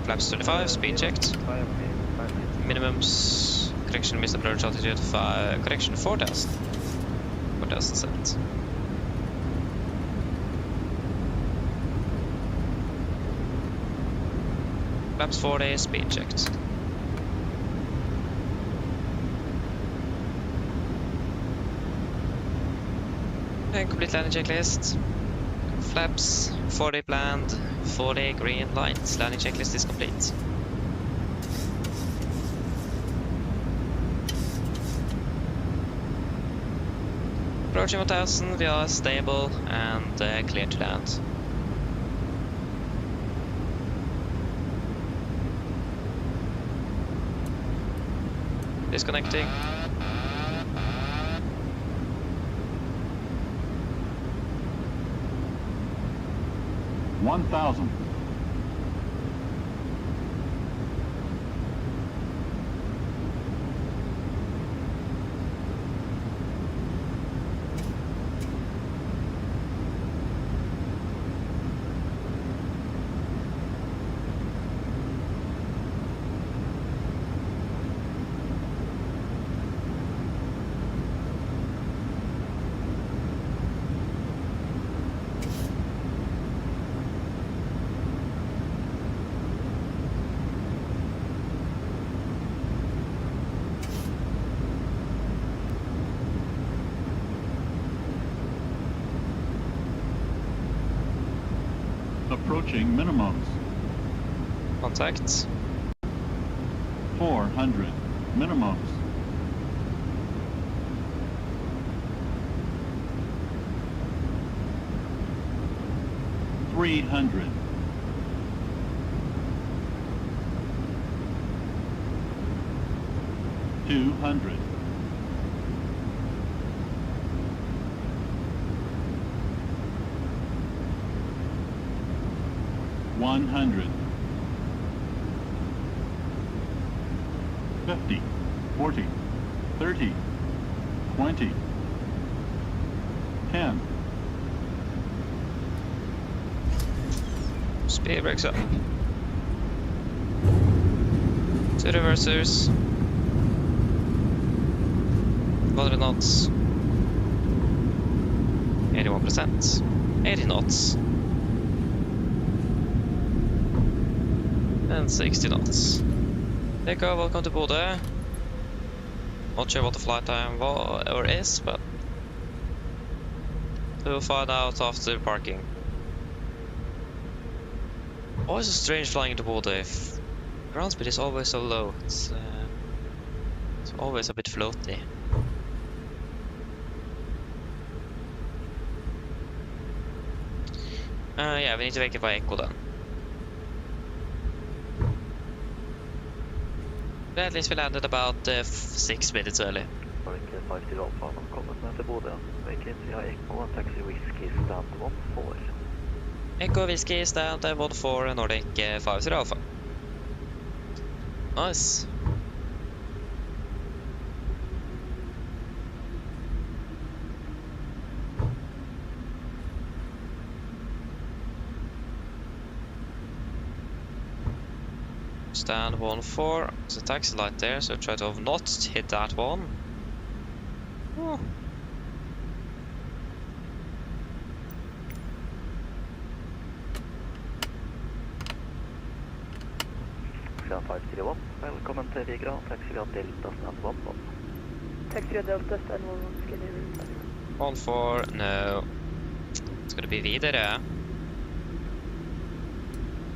Flaps 25. Speed checked. Minimums. Correction missed approach altitude 5. Correction 4000. 4000 set. Flaps 40, speed checked. And complete landing checklist. Flaps 40 planned, 40 green light. Landing checklist is complete. Approaching 1000, we are stable and clear to land. Disconnecting. One 1,000. Approaching minimums. Contact. 400 minimums. $300. 200. 100. 50, 40, 30, 20, 10. Speed brakes up. 2 reversers. 100 knots. 81%. 80 knots. And 60 knots. Nico, welcome to Bodø. Not sure what the flight time or is, but we'll find out after parking. Always a strange flying into Bodø. If ground speed is always so low, it's always a bit floaty. Yeah, we need to make it by Echo then. At least we landed about 6 minutes early. American 50 Alpha, kommet med til Bodø. Vacancy har Echo and taxi whiskey stand 14. Echo Whiskey stand 14 Nordic 50 Alpha. Nice. Stand 14. There's a taxi light there, so try to not hit that one. Oh. Stand 531, velkommen til Navigraph, taxi via Delta stand 11. Taxi Delta stand 11, skal ni On 4, no. Ska det bli vidare?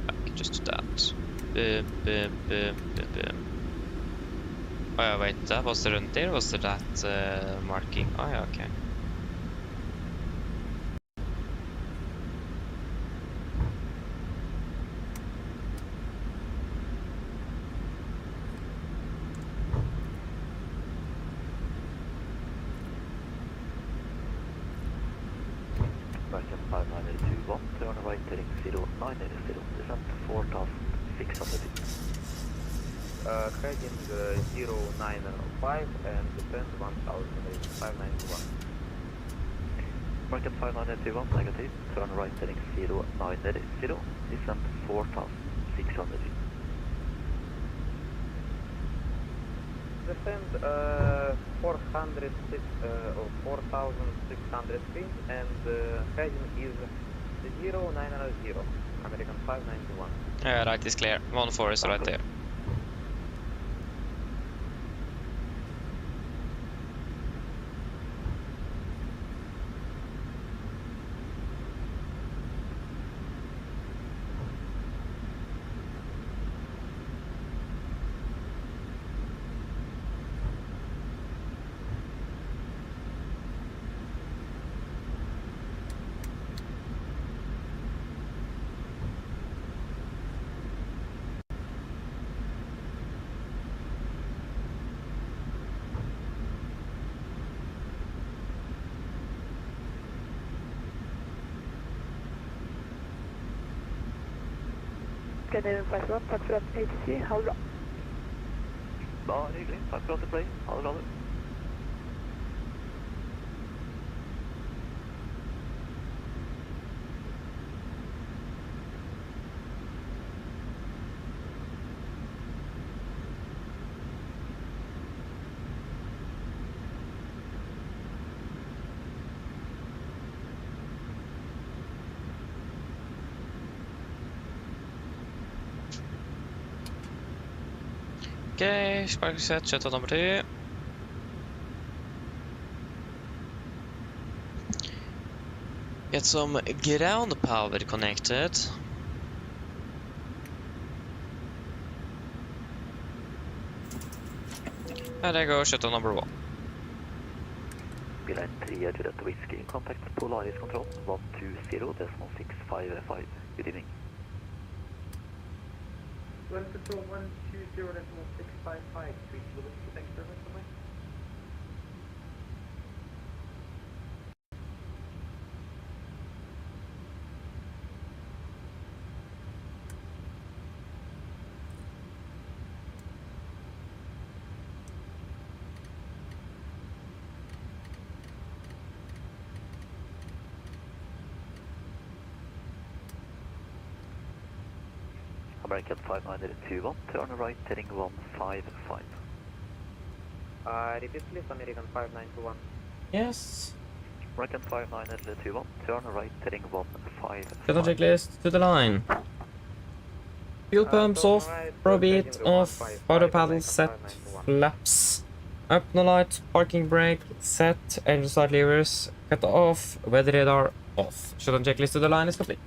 Back, just do that. Boom, boom, boom, boom, boom. Oh yeah, wait, that was the run there, was there that marking? Oh yeah, okay. American 5921, turn right heading 0980, descent 4,600 feet. Heading 095 and descent 1,591. American 5921, negative, turn right heading 0980, descent 4,600 feet. Descent 4,600 feet and heading is 0900, American 591. Right is clear. 1-4 is right there. Scandinavian Flight 1, takk for at ATC, ha det bra. Bare hyggelig. Takk for at du fløy. Ha det bra, du. Okay, spark set, shuttle number 2. Get some ground power connected. And there goes shuttle number 1. Biline 3 to that whiskey. Contact Polaris Control 120.655. Good evening. Well, control 120.655, please. Thanks very much. Bye-bye. American 521, turn right heading 155. Repeat please, American 5921. Yes. American 591, turn right heading 155. Shuttle checklist to the line. Fuel pumps off, probe it off, auto paddle set, flaps. Up no light, parking brake set, engine start levers cut off, weather radar off. Shuttle checklist to the line is complete.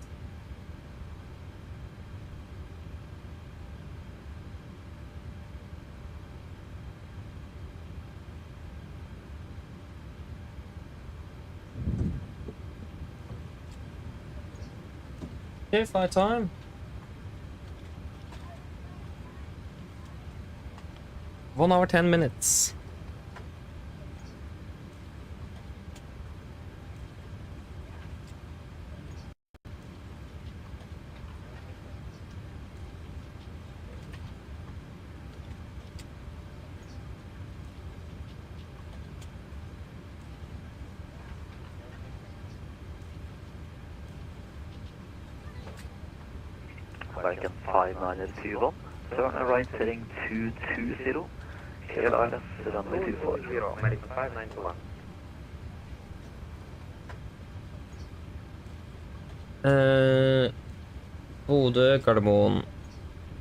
Okay, flight time. One hour, 10 minutes. American 5921, turn right heading 220. KLRS runway 24. American 591. Bodø, Gardermoen.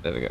There we go.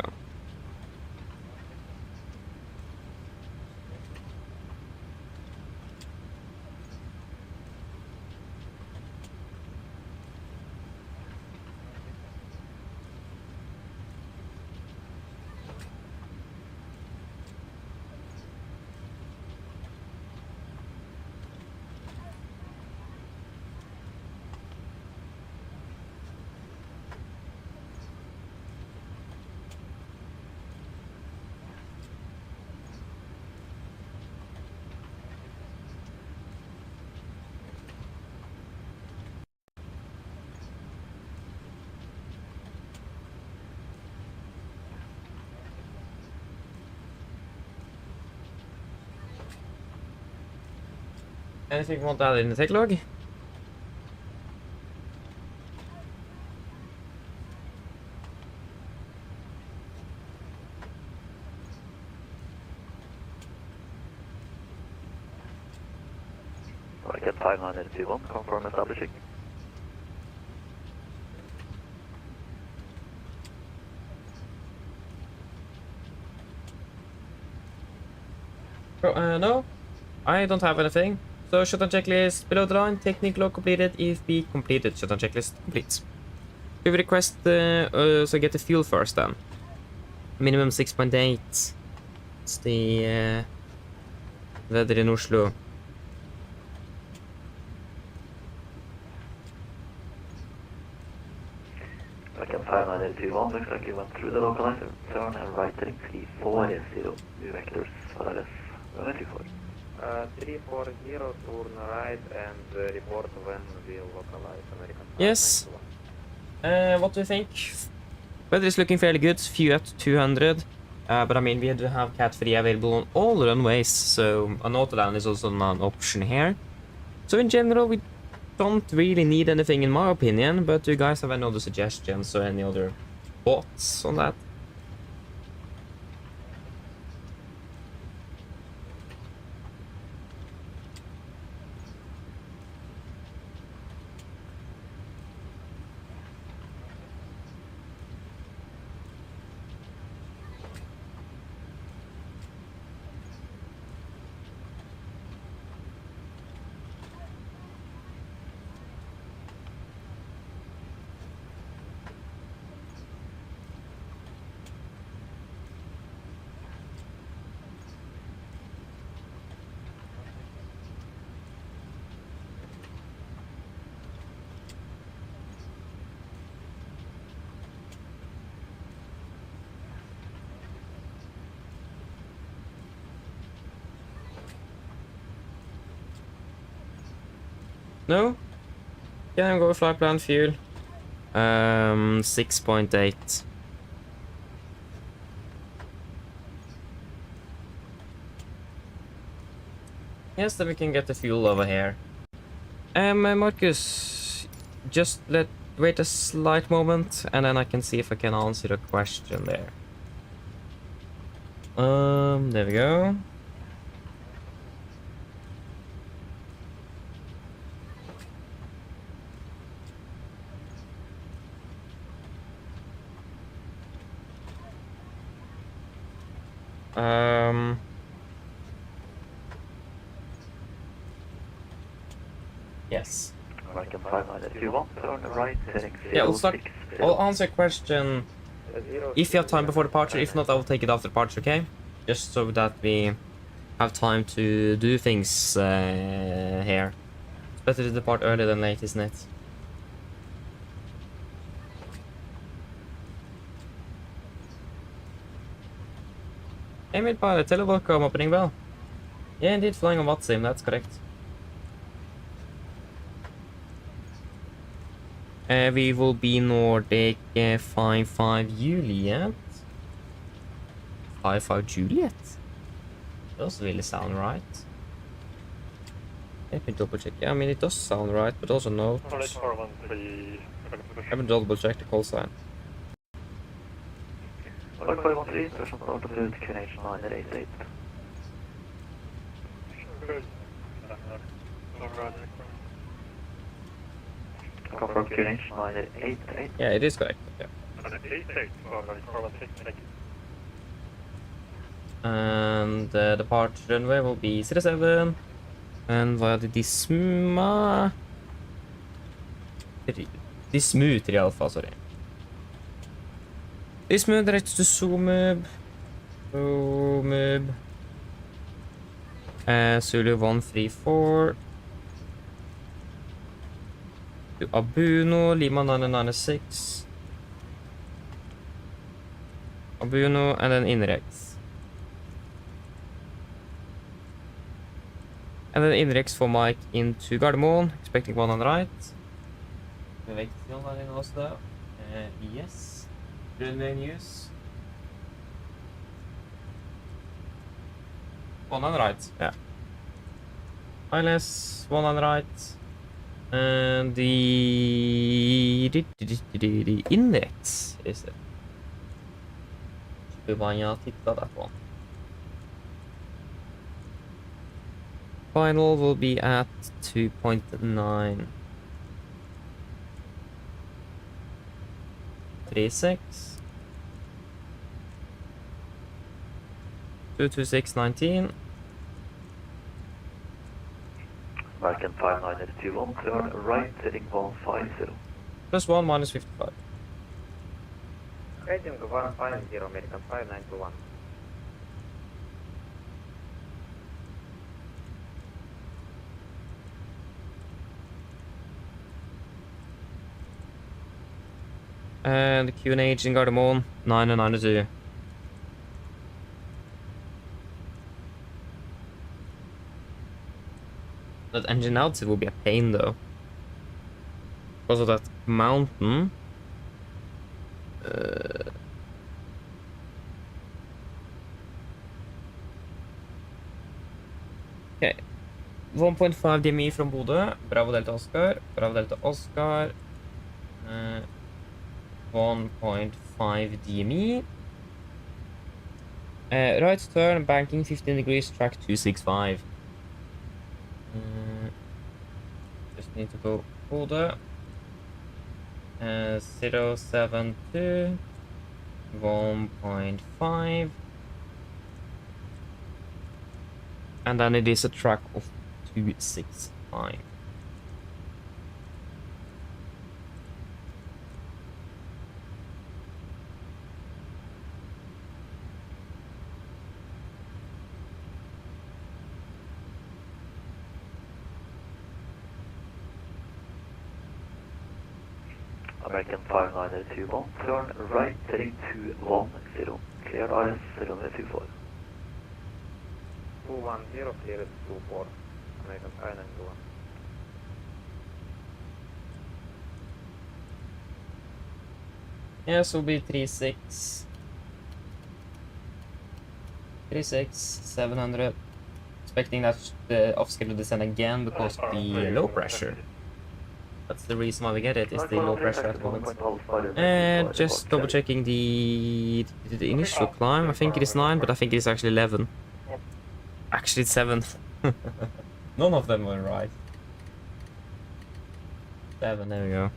Anything you want to add in the take log? American 5921, confirm establishing. No, I don't have anything. So shutdown checklist below the line, technical log completed, EFB completed, shutdown checklist complete. We request so get the fuel first then. Minimum 6.8. It's the weather in Oslo. Second 5921, looks like you went through the localizer, turn and right heading 340, new vectors, Polaris, runway 24. 340, turn right and report when we localize American. Yes. What do you think? Weather is looking fairly good, few at 200. But I mean, we do have Cat 3 available on all runways, so an autoland is also an option here. So in general, we don't really need anything in my opinion, but do you guys have any other suggestions or any other thoughts on that? No? Can I go flight plan fuel? 6.8. Yes, then we can get the fuel over here. Marcus, just wait a slight moment, and then I can see if I can answer the question there. There we go. Yes. American 5921, turn right heading 06. Yeah, I'll answer a question if you have time before departure. If not, I will take it after departure, okay? Just so that we have time to do things here. It's better to depart earlier than late, isn't it? Emil Pilot, hello, welcome, opening bell. Yeah, indeed, flying on WhatsApp, that's correct. We will be Nordic 55 Juliet. 55 Juliet? Doesn't really sound right. Let me double check. Yeah, I mean, it does sound right, but also no. I haven't double checked the call sign. 513, version altitude, QNH 988. Confirm QNH 988. Yeah, it is correct. Yeah. And the departure runway will be 07. And via the Dismouth 3 Alpha, sorry. Dismouth direct to Zoomob. Zulu 134. To Abuno, Lima 996. Abuno, and then Inrex. And then Inrex for Mike into Gardermoen, expecting one on the right. Vektion er inne også. Yes. Runway news. One on the right, yeah. ILS, one on the right. And the index is it? Should be buying out that one. Final will be at 2.9. 36. 226.19. American 59021, turn right heading 150. +1 minus 55. Heading 150, American 591. And the QNH in Gardermoen, 992. That engine outside will be a pain though. Because of that mountain. Okay. 1.5 DMI from Bodø. Bravo Delta Oscar. Bravo Delta Oscar. 1.5 DME. Right turn, banking 15 degrees, track 265. Just need to go Bodø. 072. 1.5. And then it is a track of 265. American 59021, turn right heading 210, clear RS 024. 210, clear 24, American 591. Yeah, so it'll be 36. 700. Expecting that the off-schedule descend again because of the low pressure. That's the reason why we get it, is the low pressure at the moment. And just double checking the initial climb. I think it is 9, but I think it is actually 11. Actually it's 7. None of them were right. 7, there we go.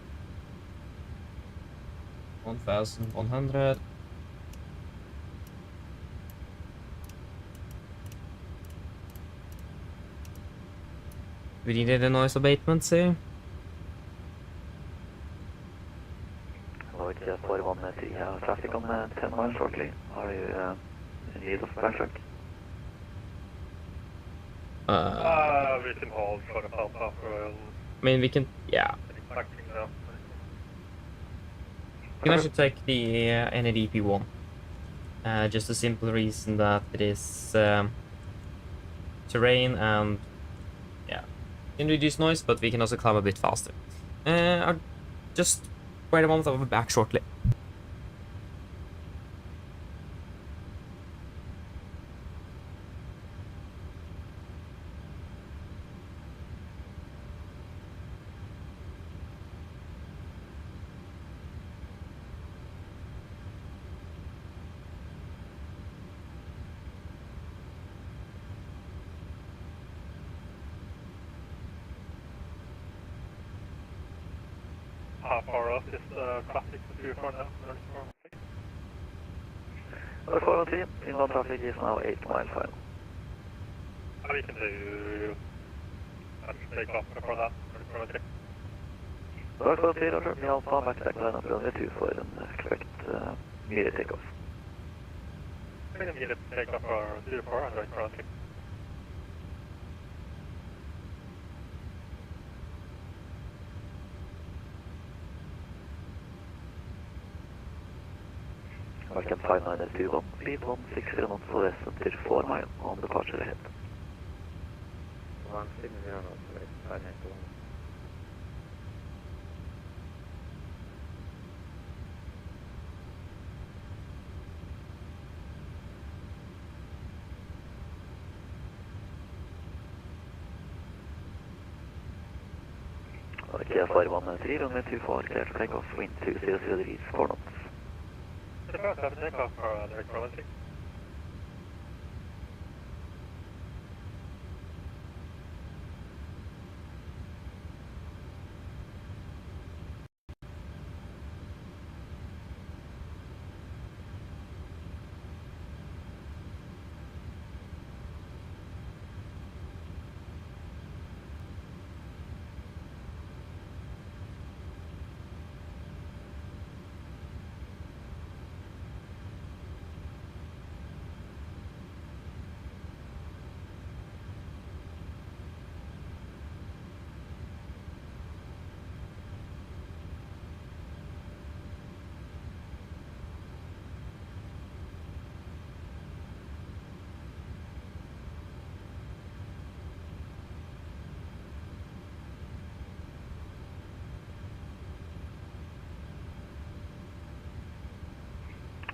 1100. We needed a noise abatement, see? Lloyd 413, have traffic on 10 miles shortly. Are you in need of backtrack? We can hold for the pump up. I mean, we can, yeah. We can actually take the NADP1. Just the simple reason that it is terrain and yeah, can reduce noise, but we can also climb a bit faster. I'll just wait a moment, I'll be back shortly. How far off is traffic to you for now? Lloyd 413, inbound traffic is now 8 mile final. We can do... take off for that. Lloyd 413, Roger, vi Alfa, backstack line up runway 2 for en correct immediate takeoff. We can immediate takeoff for 24 and right for 6. American 59021, speed 160 knots for less until 4 mile on departure ahead. 160 knots, American 591. Okay, flight 193, runway 24, clear to take off, wind 200 degrees, 4 knots. Have takeoff for direct for 6.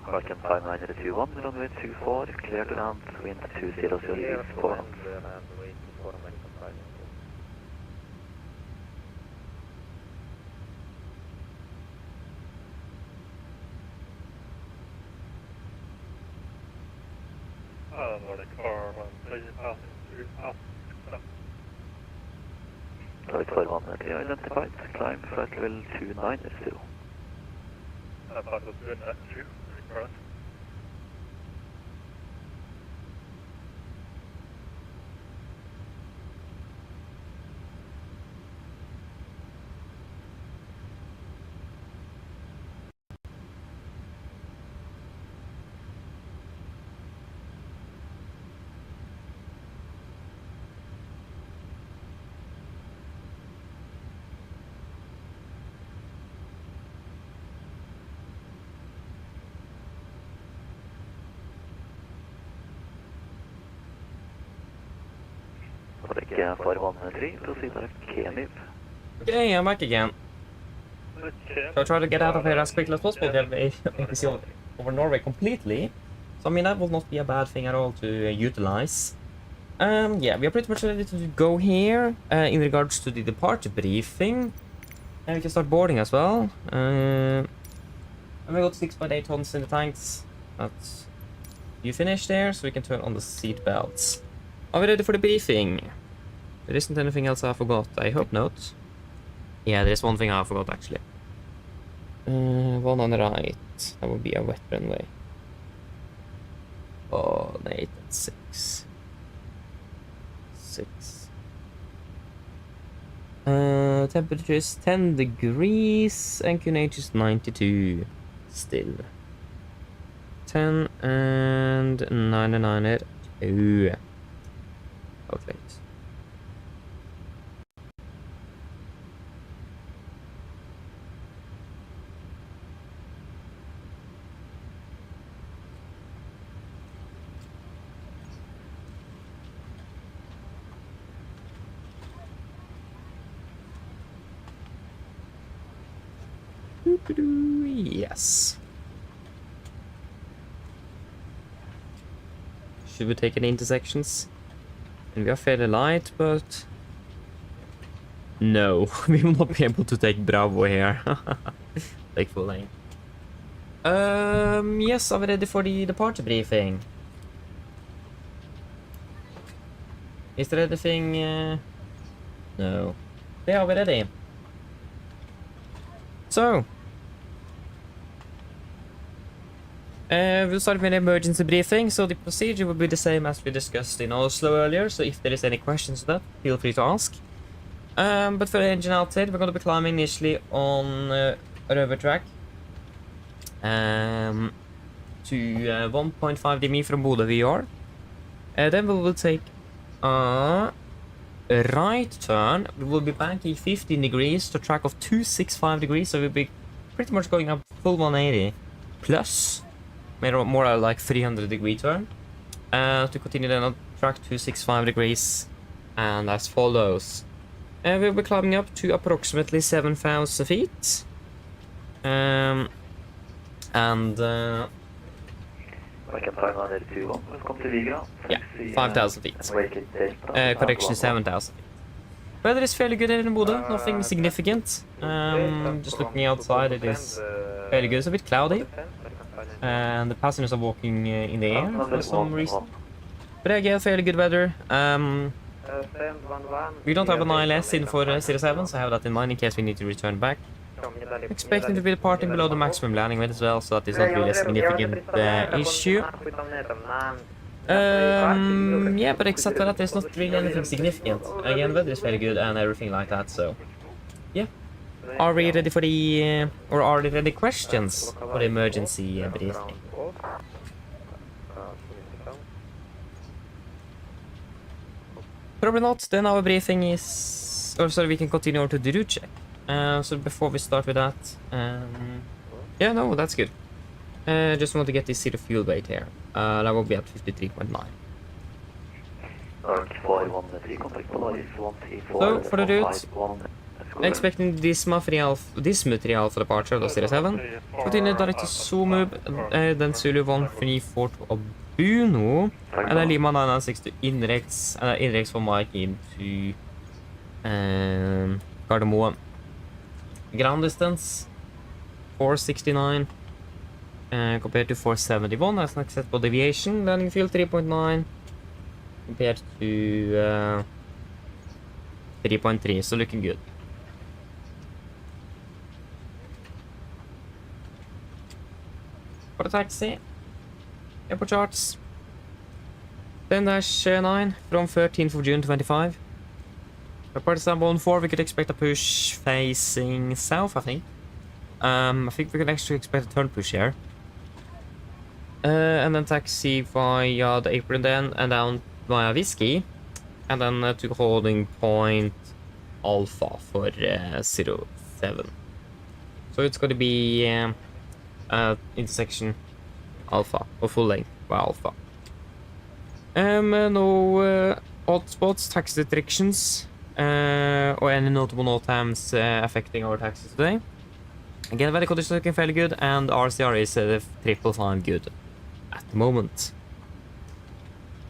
Falcon 5921, runway 24, clear to land, wind 200 Clear east to point. land and waiting for American pilot. Nordic 413 Flight 413 identified, climb flight level 290. Part of 292, correct. Nordic 413, proceed direct Keniv. Okay, I'm back again. Okay. So I try to get out of here as quickly as possible to make this over Norway completely. So I mean, that will not be a bad thing at all to utilize. Yeah, we are pretty much ready to go here in regards to the departure briefing. And we can start boarding as well. And we got 6.8 tons in the tanks. That's you finished there, so we can turn on the seat belts. Are we ready for the briefing? There isn't anything else I forgot. I hope not. Yeah, there is one thing I forgot actually. One on the right. That would be a wet runway. Oh, 8 and 6. 6. Temperature is 10 degrees and QNH is 92. Still. 10 and 99 at 2. Okay. Yes. Should we take any intersections? And we are fairly light, but no, we will not be able to take Bravo here. Take full lane. Yes, are we ready for the departure briefing? Is there anything? No. Yeah, are we ready? So. We'll start with an emergency briefing, so the procedure will be the same as we discussed in Oslo earlier, so if there is any questions to that, feel free to ask. But for the engine outside, we're going to be climbing initially on a rover track to 1.5 dm from Bodø VR. Then we will take a right turn. We will be banking 15 degrees to a track of 265 degrees, so we'll be pretty much going up full 180 plus. More like 300 degree turn to continue then on track 265 degrees and as follows. We'll be climbing up to approximately 7,000 feet I can find 921, welcome to Vigra. Yeah, 5,000 feet. Correction, 7,000 feet. Weather is fairly good here in Bodø, nothing significant. Just looking outside, it is fairly good. It's a bit cloudy. And the passengers are walking in the air for some reason. But again, fairly good weather. We don't have an ILS in for 07, so I have that in mind in case we need to return back. Expecting to be departing below the maximum landing weight as well, so that is not really a significant issue. Yeah, but except for that, there's not really anything significant. Again, weather is fairly good and everything like that, so yeah. Are we ready for the, or are there any questions for the emergency briefing? Probably not, then our briefing is, or sorry, we can continue on to the route check. So before we start with that, yeah, no, that's good. Just want to get this zero fuel weight here. That will be at 53.9. So for the route, Expecting this material for departure of the 07. Continue direct to Sumu, then Zulu 134 to Abuno, and then Lima 996 to Inrex, and Inrex for Mike into Gardermoen. Ground distance 469 compared to 471. That's an acceptable deviation. Landing field 3.9 compared to 3.3, so looking good. For the taxi, airport charts 10-9 from 13th of June 25. For Istanbul 4, we could expect a push facing south, I think. I think we can actually expect a turn push here. And then taxi via the apron then, and down via Whiskey. And then to holding point Alpha for 07. So it's going to be intersection Alpha, or full length by Alpha. No odd spots, taxi restrictions, or any notable no times affecting our taxis today. Again, weather conditions looking fairly good, and RCR is 555 good at the moment.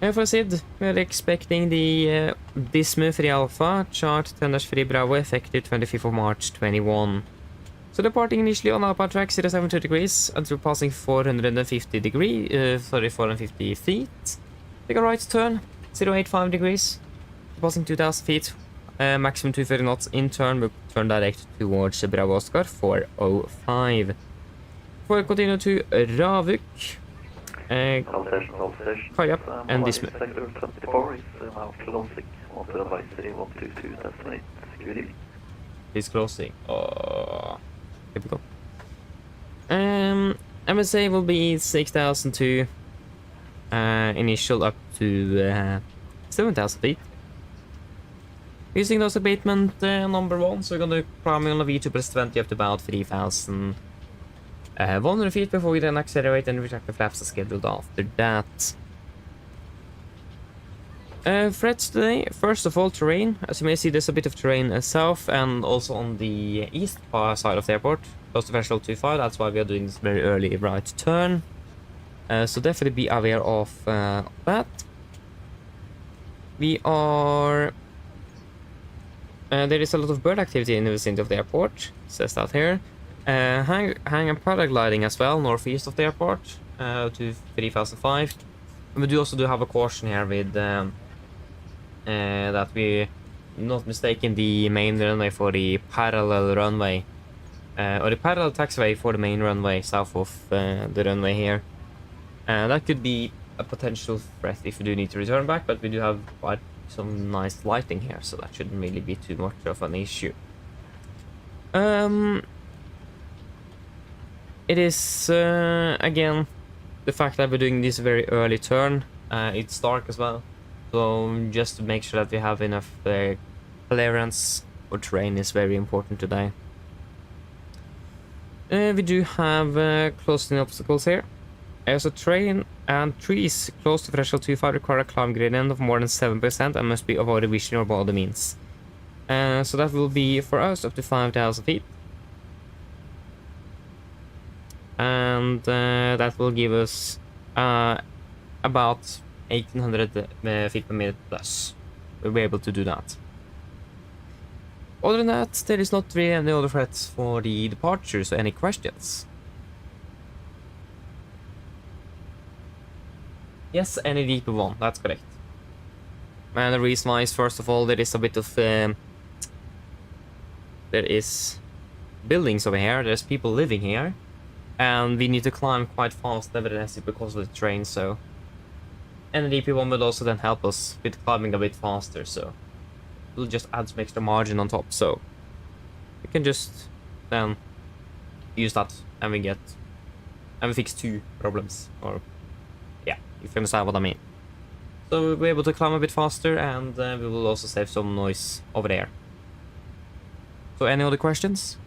For SID, we're expecting the Dismu 3 Alpha, chart 10-3 Bravo, effective 25th of March 21. So departing initially on Alpha track 072 degrees until passing 450 feet. Take a right turn 085 degrees, passing 2000 feet, maximum 230 knots in turn, we'll turn direct towards Bravo Oscar 405. Before we continue to Ravuk, Kaja and Dismu. Sector 24 is now closing. Water advisory 122, destinate. Good evening. He's closing. Typical. MSA will be 6,002. Initial up to 7,000 feet. Using those abatement number 1, so we're going to climb on a V2 plus 20 up to about 3,100 feet before we then accelerate and retract the flaps as scheduled after that. Threats today, first of all, terrain. As you may see, there's a bit of terrain south and also on the east side of the airport, close to FSLTL. That's why we are doing this very early right turn. So definitely be aware of that. We are... there is a lot of bird activity in the vicinity of the airport, it says that here. Hang and paragliding as well, northeast of the airport, to 3005. And we do also have a caution here with that we not mistaken the main runway for the parallel runway, or the parallel taxiway for the main runway south of the runway here. That could be a potential threat if we do need to return back, but we do have quite some nice lighting here, so that shouldn't really be too much of an issue. It is again the fact that we're doing this very early turn. It's dark as well, so just to make sure that we have enough clearance for terrain is very important today. We do have close-in obstacles here. So terrain and trees close to threshold 25 require a climb gradient of more than 7% and must be avoided visually or by other means. So that will be for us up to 5,000 feet. And that will give us about 1800 feet per minute plus. We'll be able to do that. Other than that, there is not really any other threats for the departure, so any questions? Yes, any DP1, that's correct. And the reason why is, first of all, there is a bit of... there is buildings over here, there's people living here. And we need to climb quite fast, nevertheless, because of the terrain, so... And the DP1 will also then help us with climbing a bit faster, so... We'll just add some extra margin on top, so... We can just then use that, and we fix 2 problems, or... Yeah, if you understand what I mean. So we'll be able to climb a bit faster, and we will also save some noise over there. So any other questions?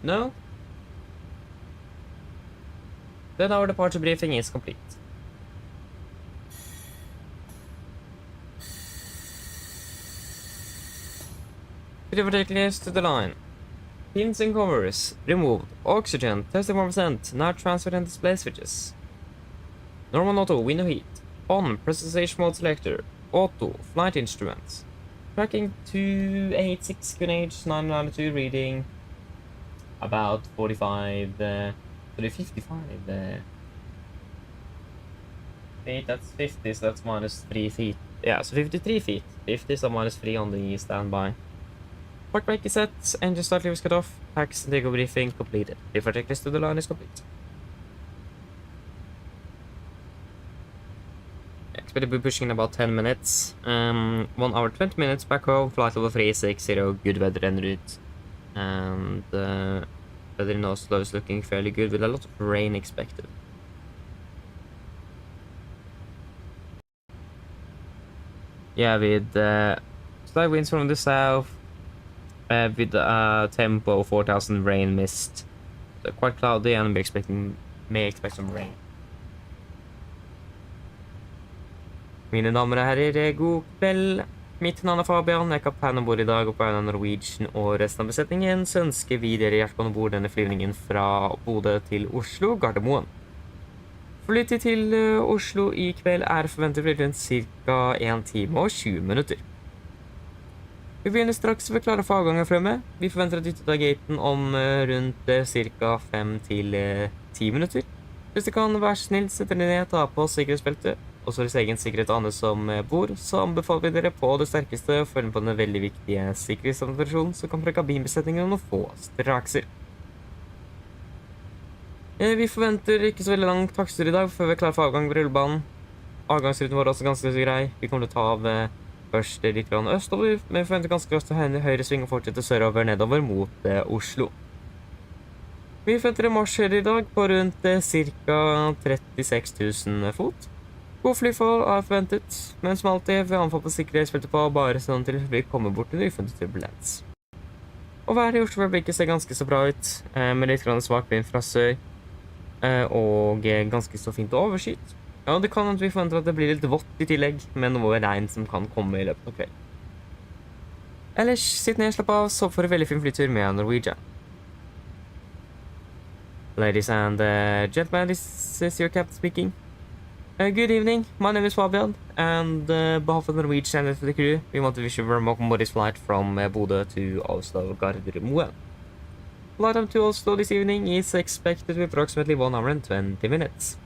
No? Then our departure briefing is complete. Particulars to the line. Pins and covers removed. Oxygen, testing 1%. Now transferred and display switches. Normal auto, window heat. On, presentation mode selector. Auto, flight instruments. Tracking 286 QNH 992 reading about 45, 55 feet, that's 50, so that's minus 3 feet. Yeah, so 53 feet. 50, so minus 3 on the standby. Park brake is set, engine start lever is cut off, tax and takeover briefing completed. If our checklist to the line is complete. Expect to be pushing in about 10 minutes. 1 hour 20 minutes back home, flight level 360, good weather en route. And weather in Oslo is looking fairly good with a lot of rain expected. Yeah, with slight winds from the south, with a tempo of 4,000 rain mist. So quite cloudy, and may expect some rain. Mine damer og herrer, god kveld. Mitt navn er Fabian, jeg er kaptein om bord i dag, og på vegne av Norwegian og resten av besetningen, så ønsker vi dere hjertelig om bord denne flyvningen fra Bodø til Oslo, Gardermoen. Flytid til Oslo i kveld er forventet rundt ca. 1 time og 20 minutter. Vi begynner straks ved klare for avgang fremme. Vi forventer at ut av gaten om rundt ca. 5 til 10 minutter. Hvis det kan være snill, setter dere ned, ta på sikkerhetsbeltet, og så deres egen sikkerhet og andre som bor, så anbefaler vi dere på det sterkeste å følge på denne veldig viktige sikkerhetsadministrasjonen som kan fra kabinbesetningen og få strakser. Vi forventer ikke så veldig lang takstur i dag før vi er klare for avgang ved rullebanen. Avgangsruten vår er også ganske så grei. Vi kommer til å ta av først litt østover, men vi forventer ganske raskt å høyre sving og fortsette sørover nedover mot Oslo. Vi forventer en marsj i dag på rundt ca. 36 000 fot. God flyforhold er forventet, men som alltid vil anfall på sikkerhetsfeltet på bare sånn til vi kommer bort til ufunnet turbulens. Og været i Oslo for øyeblikket ser ganske så bra ut, med litt svak vind fra sør, og ganske så fint overskyet. Ja, det kan at vi forventer at det blir litt vått i tillegg, med noe regn som kan komme i løpet av kvelden. Ellers, sitt ned, slapp av, så får en veldig fin flytur med Norwegian. Ladies and gentlemen, this is your captain speaking. Good evening, my name is Fabian, and on behalf of Norwegian and the crew, we want to wish you a very welcome Boris flight from Bodø to Oslo Gardermoen. Flight time to Oslo this evening is expected to be approximately 1 hour and 20 minutes.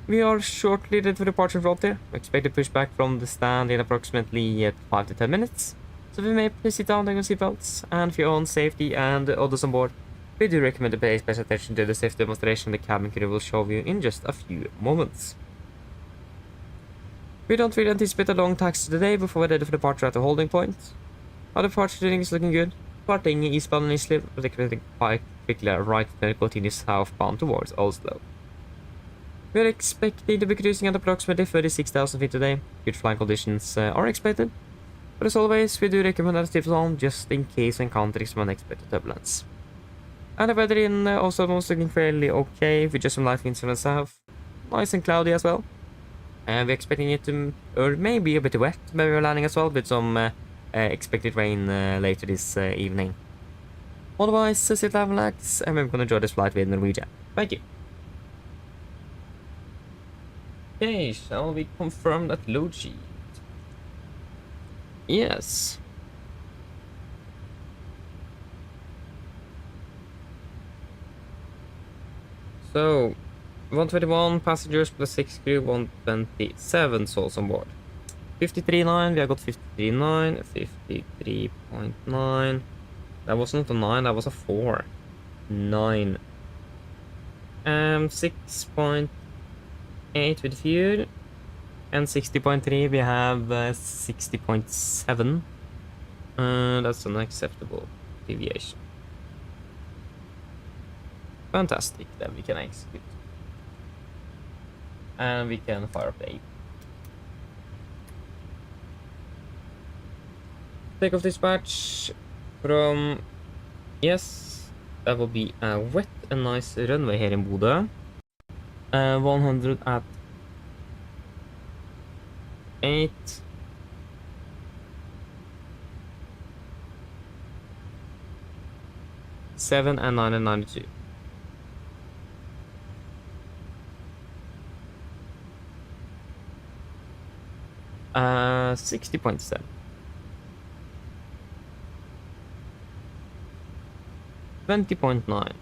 We are shortly ready for departure from here. We expect to push back from the stand in approximately 5 to 10 minutes. So we may please sit down, take your seatbelts, and for your own safety and others on board, we do recommend to pay special attention to the safety demonstration the cabin crew will show you in just a few moments. We don't really anticipate a long taxi today before we're ready for departure at the holding point. Our departure training is looking good. Departing eastbound initially, but expecting quite quickly a right turn continue southbound towards Oslo. We are expecting to be cruising at approximately 36,000 feet today. Good flying conditions are expected, but as always, we do recommend a stiff zone just in case we encounter some unexpected turbulence. And the weather in Oslo is looking fairly okay, with just some light winds from the south. Nice and cloudy as well. And we're expecting it to, or maybe a bit wet, where we're landing as well, with some expected rain later this evening. Otherwise, sit down, relax, and we're gonna enjoy this flight with Norwegian. Thank you. Okay, shall we confirm that load sheet? Yes. So, 121 passengers plus 6 crew, 127 souls on board. 53.9, we have got 53.9, 53.9. That was not a 9, that was a 4. 9. 6.8 with fuel. And 60.3, we have 60.7. That's an acceptable deviation. Fantastic, then we can execute. And we can fire up the 8. Takeoff dispatch from... Yes. That will be a wet and nice runway here in Bodø. 100 at 8. Seven and 9 and 92. Uh, 60.7. 20.9.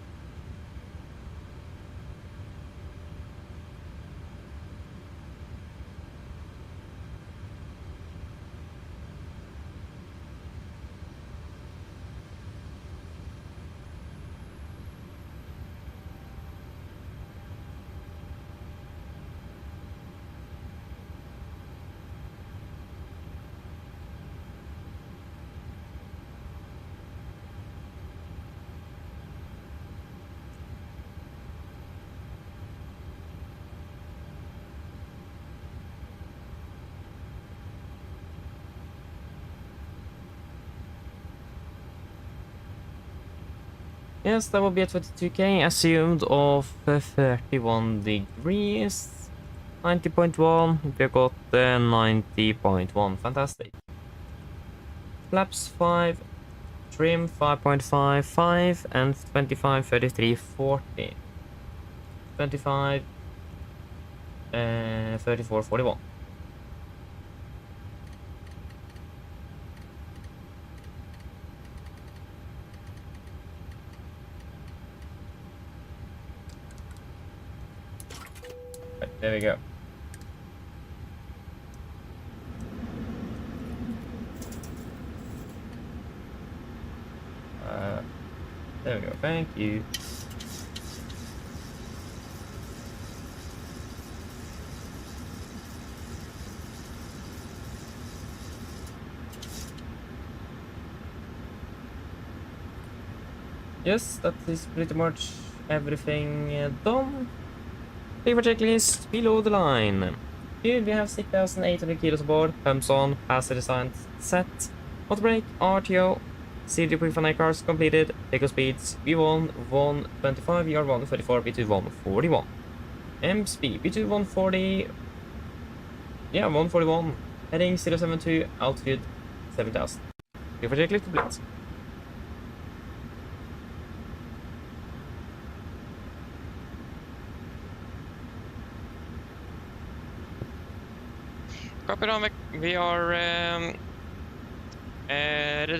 Yes, that will be at 22k, assumed of 31 degrees. 90.1, we got 90.1, fantastic. Flaps 5, trim 5.5, 5, and 25, 33, 40. 25, 34, 41. There we go. There we go. Thank you. Yes, that is pretty much everything done. Paper checklist below the line. Here we have 6,800 kilos aboard, pumps on, passenger signs set, auto brake, RTO, CD pre-finite cars completed, vehicle speeds V1 125, VR 134, B2 141. M speed B2 140, yeah 141, heading 072, altitude 7,000. Paper checklist complete. Copy on, we are ready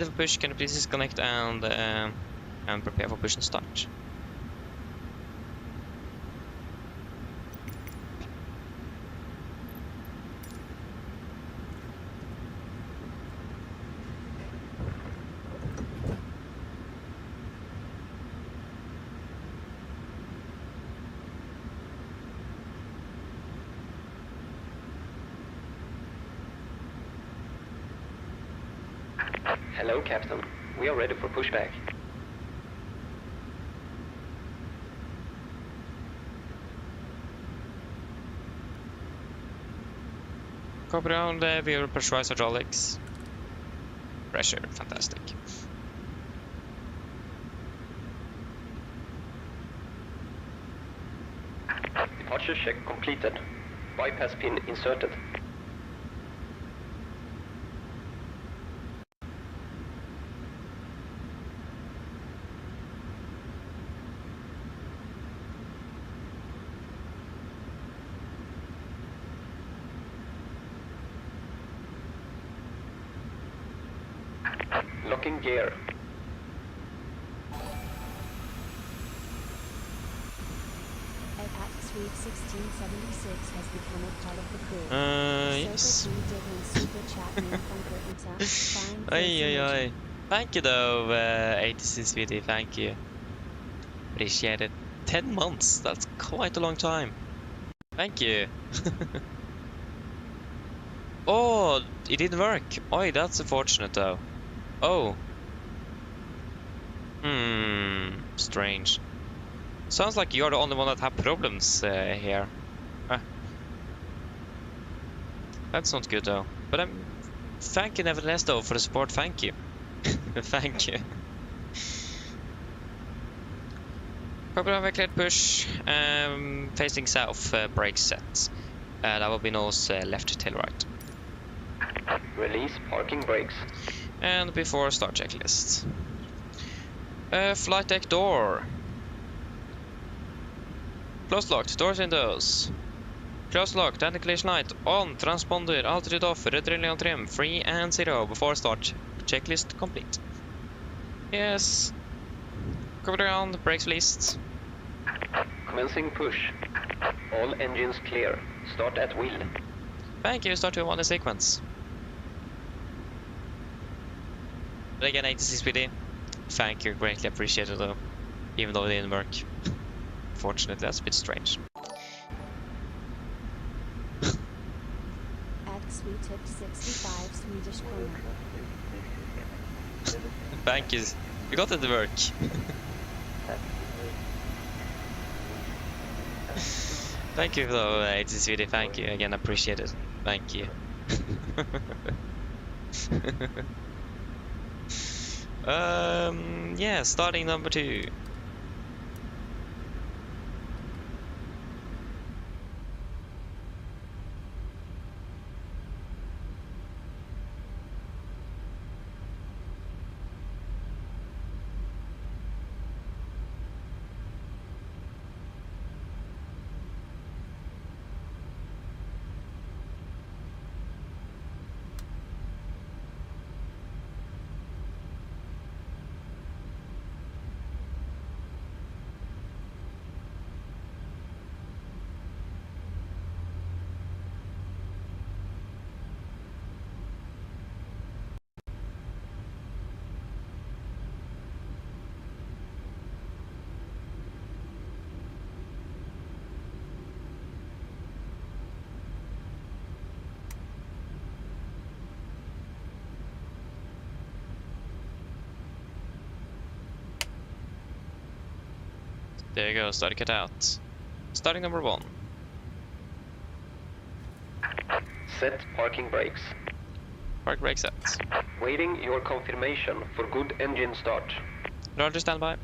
for push. Can you please disconnect and prepare for push and start? Hello, Captain. We are ready for pushback. Copy on, we will pressurize hydraulics. Pressure, fantastic. Departure check completed. Bypass pin inserted. Locking gear. Apex Suite 1676 has become a part of the crew. Yes. Fine. Ay. Thank you though, 86VD, thank you. Appreciate it. 10 months, that's quite a long time. Thank you. Oh, it didn't work. Oi, that's unfortunate though. Oh. Strange. Sounds like you're the only one that have problems here. That's not good though. But I'm thank you nevertheless though for the support. Thank you. Thank you. Copy, runway cleared push. Facing south, brake set. That will be nose left tail right. Release parking brakes. And before start checklist. Flight deck door. Closed locked, doors windows. Closed locked, anti-collision light on, transponder, altitude off, red relay on trim, 3 and 0 before start. Checklist complete. Yes. Cover ground, brakes released. Commencing push. All engines clear. Start at wheel. Thank you, start to one in sequence. But again, 86 PD. Thank you, greatly appreciated though. Even though it didn't work. Fortunately, that's a bit strange. X, we took 65 Swedish krona. Thank you. You got it to work. Thank you though, 86 PD. Thank you. Again, appreciate it. Thank you. Yeah, starting number 2. There you go, start cut out. Starting number 1. Set parking brakes. Park brake set. Waiting your confirmation for good engine start. Roger, standby.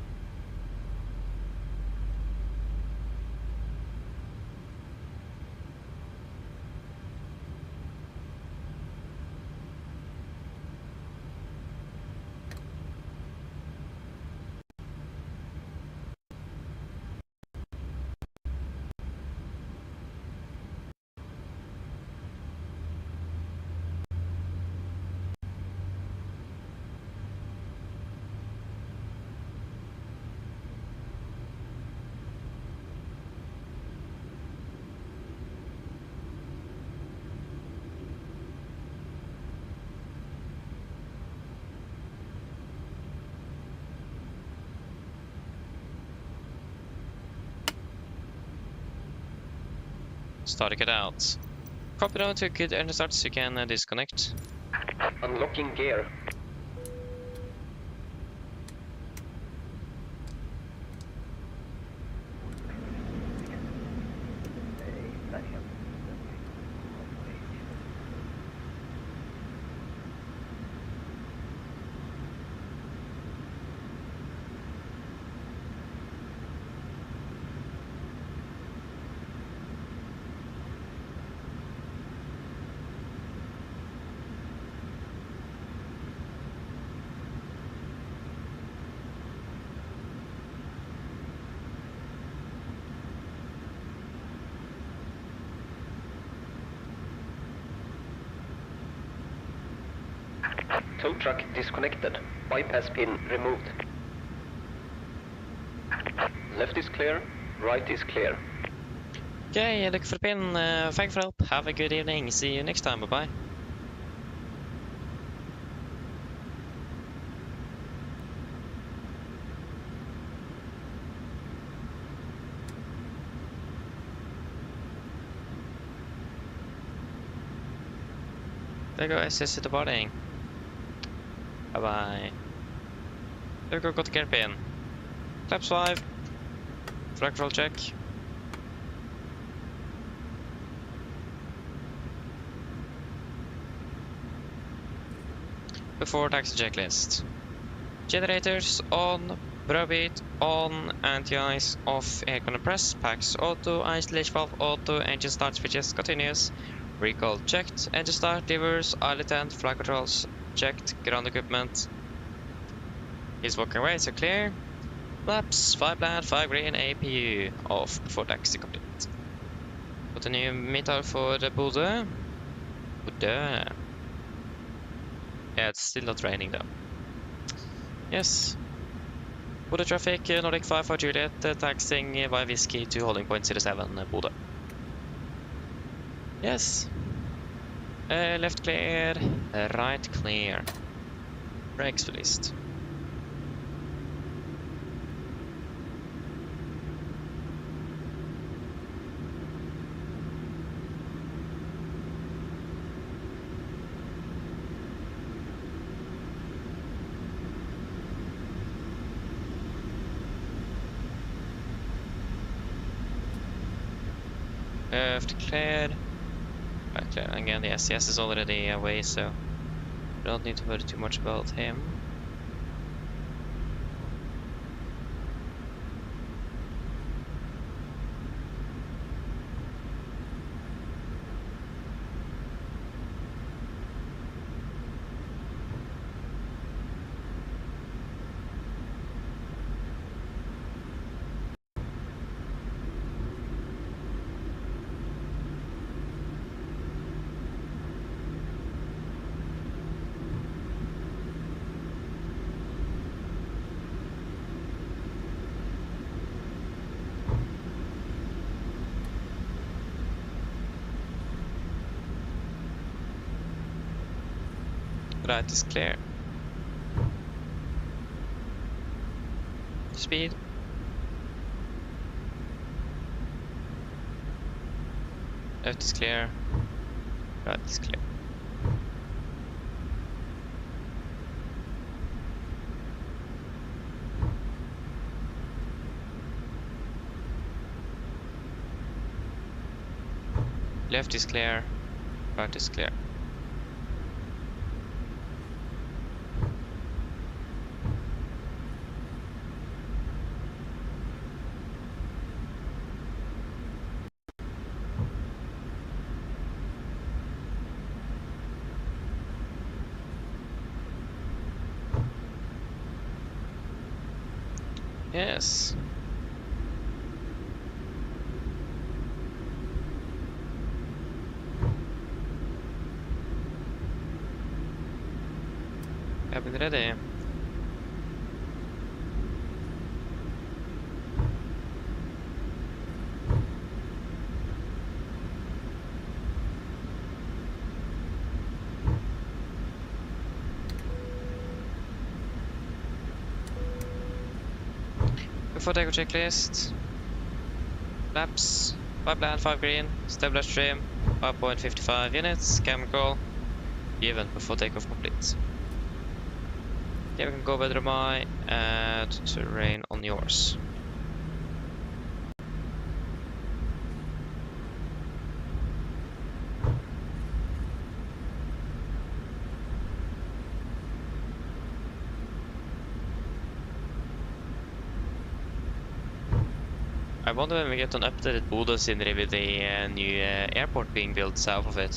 Start it out. Copy down to good engine starts, you can disconnect. Unlocking gear. Tow truck disconnected. Bypass pin removed. Left is clear, right is clear. Okay, look for the pin. Thank you for help. Have a good evening. See you next time. Bye-bye. There you go, SS to the boarding. Bye-bye. There we go, got the gear pin. Flaps 5. Flag control check. Before taxi checklist. Generators on, Browbeat on, anti-ice off, air compress, packs auto, isolation valve auto, engine start switches continuous, recall checked, engine start, levers, islet end, flight controls checked, ground equipment. He's walking away, so clear. Flaps, 5 land, 5 green, APU off before taxi complete. Got a new meter for Bodø. Bodø. Yeah, it's still not raining though. Yes. Bodø traffic, Nordic 5 for Juliet, taxing via whiskey to holding point 07, Bodø. Yes. Left clear, right clear. Brakes released. Left cleared. Right clear. Again, the SCS is already away, so don't need to worry too much about him. Right is clear. Speed. Left is clear. Right is clear. Left is clear. Right is clear. Yes. Cabin ready. Before takeoff checklist, laps, 5 land, 5 green, stabilizer trim, 5.55 units, chemical, given before takeoff complete. Okay, we can go with my add terrain on yours. I wonder when we get an updated Bodø scenery with the new airport being built south of it.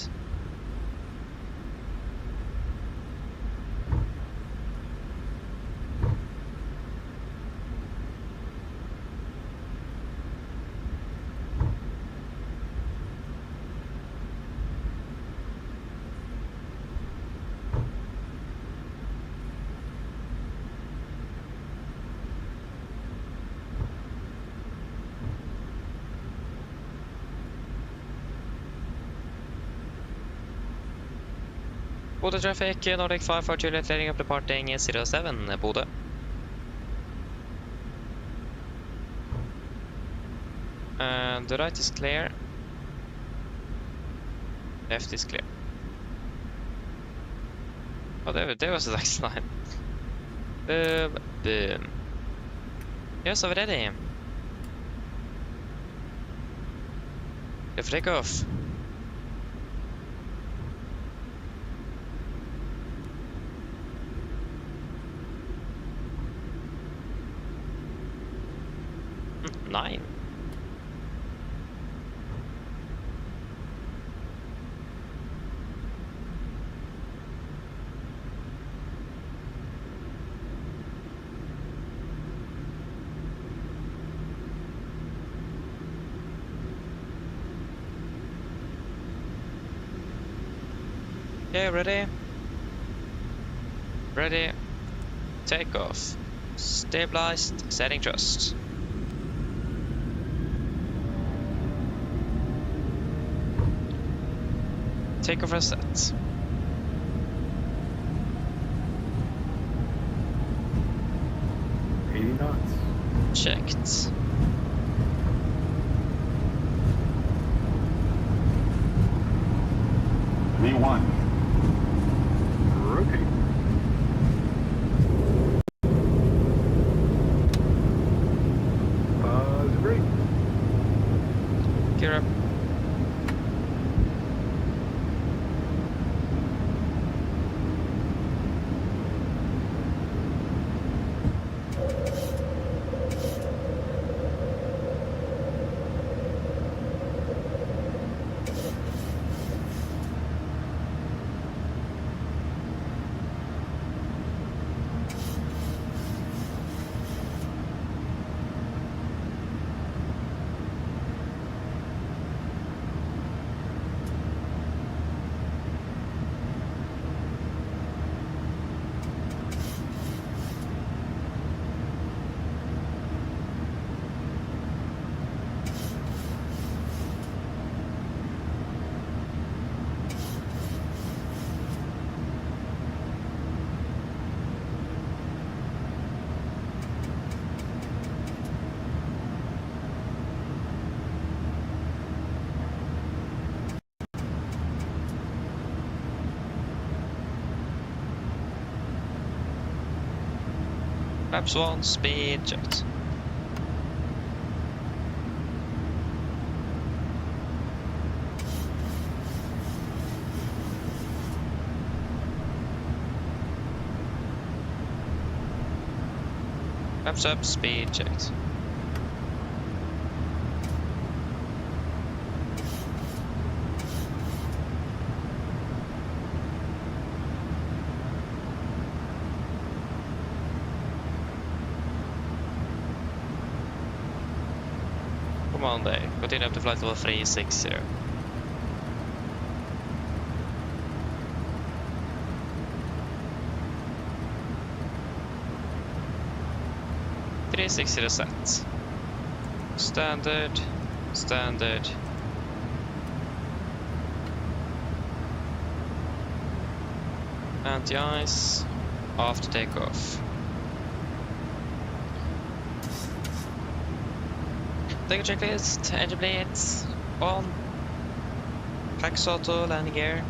Bodø traffic, Nordic 5 for Juliet, clearing up departing 07, Bodø. And the right is clear. Left is clear. Oh, there was the next line. Boom, boom. Yes, we're ready. Let's take off. 9. Okay, ready? Ready. Take off. Stabilized, setting thrust. Take off reset. Checked. V1. Rotate. Brake. Gear up. Flaps 1, speed checked. Flaps up, speed checked. Come on there, continue up to flight level 360. 360 set. Standard, standard. Anti-ice, after takeoff. Take a checklist, engine blades, on. Flex auto, landing gear.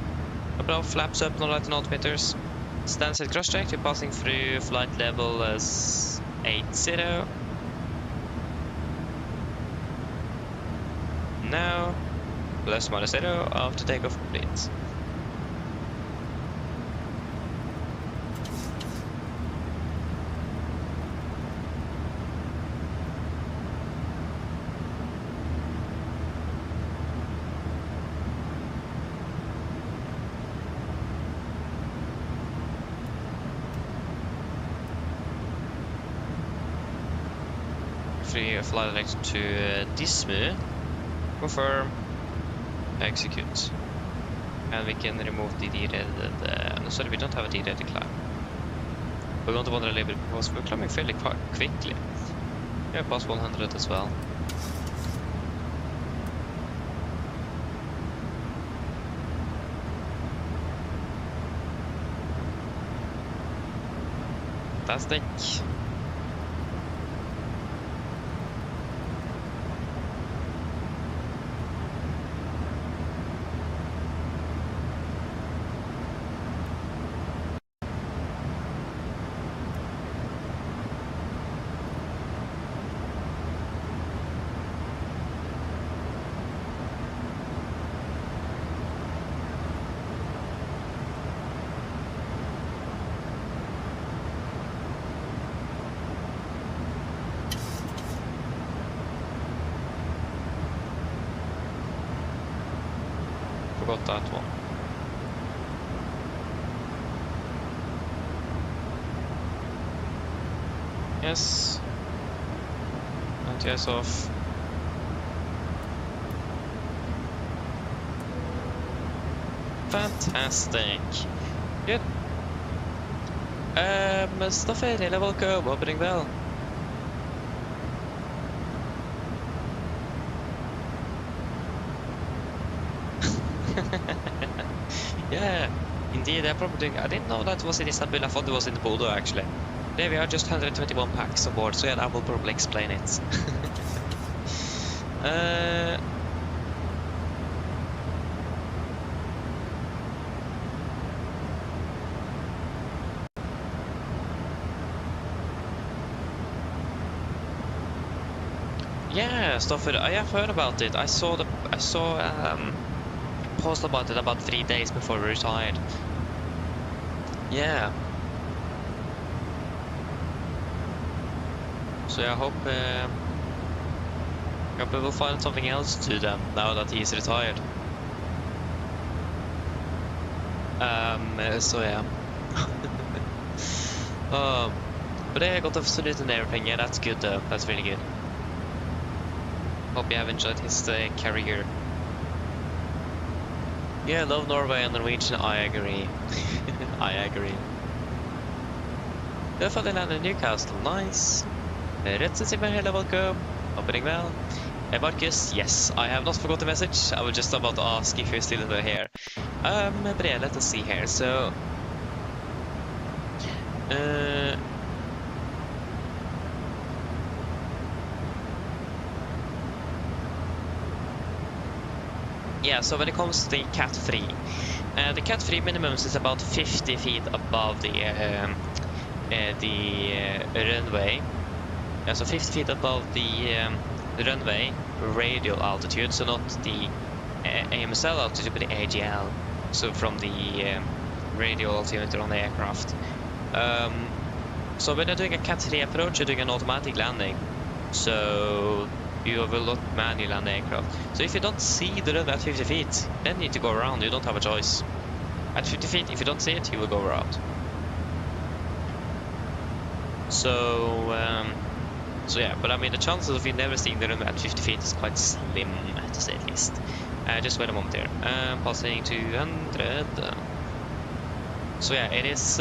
Above, flaps up, no light and altimeters. Stand set cross check, you're passing through flight level 80. Now, plus minus 0 after takeoff complete. Free flight direct to Dismu. Confirm. Execute. And we can remove the dereaded. Sorry, we don't have a dereaded climb. We're going to wonder a little bit because we're climbing fairly quickly. We have past 100 as well. Fantastic. got that one. Yes. Anti-ice off. Fantastic. Good. Staffer, welcome, opening bell. Yeah, indeed, they're probably doing. I didn't know that was in Istanbul. I thought it was in Bodø actually. There we are, just 121 packs on board, so yeah, that will probably explain it. Yeah, Stoffer, I have heard about it. I saw post about it about 3 days before we retired. Yeah. So I hope we will find something else to do then now that he's retired. So yeah. But I got a salute and everything. Yeah, that's good though. That's really good. Hope you have enjoyed his career. Yeah, I love Norway and Norwegian. I agree. I agree. They finally landed in Newcastle. Nice. Hello, welcome. Opening well. Marcus, yes, I have not forgot the message. I was just about to ask if you're still here. But yeah, let us see here. So, yeah, so when it comes to the Cat 3, the Cat 3 minimum is about 50 feet above the runway. Yeah, so 50 feet above the runway radial altitude, so not the AMSL altitude, but the AGL. So from the radial altimeter on the aircraft. So when you're doing a Cat 3 approach, you're doing an automatic landing. So you will not manually land the aircraft. So if you don't see the runway at 50 feet, then you need to go around. You don't have a choice. At 50 feet, if you don't see it, you will go around. So yeah, but I mean the chances of you never seeing the runway at 50 feet is quite slim, to say the least. Just wait a moment here. Passing 200. So yeah, it is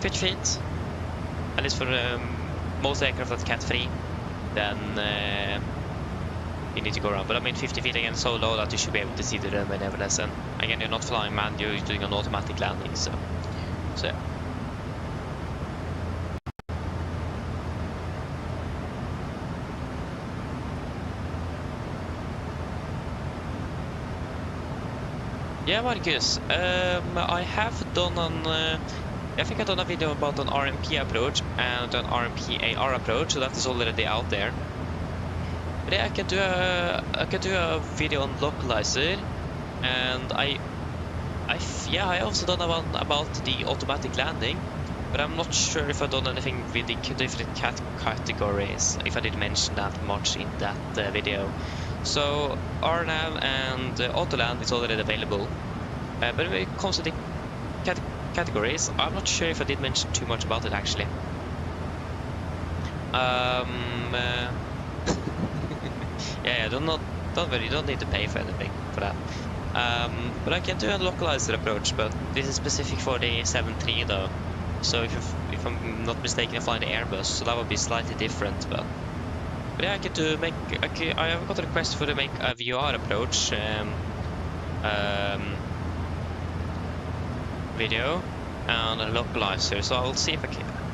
50 feet. At least for most aircraft at Cat 3. Then you need to go around. But I mean 50 feet again, so low that you should be able to see the runway nevertheless. And again, you're not flying man, you're doing an automatic landing. So yeah. Yeah, Marcus, I have done I think I've done a video about an RMP approach and an RMP AR approach, so that is already out there. But yeah, I can do a video on localizer, and I also done one about the automatic landing, but I'm not sure if I've done anything with the different categories, if I did mention that much in that video. So RNAV and Autoland is already available, but when it comes to the categories, I'm not sure if I did mention too much about it actually. Yeah, don't worry, you don't need to pay for anything for that. But I can do a localizer approach, but this is specific for the 7.3 though. So if I'm not mistaken, I fly the Airbus, so that would be slightly different. But yeah, I have got a request for to make a VR approach video and a localizer, so I'll see if I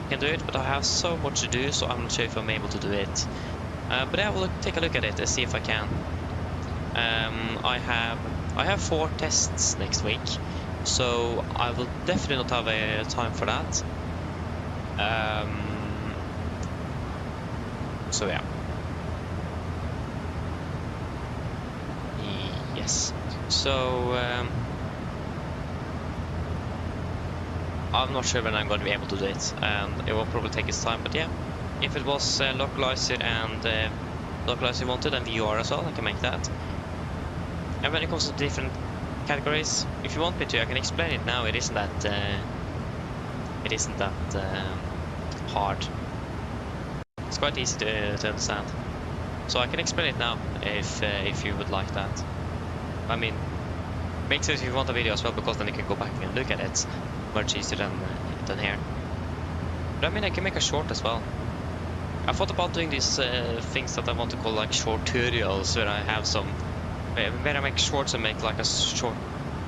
can do it, but I have so much to do, so I'm not sure if I'm able to do it. But I will take a look at it and see if I can. I have 4 tests next week, so I will definitely not have a time for that. So yeah. Yes. So I'm not sure when I'm going to be able to do it, and it will probably take its time. But yeah, if it was localizer and localizer wanted and VR as well, I can make that. And when it comes to different categories. If you want me to, I can explain it now. It isn't that hard. It's quite easy to understand. So I can explain it now if you would like that. I mean, make sense if you want a video as well, because then you can go back and look at it. Much easier than here. But I mean, I can make a short as well. I thought about doing these things that I want to call like short tutorials, where I have some, where I make shorts and make like a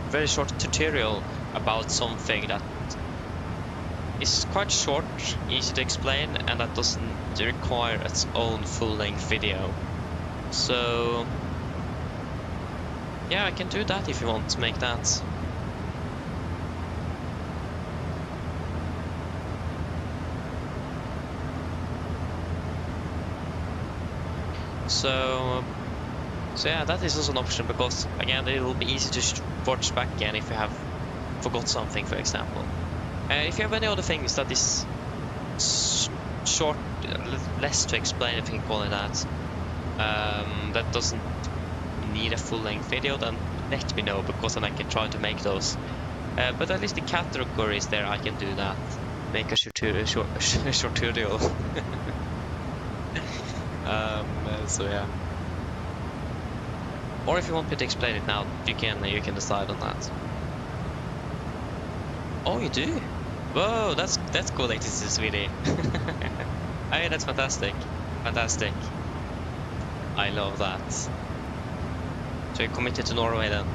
very short tutorial about something that is quite short, easy to explain, and that doesn't require its own full-length video. So yeah, I can do that if you want to make that. So yeah, that is also an option, because again, it will be easy to watch back again if you have forgot something, for example. If you have any other things that is short, less to explain, if you can call it that, that doesn't need a full-length video, then let me know, because then I can try to make those. But at least the categories there, I can do that. Make a short tutorial. So yeah. Or if you want me to explain it now, you can decide on that. Oh, you do? Whoa, that's cool that this is really. I mean, that's fantastic. Fantastic. I love that. So you're committed to Norway then?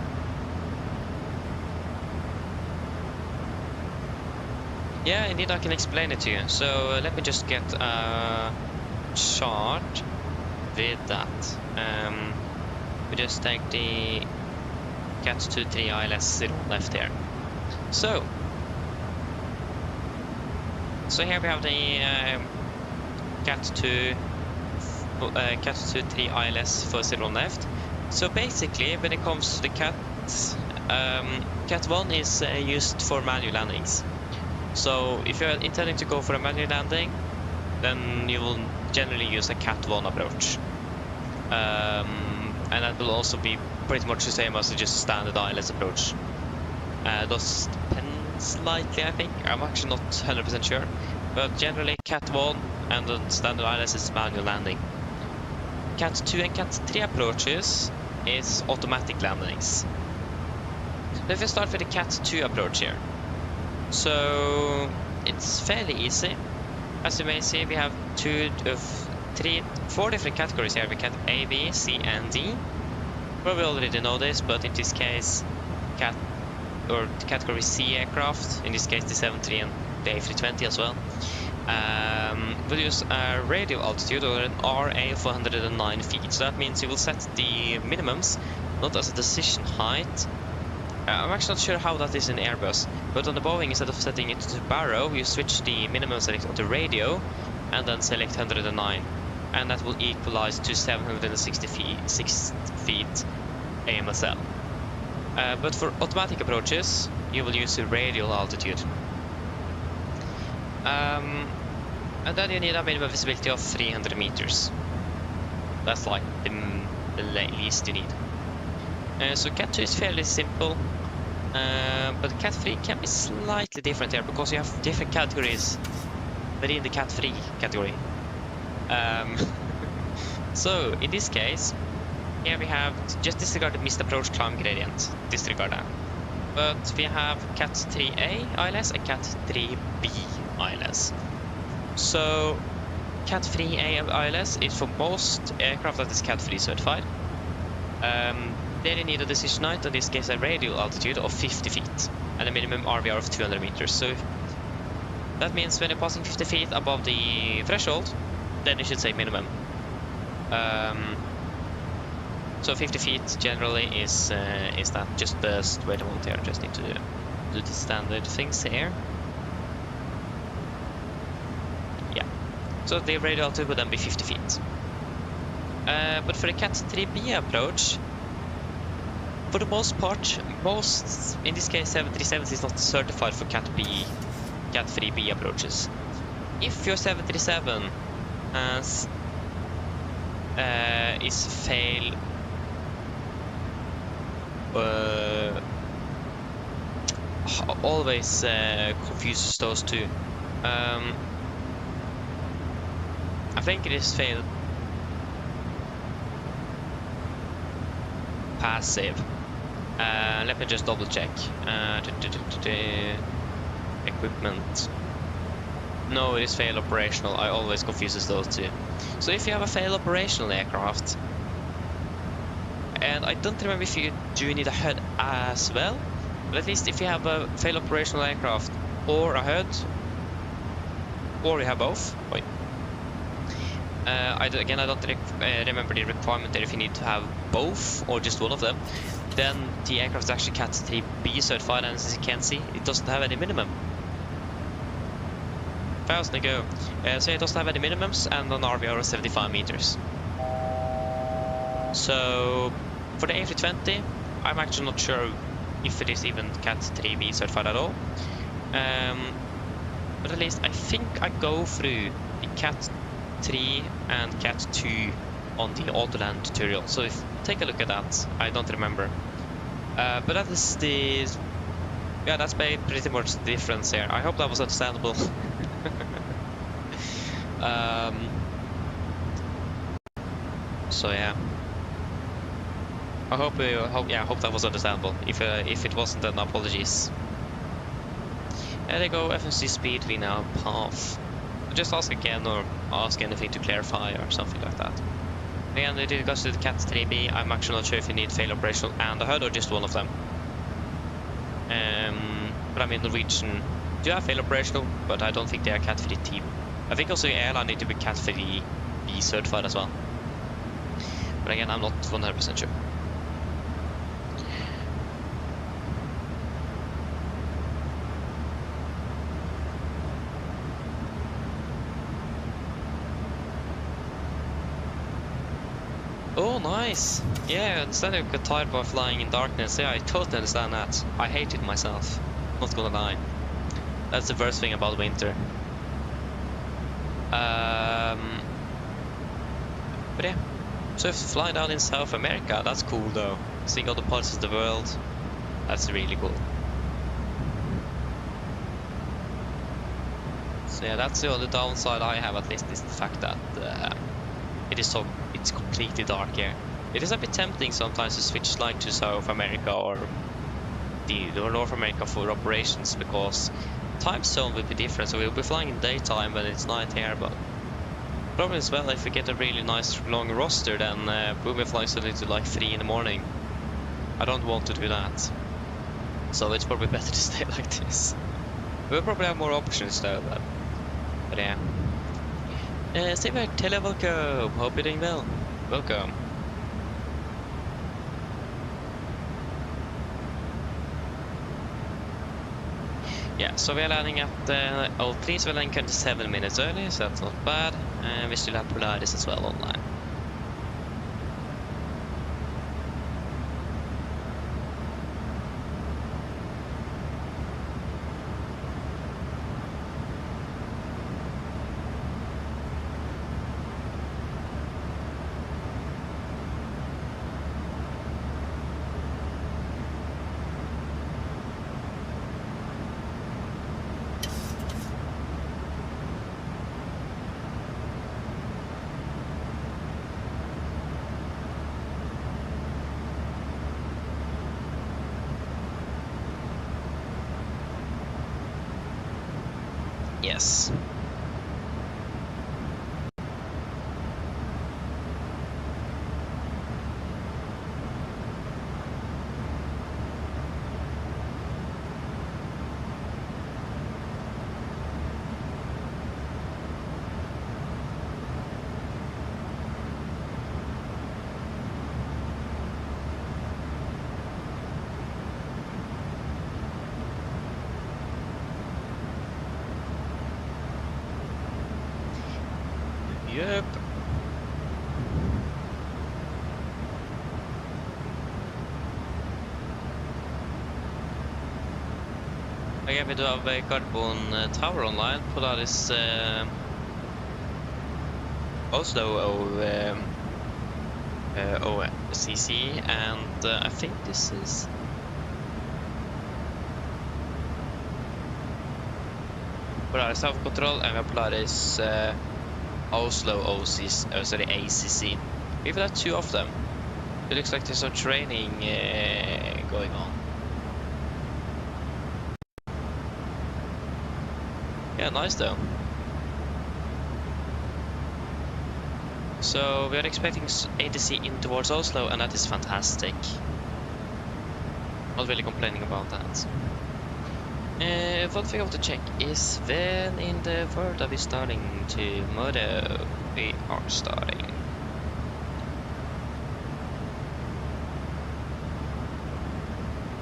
Yeah, indeed, I can explain it to you. So let me just get a chart with that. We just take the Cat 2-3 ILS 0 left here. So here we have the Cat 2-3 ILS for 0 left. So basically, when it comes to the Cat 1 is used for manual landings. So if you're intending to go for a manual landing, then you will generally use a Cat 1 approach. And that will also be pretty much the same as the just standard ILS approach. Those depend slightly, I think. I'm actually not 100% sure. But generally, Cat 1 and the standard ILS is manual landing. Cat 2 and Cat 3 approaches is automatic landings. Let me start with the Cat 2 approach here. So it's fairly easy. As you may see, we have 4 different categories here. We have A, B, C, and D. Probably already know this, but in this case, category C aircraft, in this case the 73 and the AFLY as well, will use a radial altitude, or an RA of 109 feet. So that means you will set the minimums not as a decision height. I'm actually not sure how that is in Airbus, but on the Boeing, instead of setting it to barrow, you switch the minimum select onto radio and then select 109, and that will equalize to 760 feet AMSL. But for automatic approaches, you will use a radial altitude. And then you need a minimum visibility of 300 meters. That's like the least you need. So Cat 2 is fairly simple, but Cat 3 can be slightly different here, because you have different categories within the Cat 3 category. So in this case, here we have just disregard the missed approach climb gradient, disregard that. But we have Cat 3A ILS and Cat 3B ILS. So Cat 3A ILS is for most aircraft that is Cat 3 certified. There you need a decision height, in this case a radial altitude of 50 feet and a minimum RVR of 200 meters. So that means when you're passing 50 feet above the threshold, then you should say minimum. So 50 feet generally is that just the way to hold here. Just need to do the standard things here. Yeah. So the radial altitude would then be 50 feet. But for the Cat 3B approach, for the most part, in this case 737 is not certified for Cat 3B approaches. If your 737 is fail always confuses those two. I think it is failed passive. Let me just double check. Equipment. No, it is fail operational. I always confuses those two. So if you have a fail operational aircraft, and I don't remember if you do need a HUD as well, but at least if you have a fail operational aircraft or a HUD, or you have both. Wait. I don't remember the requirement there if you need to have both or just one of them. Then the aircraft is actually Cat 3B certified, and as you can see, it doesn't have any minimum. 1,000 ago. So it doesn't have any minimums, and an RVR of 75 meters. So for the A320, I'm actually not sure if it is even Cat 3B certified at all. But at least I think I go through the Cat 3 and Cat 2 on the Autoland tutorial. So if take a look at that, I don't remember. But that is the... Yeah, that's pretty much the difference here. I hope that was understandable. So yeah. I hope that was understandable. If it wasn't, then apologies. There they go, FMC speed, we now path. Just ask again or ask anything to clarify or something like that. Again, with regards to the Cat 3B, I'm actually not sure if you need fail operational and a HUD or just one of them. But I mean, Norwegian do have fail operational, but I don't think they are Cat 3 team. I think also the airline need to be Cat 3B certified as well. But again, I'm not 100% sure. Oh, nice! Yeah, I understand you get tired by flying in darkness. Yeah, I totally understand that. I hate it myself. Not gonna lie. That's the worst thing about winter. But yeah. So if flying down in South America, that's cool though. Seeing other parts of the world, that's really cool. So yeah, that's the only downside I have, at least, is the fact that it's completely dark here. It is a bit tempting sometimes to switch like to South America or North America for operations, because time zone will be different. So we'll be flying in daytime when it's night here, but problem as well, if we get a really nice long roster, then we'll be flying suddenly to like 3 in the morning. I don't want to do that. So it's probably better to stay like this. We'll probably have more options though, but yeah. Stay back, welcome. Hope you're doing well. Welcome. Yeah, so we're landing at O3, so we're landing 27 minutes early, so that's not bad. And we still have Polaris as well online. Yes. Yep. Okay, we do have a carbon tower online. Polaris Oslo OCC, and I think this is Polaris Alpha Control, and we have Polaris Oslo ACC. We've had 2 of them. It looks like there's some training going on. Yeah, nice though. So we are expecting ATC in towards Oslo, and that is fantastic. Not really complaining about that. One thing I want to check is when in the world are we starting tomorrow? We are starting.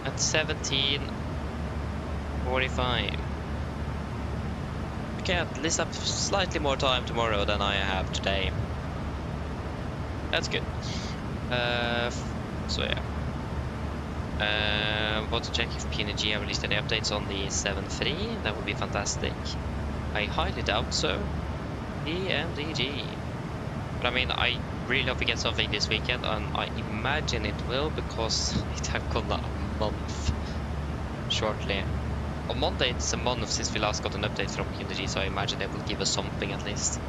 At 17:45. Okay, at least have slightly more time tomorrow than I have today. That's good. So yeah. Want to check if PMDG have released any updates on the 7.3. That would be fantastic. I highly doubt so. PMDG. But I mean, I really hope we get something this weekend, and I imagine it will, because it have gone a month shortly. On Monday it's a month since we last got an update from PMDG, so I imagine they will give us something at least.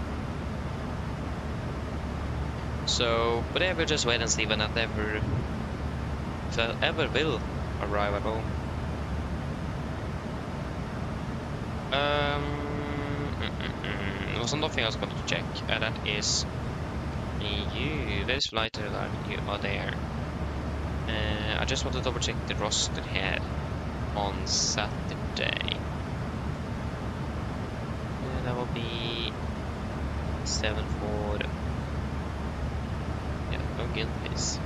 So, but yeah, we'll just wait and see when that ever will arrive at home. There was another thing I was going to check, and that is you. There's flight alarm. You are there. I just want to double check the roster here on Saturday. That will be 7-4. Yeah, no guild, please.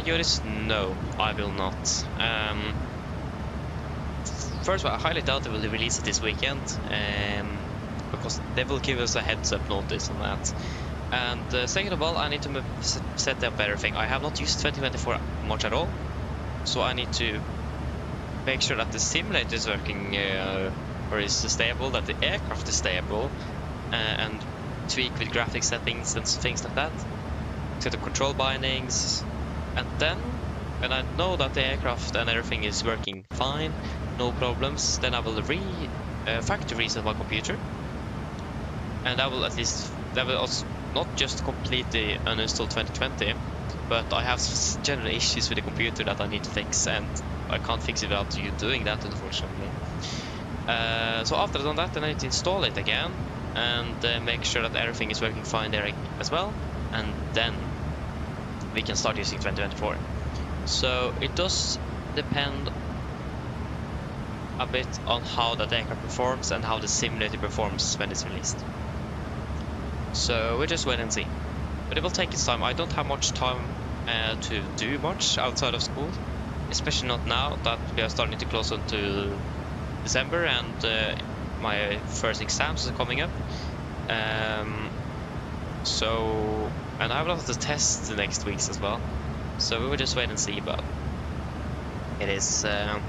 Joris, no, I will not. First of all, I highly doubt they will release it this weekend, because they will give us a heads up notice on that. And second of all, I need to set up everything. I have not used 2024 much at all, so I need to make sure that the simulator is working or is stable, that the aircraft is stable, and tweak with graphics settings and things like that. Set the control bindings. And then, when I know that the aircraft and everything is working fine, no problems, then I will factory reset my computer. And that will also not just completely uninstall 2020, but I have general issues with the computer that I need to fix, and I can't fix it without you doing that, unfortunately. So after I've done that, then I need to install it again, and make sure that everything is working fine there as well, and then we can start using 2024. So it does depend a bit on how that aircraft performs and how the simulator performs when it's released. So we'll just wait and see. But it will take its time. I don't have much time to do much outside of school, especially not now that we are starting to close on to December, and my first exams are coming up. And I have a lot of the tests the next weeks as well, so we will just wait and see. But it is yeah,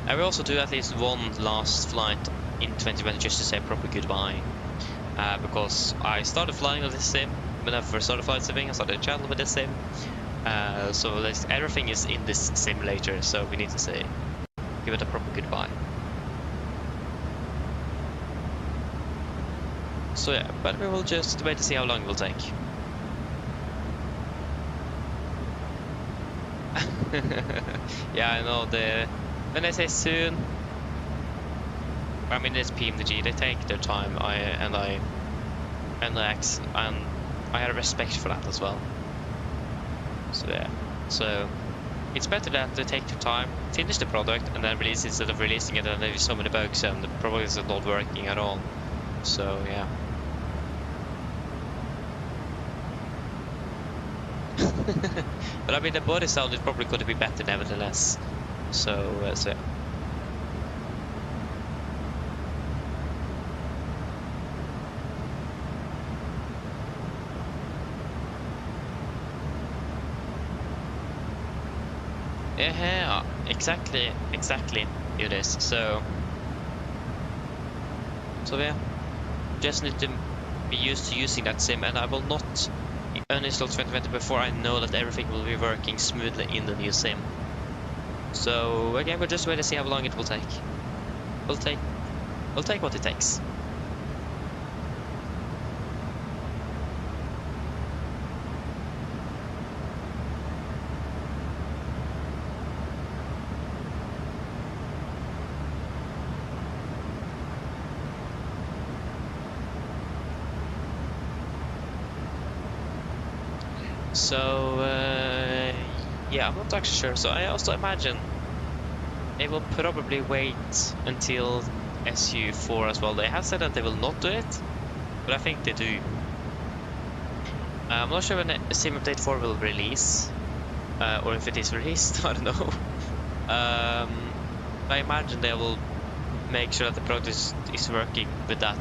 I will also do at least one last flight in 2020 just to say a proper goodbye, because I started flying with this sim. When I first started flight simming, I started a channel with this sim, so everything is in this simulator, so we need to say give it a proper goodbye. So yeah, but we will just wait to see how long it will take. Yeah, I know, when they say soon, I mean it's PMDG, they take their time, I have respect for that as well. So yeah, so it's better that they take their time, finish the product, and then release it instead of releasing it and there's so many bugs and the product is not working at all. So yeah. But I mean, the body sound is probably going to be better nevertheless. So yeah. Yeah, exactly, it is. So yeah, just need to be used to using that sim, and I will not uninstall 2020 before I know that everything will be working smoothly in the new sim. So again, we'll just wait to see how long it will take. We'll take what it takes. So yeah, I'm not actually sure. So I also imagine they will probably wait until SU4 as well. They have said that they will not do it, but I think they do. I'm not sure when Sim Update 4 will release, or if it is released, I don't know. I imagine they will make sure that the product is working with that,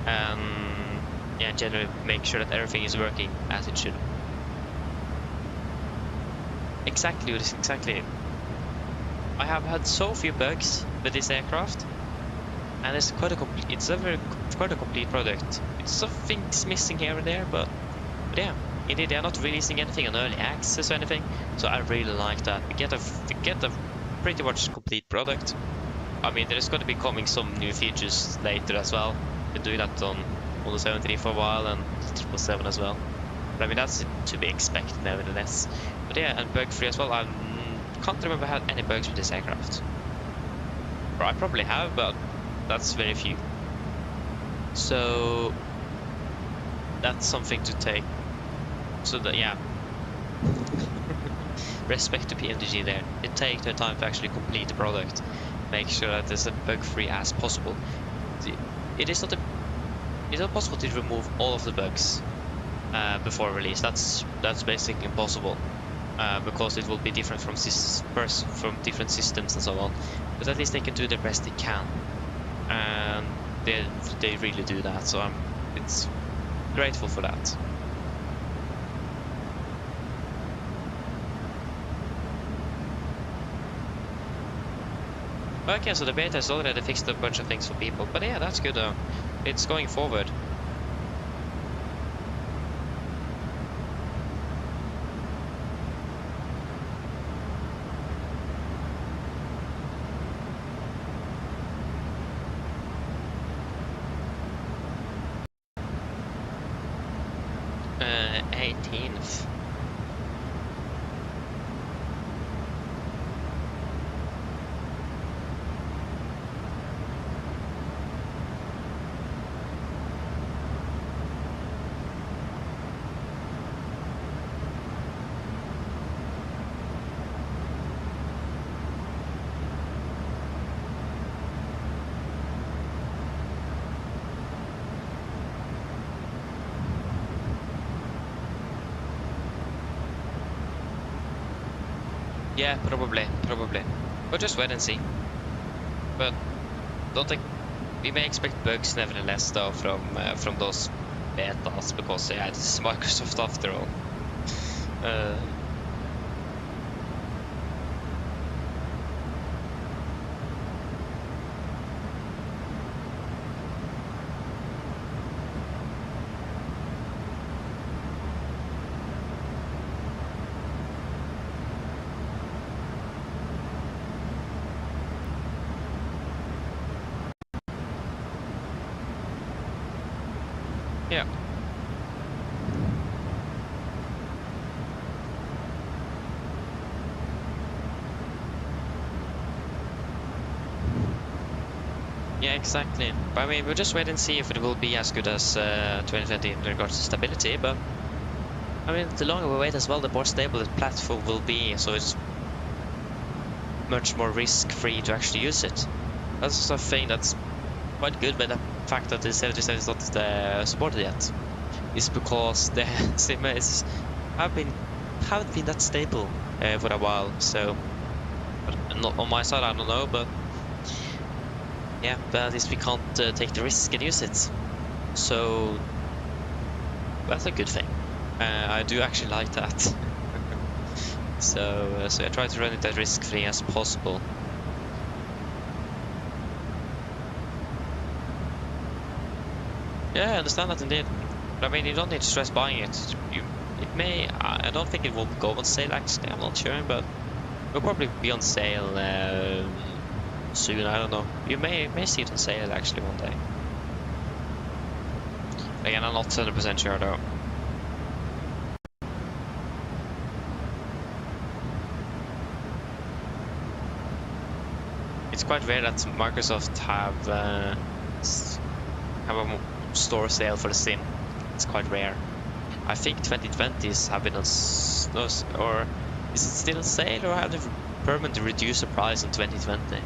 and yeah, generally make sure that everything is working as it should. Exactly, exactly. I have had so few bugs with this aircraft, and it's quite a complete. It's quite a complete product. It's some things missing here and there, but yeah, indeed they're not releasing anything on early access or anything. So I really like that. We get a pretty much complete product. I mean, there's going to be coming some new features later as well. Been doing that on the 73 for a while and 777 as well. But I mean, that's to be expected nevertheless. But yeah, and bug free as well. I can't remember I had any bugs with this aircraft. Or I probably have, but that's very few. So that's something to take. So that, yeah, respect to PMDG there. They take their time to actually complete the product, make sure that it's as bug free as possible. It's not possible to remove all of the bugs before release. That's basically impossible, because it will be different from different systems and so on. But at least they can do the best they can, and they really do that. So I'm grateful for that. Okay, so the beta has already fixed a bunch of things for people, but yeah, that's good though. It's going forward. Uh, 18th. Yeah, probably. But just wait and see. But don't think we may expect bugs nevertheless, though, from those betas, because yeah, this is Microsoft after all. Yeah. Yeah, exactly. But I mean, we'll just wait and see if it will be as good as 2020 in regards to stability. But I mean, the longer we wait as well, the more stable the platform will be. So it's much more risk-free to actually use it. That's a thing that's quite good, but the fact that the 737 is not supported yet is because the sim haven't been that stable for a while. So, but not on my side, I don't know, but yeah, but at least we can't take the risk and use it. So that's a good thing. I do actually like that. So I try to run it as risk-free as possible. Yeah, I understand that indeed. But I mean, you don't need to stress buying it. It may. I don't think it will go on sale actually. I'm not sure, but it'll probably be on sale soon. I don't know. You may see it on sale actually one day. Again, I'm not 100% sure though. It's quite rare that Microsoft have a store sale for the Sim. It's quite rare. I think 2020s have been on or is it still on sale, or have they permanently reduced the price in 2020?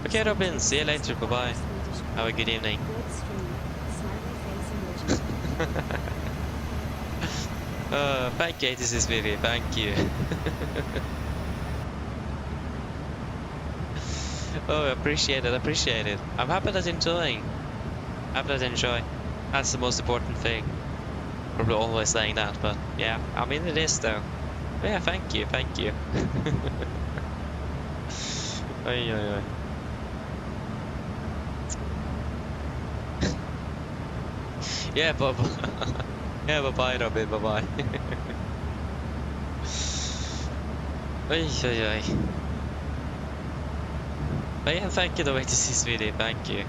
Okay, Robin, see you later, bye bye. Have a good evening. Good stream. Smiley face emoji. Thank you, this is Vivi, thank you. Oh, appreciate it, appreciate it. I'm happy that you're enjoying. Happy that you enjoy. That's the most important thing. Probably always saying that, but yeah, I mean it is though. Yeah, thank you, thank you. Oy, oy, oy. Yeah, yeah, bye-bye, Robin, bye-bye. Oy, oy, oy. But yeah, thank you the way to see this video, thank you.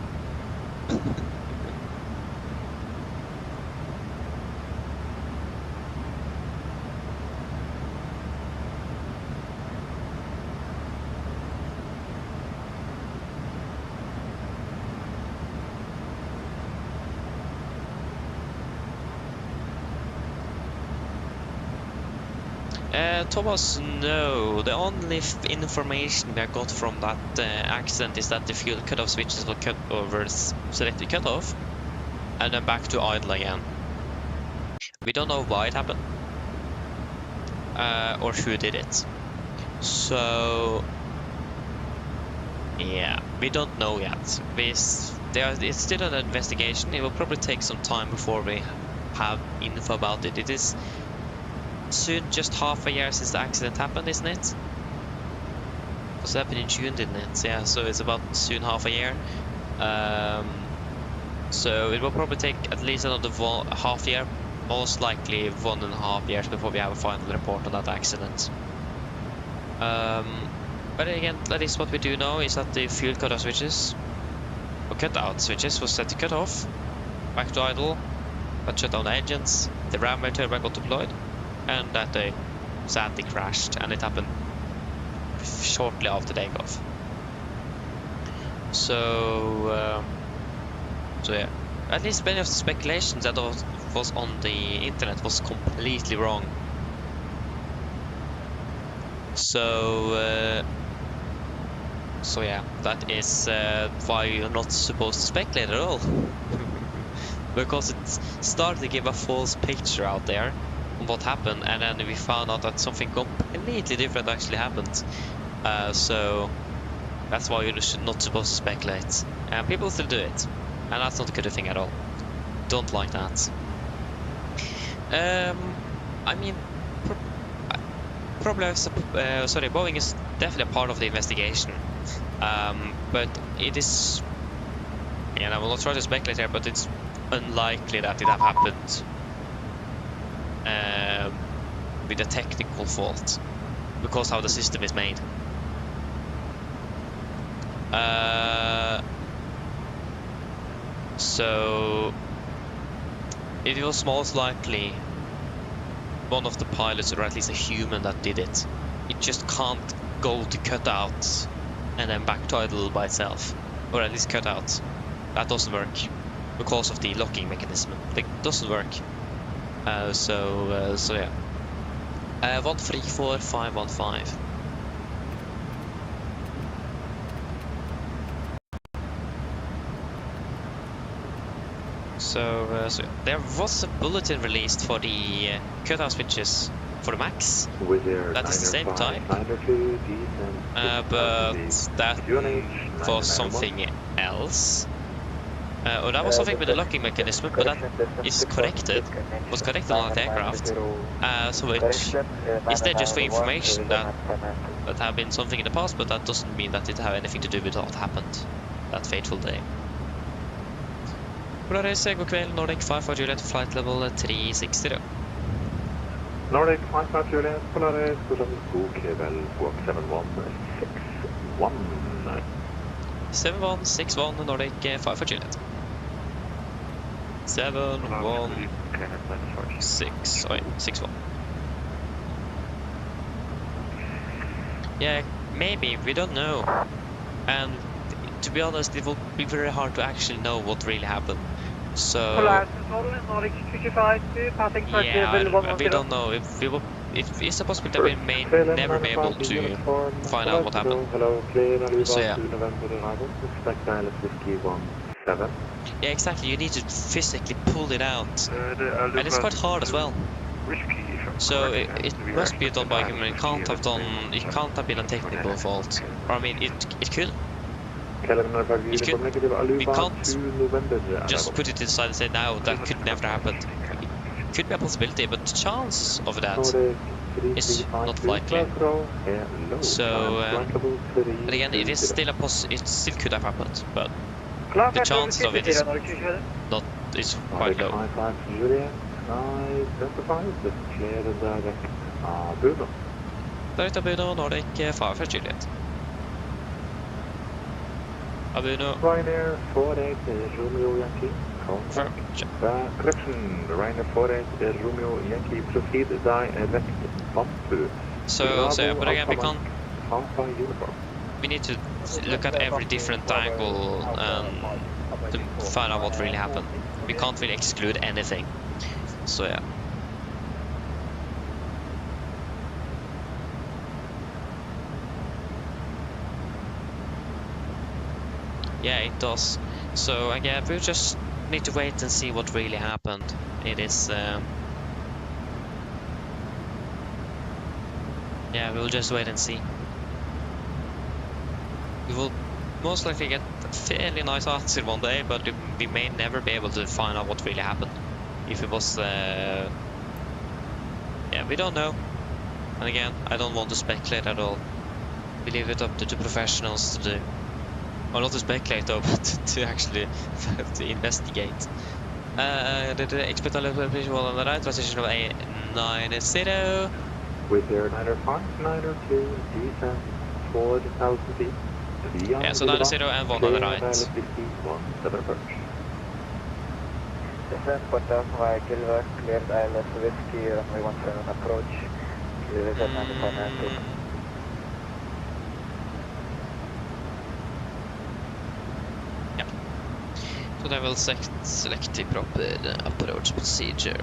Thomas, no. The only information we got from that accident is that the fuel cutoff switches were cut over, selected cutoff, and then back to idle again. We don't know why it happened, or who did it. So, yeah, we don't know yet. It's still an investigation. It will probably take some time before we have info about it. It is soon just half a year since the accident happened, isn't it? Because it happened in June, didn't it? Yeah, so it's about soon half a year. So it will probably take at least another half year, most likely 1.5 years before we have a final report on that accident. But again, that is what we do know, is that the fuel cutoff switches, or cutout switches, was set to cut off, back to idle, that shut down the engines, the ram turbine got deployed, and that they sadly crashed, and it happened shortly after takeoff. So yeah, at least many of the speculations that was on the internet was completely wrong. So yeah, that is why you're not supposed to speculate at all. Because it started to give a false picture out there on what happened, and then we found out that something completely different actually happened. So that's why you're not supposed to speculate. And people still do it, and that's not a good thing at all. Don't like that. I mean, probably Boeing is definitely a part of the investigation, but it is, and I will not try to speculate here, but it's unlikely that it have happened with a technical fault, because how the system is made. So it was most likely one of the pilots, or at least a human, that did it. It just can't go to cutout and then back to idle by itself, or at least cut out. That doesn't work because of the locking mechanism. It doesn't work. So yeah. 134515. So there was a bulletin released for the cutout switches for the Max. That is the same type, but that was something else. Or that was something with the locking mechanism, but that is corrected. Was corrected on that aircraft. So it is there just for information that have been something in the past, but that doesn't mean that it have anything to do with what happened that fateful day. Polaris, god kveld, Nordic 55 Juliet, flight level 360. Nordic 55 Juliet, Polaris, god kveld, walk 7161. 7161 Nordic 55 Juliet. 61. Yeah, maybe, we don't know. And to be honest, it will be very hard to actually know what really happened. So yeah, we don't know. If it's a possibility that we may never be able to find out what happened. So yeah. Yeah, exactly. You need to physically pull it out, and it's quite hard as well. So it must be done by human. It can't have been a technical fault. Or I mean, it could. We can't just put it inside and say now that could never happen. It could be a possibility, but the chance of that is not likely. So, but again, it is still it still could have happened, but the chance of it is quite low. Direct Bodø, Nordic 55 Juliet. Abuno. Ryanair 48 Romeo Yankee. Correction, Ryanair 48 Romeo Yankee, proceed direct Bambu. So yeah, but again, we need to look at every different angle to find out what really happened. We can't really exclude anything. So yeah. Yeah, it does. So again, we'll just need to wait and see what really happened. It is yeah, we'll just wait and see. We will most likely get a fairly nice answer one day, but we may never be able to find out what really happened. If it was yeah, we don't know. And again, I don't want to speculate at all. We leave it up to the professionals to do. Or not to speculate though, but to actually to investigate. Expect a little bit on the right, transition of A90. With your 905, 902, descent 4,000 feet. Yeah, so 90 and 1 on the right. 17 approach. Descent 4,000 via Gilbert, cleared ILS Whiskey, runway 17 approach. Cleared at 95. So then we'll select the proper approach procedure.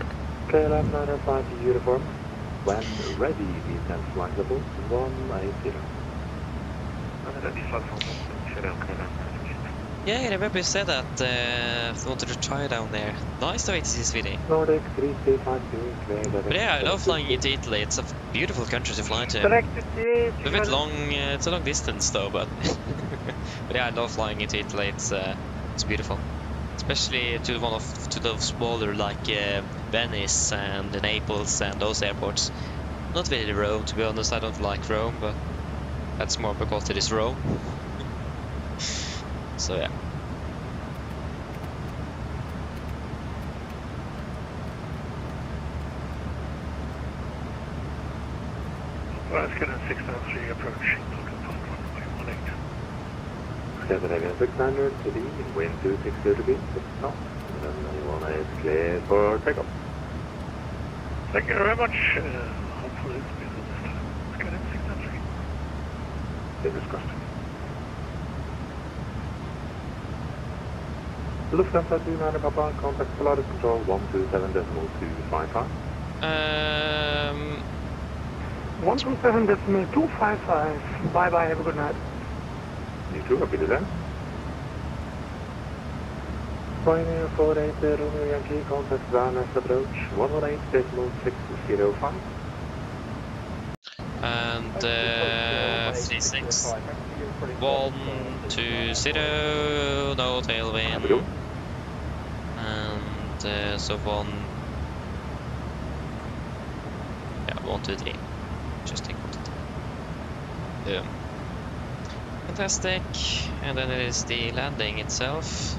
KLM 905 uniform. When ready, descent flight level 180. Yeah, I remember you said that you wanted to try down there. Nice the way to see this video. Nordic 3352. But yeah, I love flying into Italy. It's a beautiful country to fly to. It's a bit long. It's a long distance though, but but yeah, I love flying into Italy. It's beautiful. Especially to those smaller like Venice and Naples and those airports. Not really Rome, to be honest. I don't like Rome, but that's more because it is Rome. So yeah. Let's get a 693 approach. Scandinavian 600 to the wind 260 degrees, 6 knots, and then anyone is clear for takeoff. Thank you very much. Hopefully it's better this time. Let's get in 693. Fingers crossed. Lufthansa 29 Papa, contact Polaris Control 127.255. 127.255. Bye bye, have a good night. You too, happy to then. Ryanair 48 Romeo Yankee, contact Varnes approach 118.605. And 36 120, no tailwind. and so 1, 2, 3. Just take 1, 2, 3. Fantastic, and then it is the landing itself.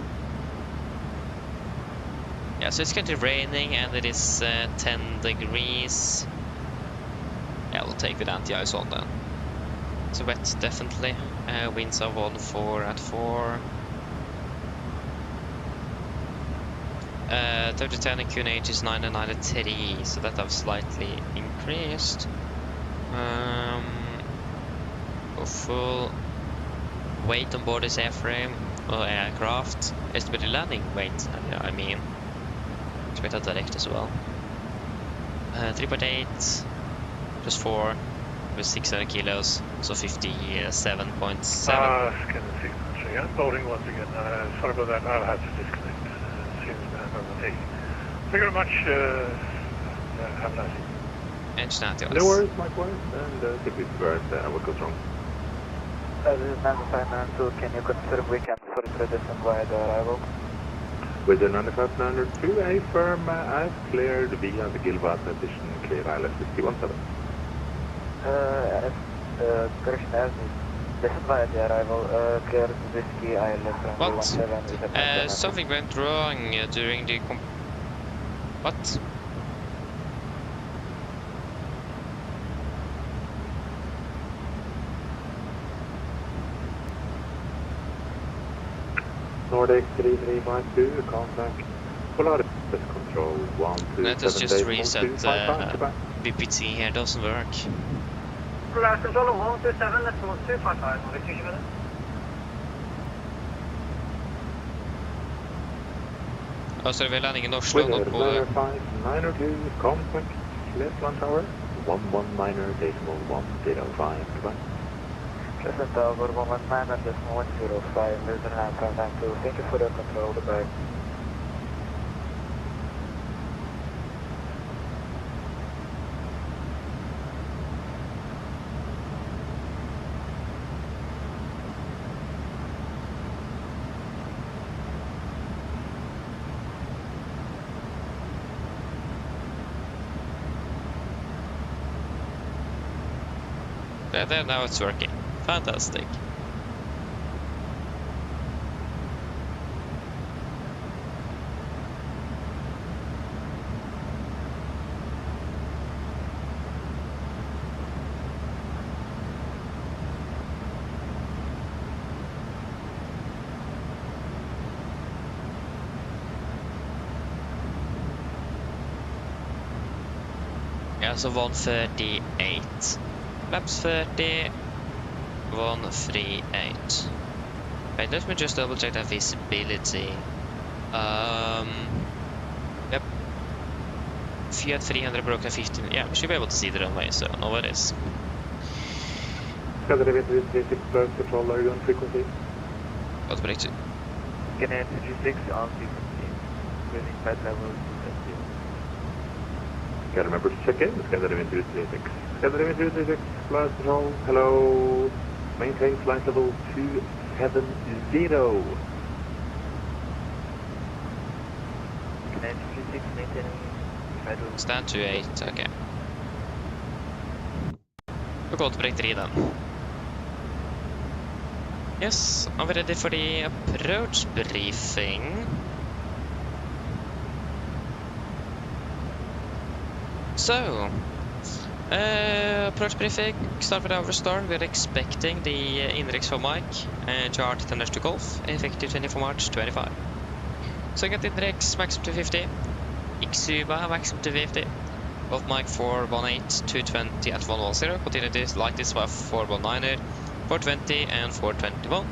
Yeah, so it's currently raining and it is 10 degrees. Yeah, we'll take with anti-ice on then. It's wet, definitely. Winds are 1-4 at 4. 30-10 and QNH is 9 and 9 at 3, so that have slightly increased. Go full weight on board this airframe or aircraft. Estimated landing weight, I mean. Expect that direct as well. 3.8 plus 4 with 600 kilos, so 57.7. Scanner 613, I'm boarding once again. Sorry about that, I'll have to disconnect as soon as I'm on the take. Thank you very much, have a nice evening. Engine anti-ice. No worries, likewise, and simply reverse what goes wrong. This is 9592, can you confirm we can further descend via the arrival? With the 9592, a firm as cleared via the Gilbert position, clear IFLY 617. Correction as descend via the arrival, clear Whiskey ILS What? 17. Something went wrong during the what? Nordic 3352, contact Polaris control 127. Let us just reset BPT here, doesn't work. Polaris control 127, that's 1255, Nordic 227. Oh, so we're landing in Oslo, not Bodø. 902, contact left one tower 119.105, goodbye. Present tower 119.105, Milton Ham, contact 2, thank you for your control, goodbye. There, now it's working. Fantastic. Yeah, so 138. Laps 30, 138. Wait, let me just double check that visibility. Yep. Fiat 300 broke at 15. Yeah, we should be able to see the runway, so no worries. Control, are you on frequency? Got break 2. Scanner 2G6 on frequency, running flight level 270. Gotta remember to check in, Scanner 236. Scanner 236, flight control, hello. Maintain flight level 270. Scanner 2G6 maintaining flight level. Stand 28, okay. We'll go to break 3 then. Yes, are we ready for the approach briefing? So, approach briefing, start with our start. We're expecting the index for Mike, chart 10 to Golf, effective 24 March 25. So get index maximum to 50, X-Suba maximum to 50, Golf Mike 418, 220 at 110, continue this like this for 419er, 420 and 421.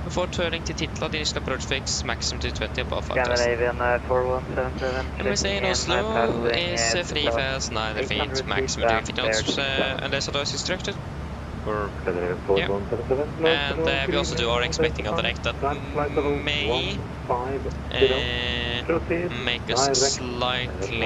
Before turning to Titla, the initial approach fix maximum to 20 above 5 test. Scandinavian 4177. And we say in Oslo is free fast 9 feet, maximum 3 feet unless otherwise instructed. Or, yeah. And we also do are expecting a direct that may make us slightly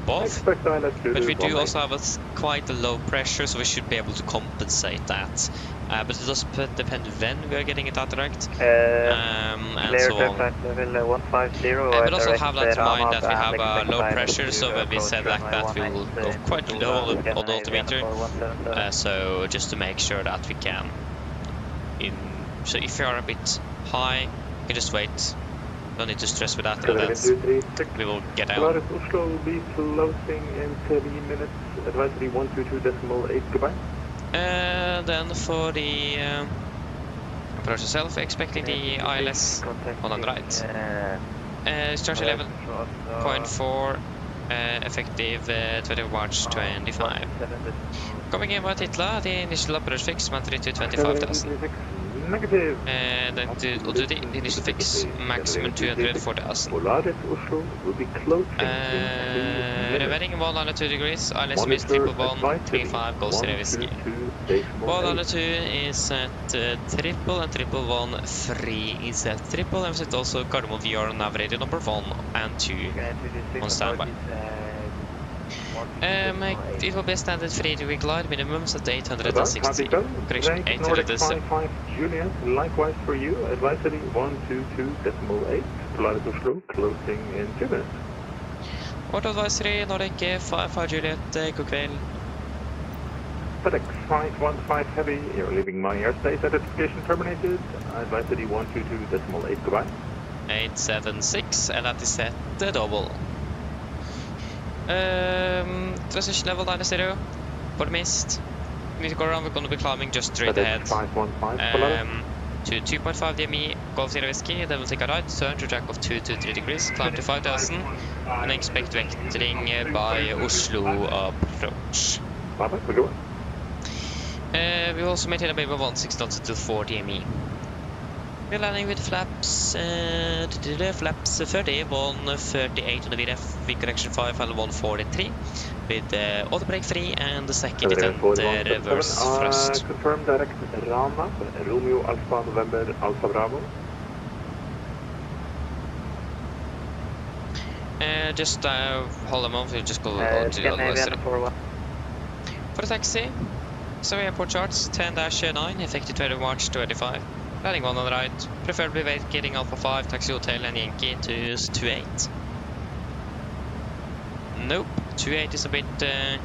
above. Expect ILS to But we do do also have quite a low pressure, so we should be able to compensate that. But it does depend when we are getting it out direct, and so on. Level 150. But also have that in mind that we have a low pressure, so when we set like that, we will go quite low on the altimeter. So just to make sure that we can. So if you are a bit high, you can just wait. Don't need to stress with that, and then we will get out. Polaris Oslo will be closing in 30 minutes. Advisory 122.8. Goodbye. Then for the approach itself, expecting the ILS on the right. Start 11.4, effective 20 March 25. Coming in by Titla, the initial approach fix, monthly to 25,000. Negative. Then to do the initial fix, maximum 240,000. Polaris Oslo will be closing Revetting 102 degrees, ILS is 11135, Golf Sierra Whiskey. 102 is at triple, and 111 is at triple, and it's also Gardermoen VR Navigraph number 1 and 2 on standby. It will be a standard 3-degree glide, minimums at 860. Correction, 860. Juliet, likewise for you, advisory 122.8, Polaris Oslo, closing in 2 minutes. Vårt advisory, Nordic 55 Juliet, god kväll. FedEx 515 Heavy, you're leaving my airspace, identification terminated, advisory 122.8, goodbye. 876, and that is set the double. Transition level 90, for the mist. Need to go around, we're going to be climbing just straight ahead. To 2.5 DME, Golf Sierra Whiskey, then we'll take a right turn to track of 2 to 3 degrees, climb to 5,000, and expect vectoring by Oslo approach. We will also maintain a baby of 16 knots until 4 DME. We're landing with flaps, flaps 30, 138 on the VRF, wind correction 5, and 143, with auto brake free and the second detent reverse thrust. Confirm direct Rana, Romeo Alpha November Alpha Bravo. Just hold a moment, we'll just go on to the other side. For the taxi, so airport charts 10-9, effective 20 March 25. Landing 1 on the right, preferably vacating Alpha 5, Taxi Hotel and Yankee to 28. Nope, 28 is a bit... that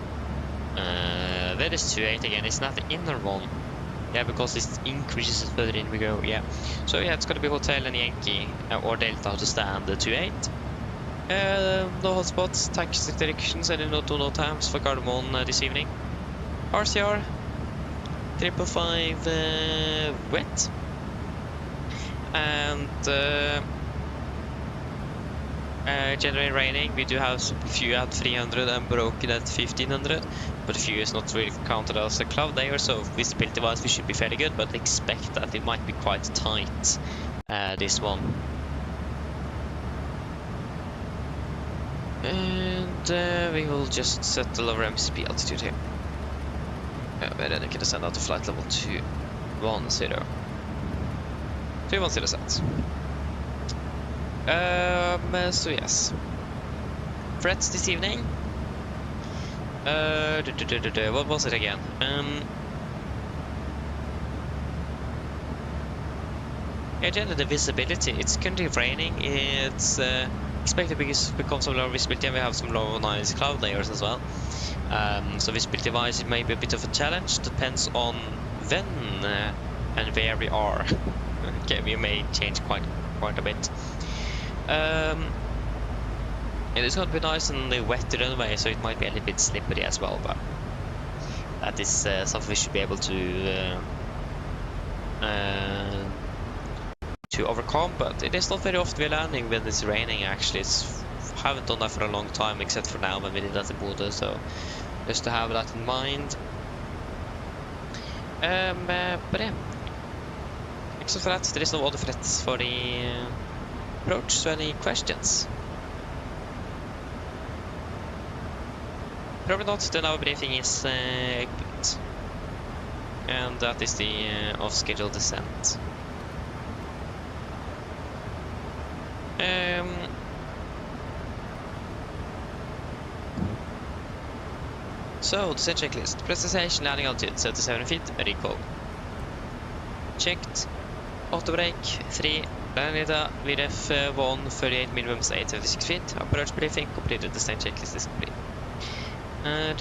is 28 again, it's not the inner one. Yeah, because it increases further in we go, yeah. So yeah, it's gonna be Hotel and Yankee, or Delta to stand 28. No hotspots, taxi directions, and no times for Gardermoen this evening. RCR, 555 wet. And generally raining. We do have a few at 300 and broken at 1500, but few is not really counted as a cloud layer, so visibility wise we should be fairly good, but expect that it might be quite tight, this one. And we will just set the lower MCP altitude here. We're then going to send out to flight level 210. 210 set. So yes. Threats this evening. What was it again? Again, the visibility. It's currently raining. It's expected to become some lower visibility, and we have some low nice cloud layers as well. So visibility wise, it may be a bit of a challenge. Depends on when and where we are. Okay, we may change quite a bit. It is going to be nice and wet runway, so it might be a little bit slippery as well, but that is something we should be able to overcome. But it is not very often we're landing when it's raining. Actually, haven't done that for a long time, except for now when we did that in Bodø. So just to have that in mind. But yeah. Except for that, there is no other threats for the approach. So any questions? Probably not. Then our briefing is complete, and that is the off-schedule descent. So, descent checklist. Presentation, landing altitude, 77 feet, recall. Checked. Auto brake, 3. Landing data, VRF 1, 38 minimums, 876 feet. Approach briefing, completed. Descent checklist is complete. Yeah.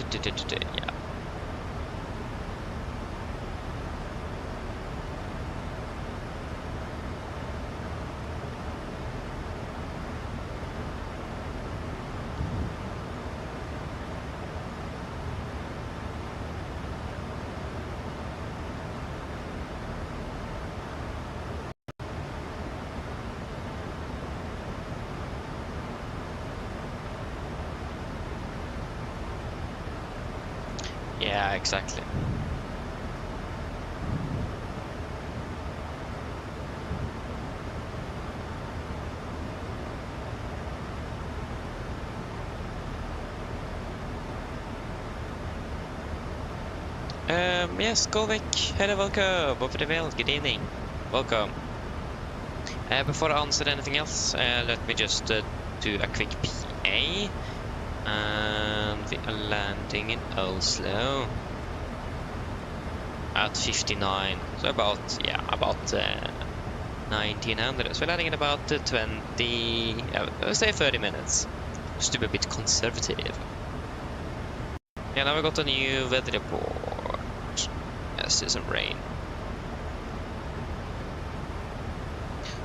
Yeah, exactly. Yes, Golvik, hello, welcome. Over the mail, good evening. Welcome. Before I answer anything else, let me just do a quick PA. And we are landing in Oslo at 59, so about 1900. So we're landing in about 20, say 30 minutes, just to be a bit conservative. Yeah, now we got a new weather report. Yes, there's some rain.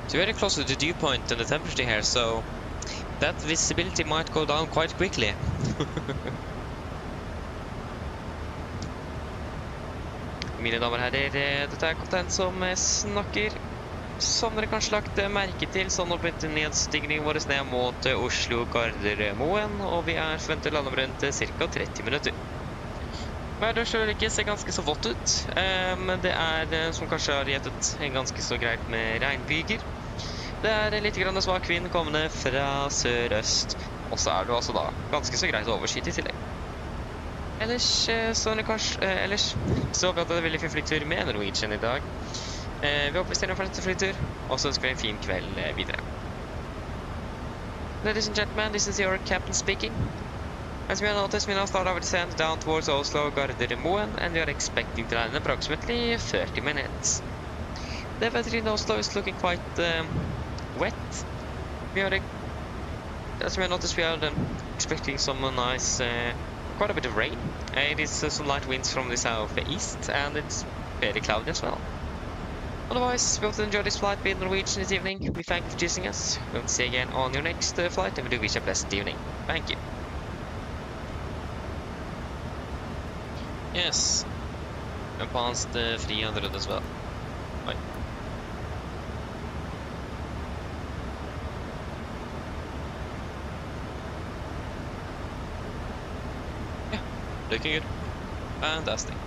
So very close to the dew point and the temperature here, so that visibility might go down quite quickly. Mine damer og herrer, dette er kaptein som snakker. Som dere kanskje lagt merke til, så har blitt nedstigningen vår ned mot Oslo Gardermoen, og vi er forventet å lande om rundt ca. 30 minutter. Været selv ikke ser ganske så vått ut, men det er, som kanskje har gjettet, ganske så greit med regnbyger. Det er litt grann svak vind kommende fra sørøst, og så er det også da ganske så greit overskyet i tillegg. Ellers så vi hadde en veldig fin flytur med Norwegian i dag. Vi håper vi stiller for neste flytur, og så ønsker vi en fin kveld videre. Ladies and gentlemen, this is your captain speaking. As we noticed, we now start our descent down towards Oslo Gardermoen, and we are expecting to land in approximately 30 minutes. The weather in Oslo is looking quite wet. As we noticed, we are expecting some nice, quite a bit of rain. It is some light winds from the southeast, and it's fairly cloudy as well. Otherwise, we hope to enjoy this flight with Norwegian this evening. We thank you for choosing us. We'll see you again on your next flight, and we do wish you a blessed evening. Thank you. Yes, and past 300 as well. Bye. Yeah, looking good. Fantastic.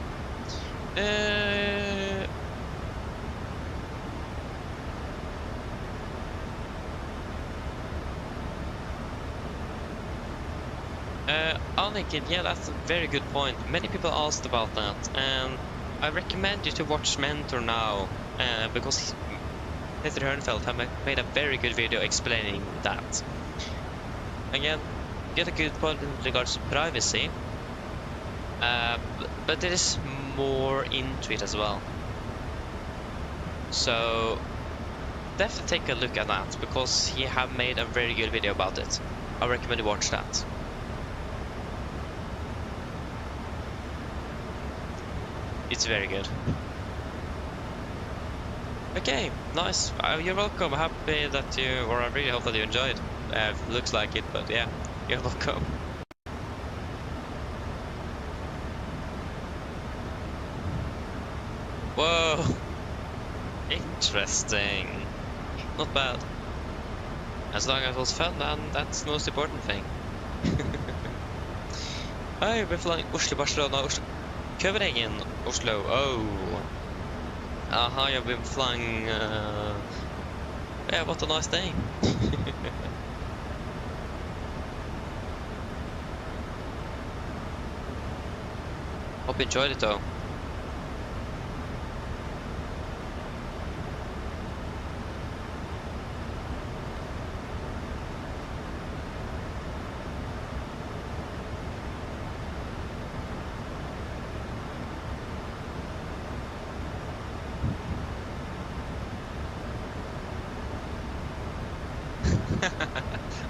Anakin, yeah, that's a very good point. Many people asked about that, and I recommend you to watch Mentor now, because Peter Hernfeld have made a very good video explaining that. Again, get a good point in regards to privacy, but there is more into it as well. So definitely take a look at that, because he have made a very good video about it. I recommend you watch that. It's very good. Okay, nice. You're welcome. Happy that you, or I really hope that you enjoyed. Looks like it, but yeah, you're welcome. Whoa, interesting. Not bad. As long as it was fun, then that's the most important thing. Hey, we're flying Oslo, Barcelona, Oslo. Covering Oslo. Oh, I've been flying. Yeah, what a nice day. Hope you enjoyed it though.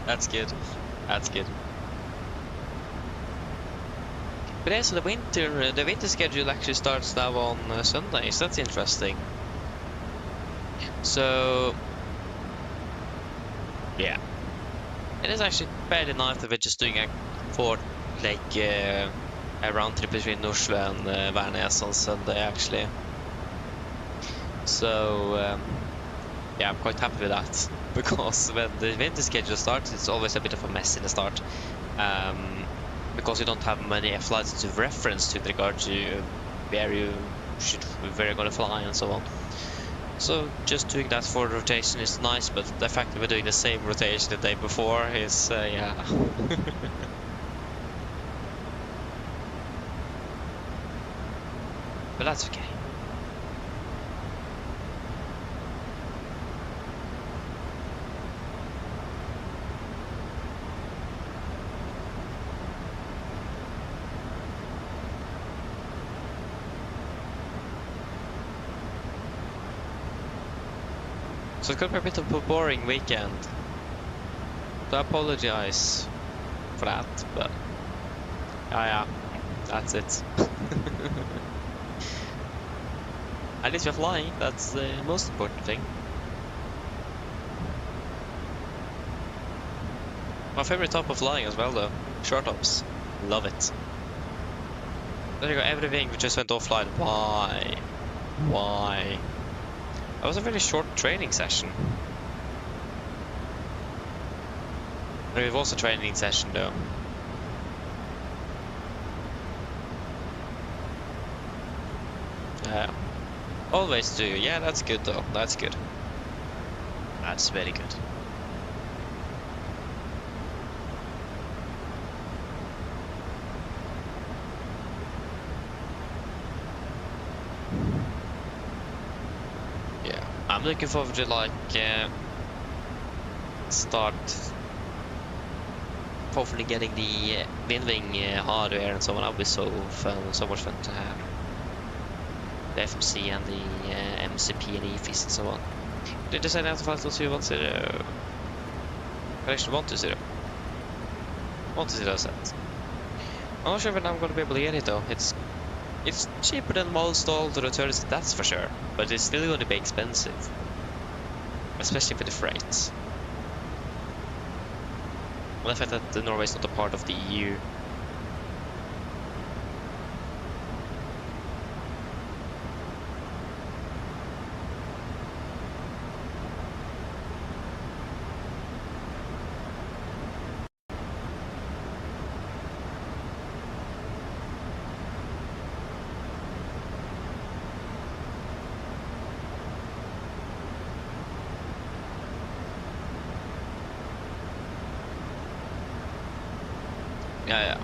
That's good. That's good. But yeah, so the winter schedule actually starts now on Sundays. That's interesting. So yeah, it is actually fairly nice that we're just doing a a round trip between Oslo and Værnes on Sunday actually. So yeah, I'm quite happy with that, because when the winter schedule starts, it's always a bit of a mess in the start, because you don't have many flights to reference to with regard to where you're going to fly and so on. So just doing that for the rotation is nice, but the fact that we're doing the same rotation the day before is yeah. But that's okay. So it's gonna be a bit of a boring weekend. So I apologize for that, but yeah, that's it. At least we're flying, that's the most important thing. My favorite type of flying as well though, short hops. Love it. There you go, everything just went offline. Why? Why? That was a very short training session. It was a training session though. Always do. Yeah, that's good though. That's good. That's very good. Yeah, I'm looking forward to like start hopefully getting the wing hardware and so on. That'll be so fun, so much fun to have. The FMC and the MCP and EFIS and so on. Did you say that flight to 210? Correction 120. 120 set. I'm not sure when I'm gonna be able to get it though. It's cheaper than most all the returns, that's for sure. But it's still gonna be expensive. Especially for the freight. Well, the fact that Norway is not a part of the EU. Yeah.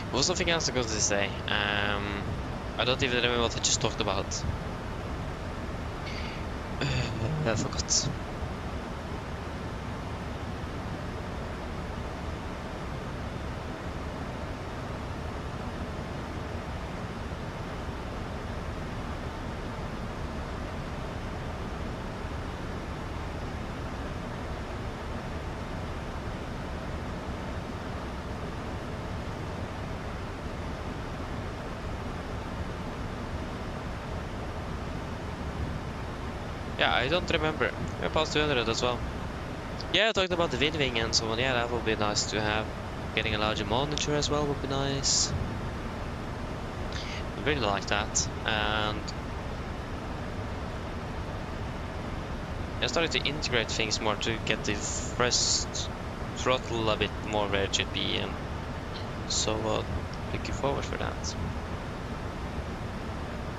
What was something else I was going to say? I don't even remember what I just talked about. I forgot. Yeah, I don't remember. We're past 200 as well. Yeah, I talked about the wing and so on. Yeah, that would be nice to have. Getting a larger monitor as well would be nice. I really like that. And I started to integrate things more to get the first throttle a bit more where it should be, and so looking forward for that.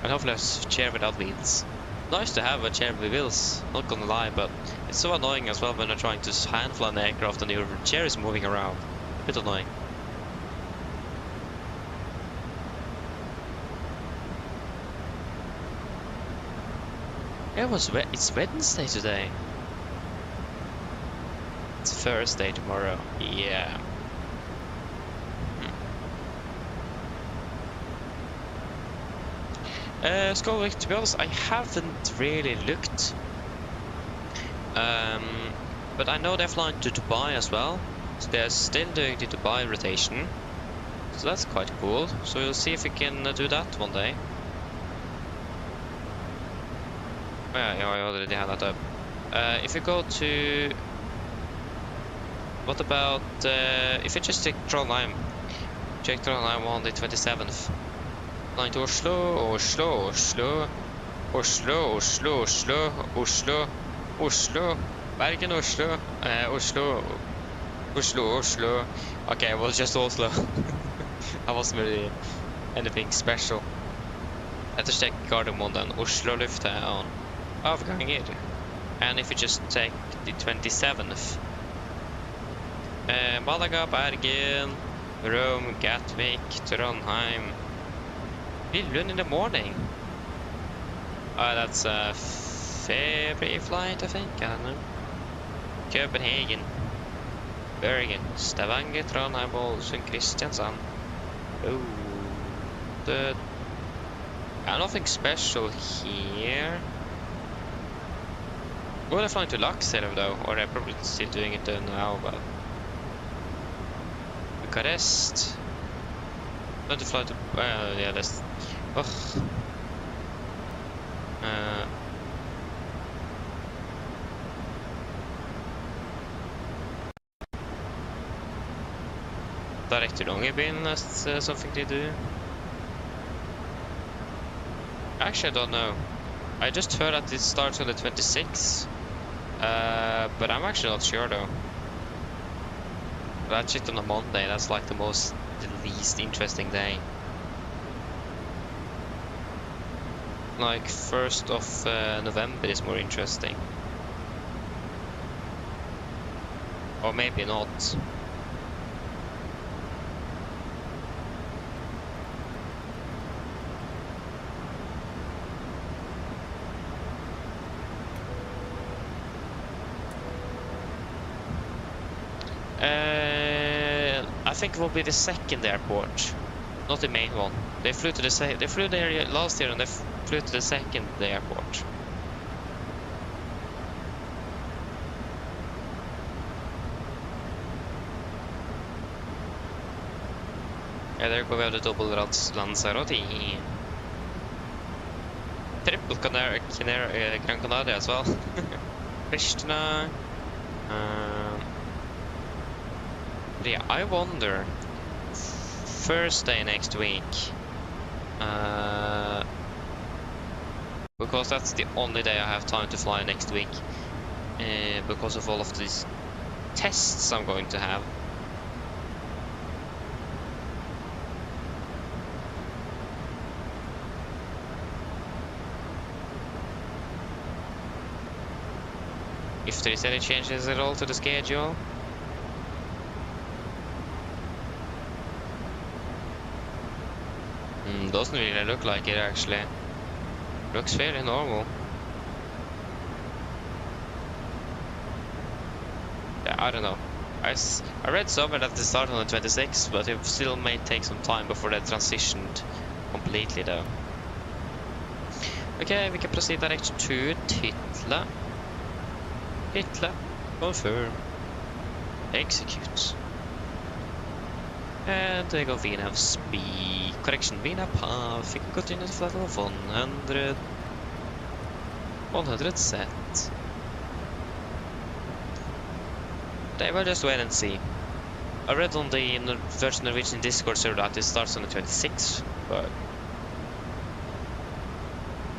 And hopefully a chair without wheels. Nice to have a chair with wheels, not gonna lie, but it's so annoying as well when you're trying to hand fly an aircraft and your chair is moving around. A bit annoying. It's Wednesday today. It's Thursday tomorrow. Yeah. Skolvik, to be honest, I haven't really looked. But I know they're flying to Dubai as well. So they're still doing the Dubai rotation. So that's quite cool. So we'll see if we can do that one day. Yeah, I already have that up. If we go to... What about... if you just take Trondheim. Check Trondheim on the 27th. Flying to Oslo, Oslo, Oslo, Oslo, Oslo, Oslo, Oslo, Oslo, Bergen, Oslo, Oslo, Oslo, Oslo. Okay, well, just Oslo. I wasn't really anything special. Let's check Gardermoen then. Oslo lufthavn. Avganger. And if you just take the 27th. Malaga, Bergen, Rome, Gatwick, Trondheim. Billund in the morning. That's a February flight, I think. I don't know. Copenhagen, Bergen, Stavanger, Trondheim, Ålesund, Kristiansand. Oh, nothing special here. Well, they're flying to Lakselv though, or they're probably still doing it now. But Bucharest. Not to fly to. Yeah, that's. Ugh. Direct to Longyearbyen, that's something they do. Actually, I don't know. I just heard that it starts on the 26th. But I'm actually not sure though. That shit on a Monday, that's like the least interesting day. Like 1st of November is more interesting. Or maybe not. I think it will be the second airport, not the main one. They flew to the they flew there last year and they flew to the second airport. Yeah, there go we have the double Lanzarote. Triple Gran Canaria as well. Pristina. Yeah, I wonder. Thursday next week. Because that's the only day I have time to fly next week. Because of all of these tests I'm going to have. If there is any changes at all to the schedule. Doesn't really look like it actually. Looks fairly normal. Yeah, I don't know. I read somewhere that they start on the 26th, but it still may take some time before they transitioned completely though. Okay, we can proceed direct to Titla. Titla, confirm, execute. And they go VNAV speed. Correction, VNAV path. We can continue to flight of 100. 100 set. They will just wait and see. I read on the Virgin Norwegian Discord server that it starts on the 26th, but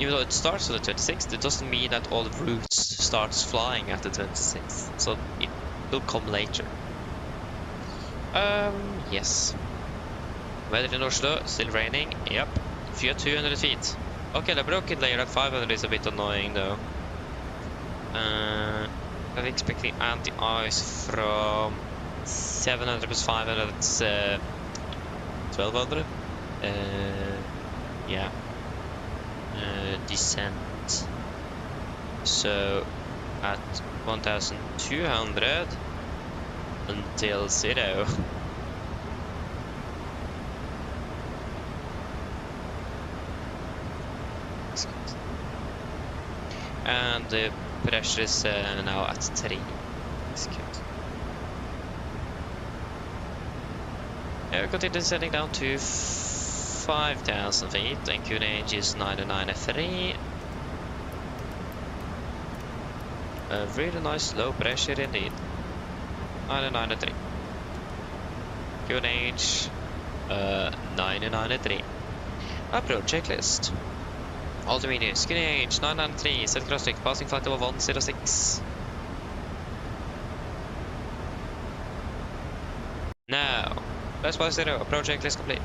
even though it starts on the 26th, it doesn't mean that all the routes starts flying at the 26th. So it will come later. Yes. Weather in Oslo, still raining. Yep. Few 200 feet. Okay, the broken layer at 500 is a bit annoying though. I'm expecting anti-ice from 700 plus 500, it's 1200. Yeah. Descent. So at 1,200 until 0. And the pressure is now at 3. That's good. We'll continue descending down to 5,000 feet, and QNH is 993. A really nice low pressure indeed. 993. QNH 993. Approach checklist. All the mediums, QNH 993, set cross-stick, passing flight over 106. Now, let's pass 0, approach checklist complete.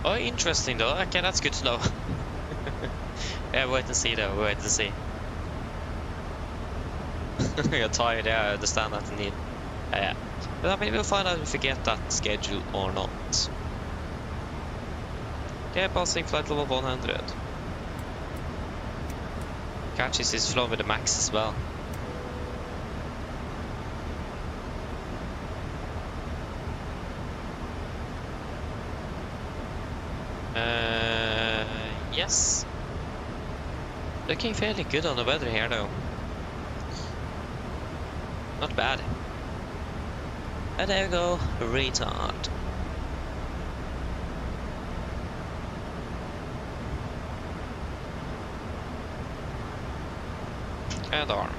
Oh, interesting though. Okay, that's good to know. Yeah, wait and see though. Wait and see. You're tired. Yeah, I understand that indeed. Yeah, but I mean, we'll find out if we get that schedule or not. Yeah, passing flight level 100. Catches is flown with the max as well. Yes. Looking fairly good on the weather here though. Not bad. And there we go, retard. And arm.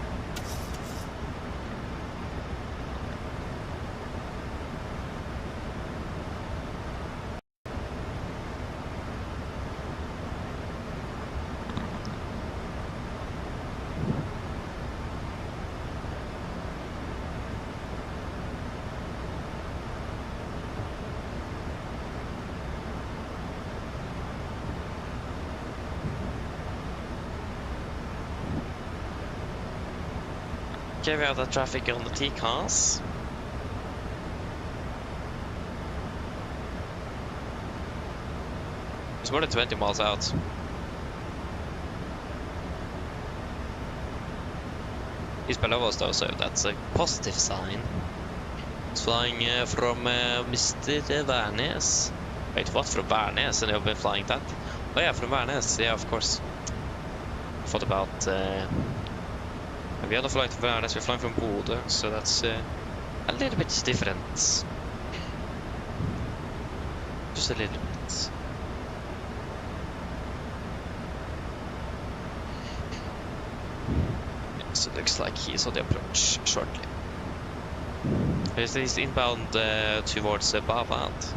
Okay, we have the traffic on the T-cars. It's more than 20 miles out. He's below us though, so that's a positive sign. It's flying from Mr. Værnes. Wait, what? From Værnes? And you've been flying that? Oh yeah, from Værnes, yeah, of course. I thought about... we had a flight from Værnes, we're flying from Bodø, so that's a little bit different. Just a little bit. So it looks like he's on the approach shortly. He's inbound towards Bavad.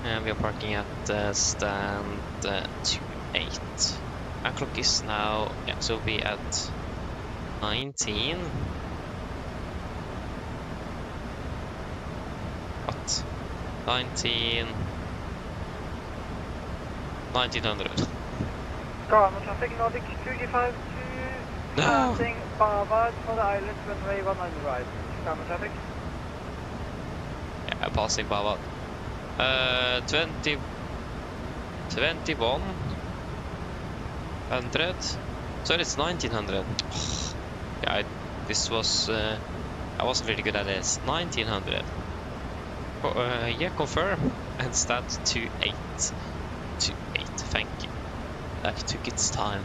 And we are parking at stand 28. Our clock is now, yeah, so we'll be at 19. What? 1900. Garmin traffic, Nordic 2G5 to passing Bavad for the island runway 1 right. Garmin traffic. Yeah, passing Bavad. 2100. So it's 1900. Oh, yeah, this was I wasn't really good at this. 1900. Yeah, confirm and start 28. 28. Thank you. That took its time.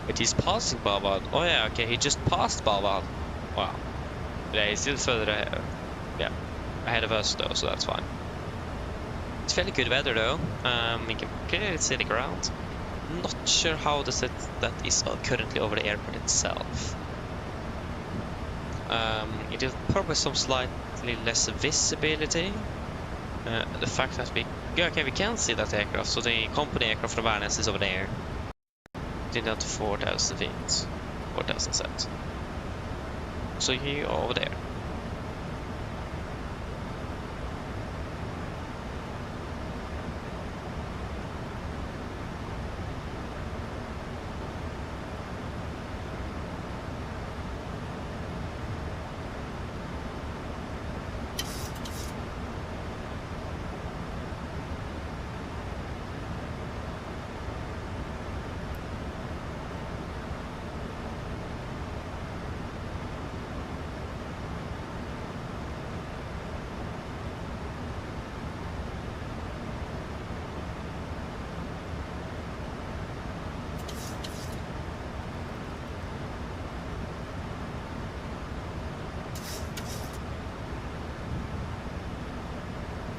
But he's passing Bavad. Oh yeah, okay, he just passed Bavad. Wow. Yeah, he's still further ahead. Yeah, ahead of us though, so that's fine. It's fairly good weather though. We can clearly see the ground. Not sure how the set that is currently over the airport itself. It is probably some slightly less visibility. The fact that we can see that aircraft, so the company aircraft from Værnes is over there. Down to 4,000 feet, 4,000 set. So you over there.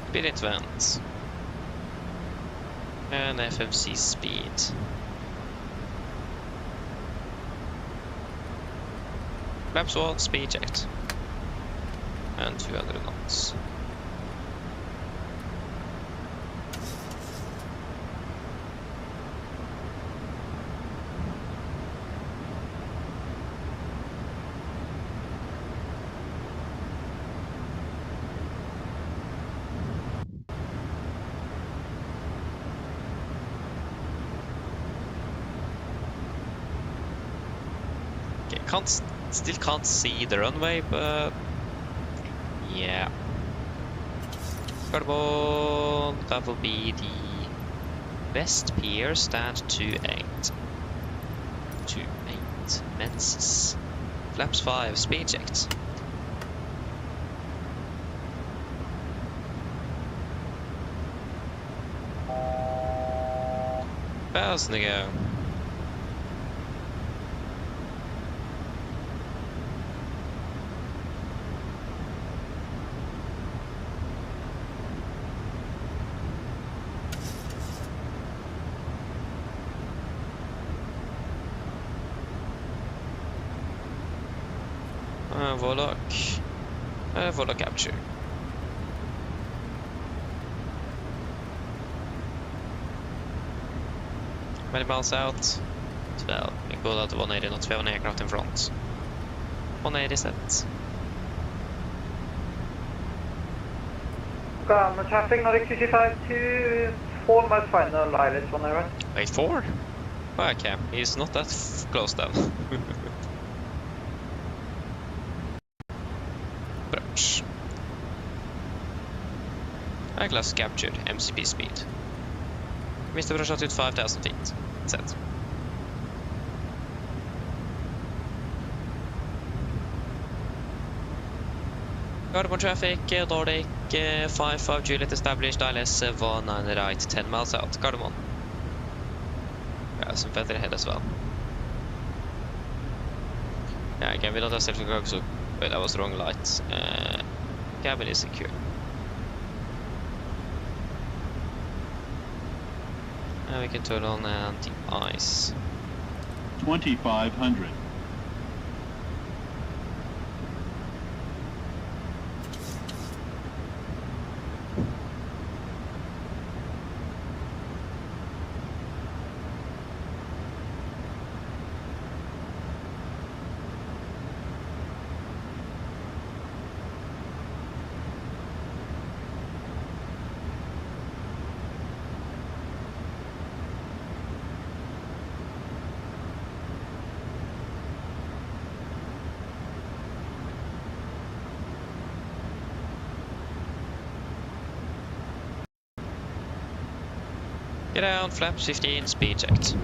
Spirit vent. And FMC speed. Flaps 1, speed checked. And 200 knots. Still can't see the runway, but yeah. Carbon, that will be the best pier, stand 28. 28, Menses. Flaps 5, speed checked. Thousand to go. Volok capture. Many miles out. 12. We go out to 180 knots. We have an aircraft in front. 180 set. Traffic Nordic 225 to 4 miles final ILS 1 right? Wait, 4? Okay, he's not that close then. Approach. Glass captured, MCP speed. Mr. Brashot at 5,000 feet. Set. Carbon traffic, Nordic 55 Juliet established, ILS 19 right, 10 miles out. Cardamom. Yeah, some feather ahead as well. Yeah, again, we don't have selfie clock, so wait, that was the wrong light. Cabin is secure. And we can turn on anti-ice. 2,500. Get down, flaps 15, speed checked.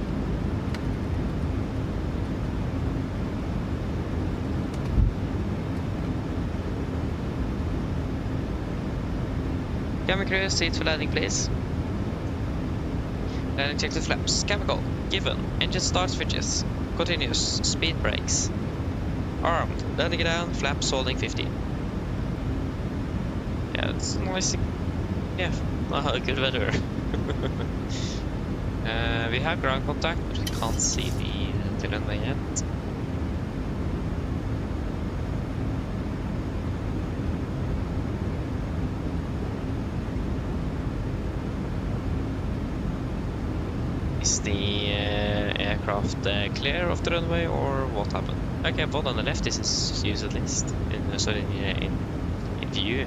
Cabin crew, seats for landing please. Landing check to flaps. Chemical, given. Engine start switches. Continuous, speed brakes. Armed, landing it down, flaps holding 15. Yeah, it's nice. Yeah, good weather. We have ground contact, but we can't see the runway yet. Is the aircraft clear of the runway, or what happened? Okay, one on the left is used at least. In view.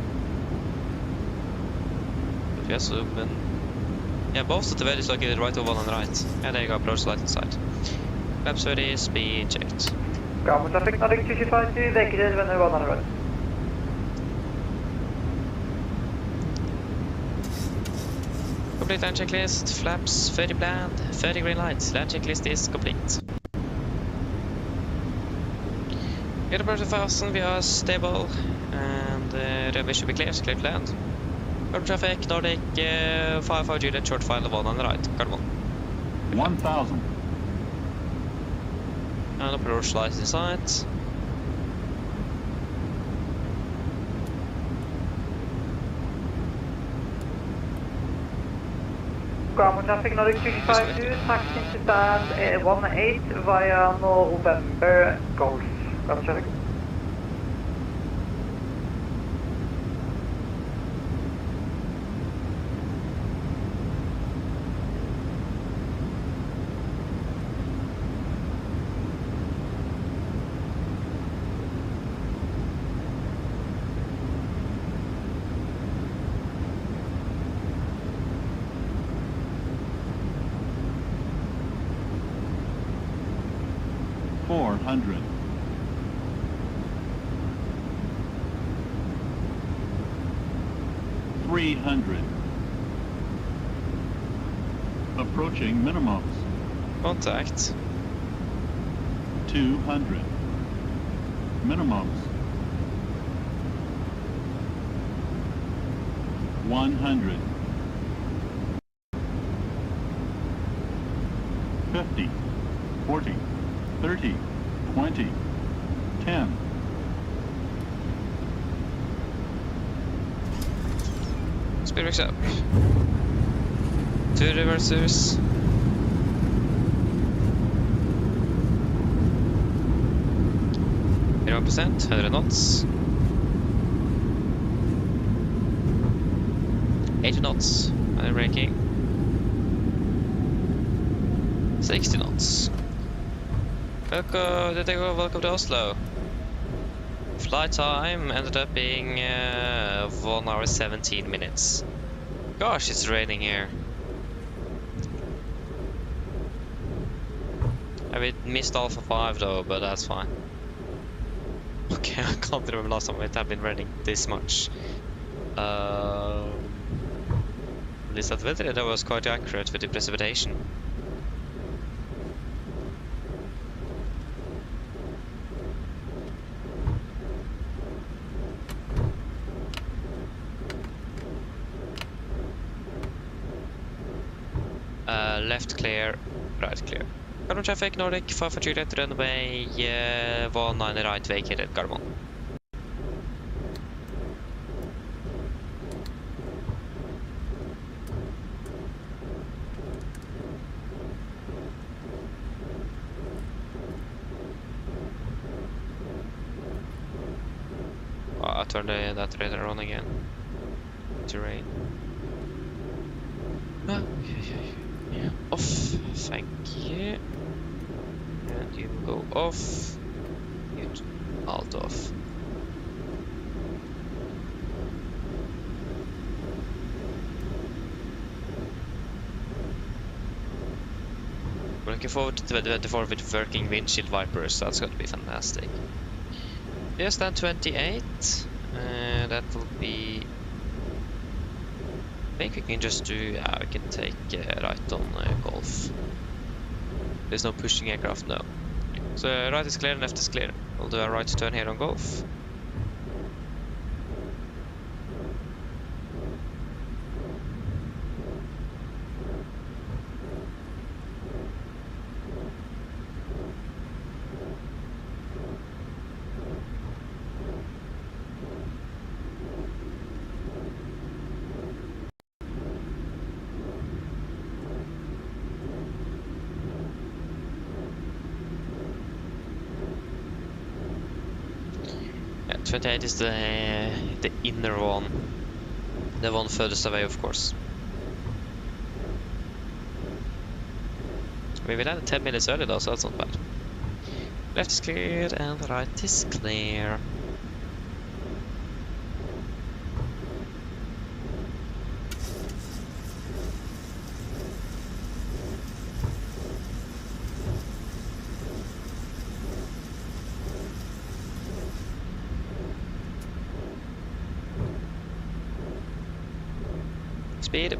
But yes, yeah, both of the values located right over one on the right. Yeah, there you go, approach light inside. Flaps ready, speed checked. Ground traffic Nordic 252, vacated when 1 on the right. Complete land checklist, flaps, 30 planned, 30 green lights, land checklist is complete. Get approach to fasten, we are stable, and runway should be clear, so clear to land. Ground traffic, Nordic 55 Juliet, short final 1 on the right, card 1. 1,000. And approach lights in sight. Ground traffic Nordic 252, taxi to stand 18 via November Golf. Ground traffic. $400. $300. Approaching minimums. Contact. 200. Minimums. 100. 50. 40. 30, 20, 10. Speed brakes up. 2 reversers. %, 100 knots. 80 knots. I'm braking. 60 knots. Welcome to Oslo. Flight time ended up being 1 hour 17 minutes. Gosh, it's raining here. I missed Alpha 5 though, but that's fine. Okay, I can't remember last time it had been raining this much. At least at weather that was quite accurate with the precipitation. Left clear, right clear. Carbon traffic, Nordic 5 Juliet, runway 19 right, vacated, carbon. Oh, I turned that radar on again. Terrain. Ah, yeah. Off, thank you. And you go off. You alt off. We're looking forward to 2024 with working windshield wipers. That's going to be fantastic. Yes, then 28. That will be. I think we can just do, yeah, we can take right on Golf. There's no pushing aircraft, no. So right is clear and left is clear. We'll do a right turn here on Golf. Yeah, 28 is the inner one, the one furthest away, of course. I mean, we landed 10 minutes early though, so that's not bad. Left is clear and right is clear. Speed.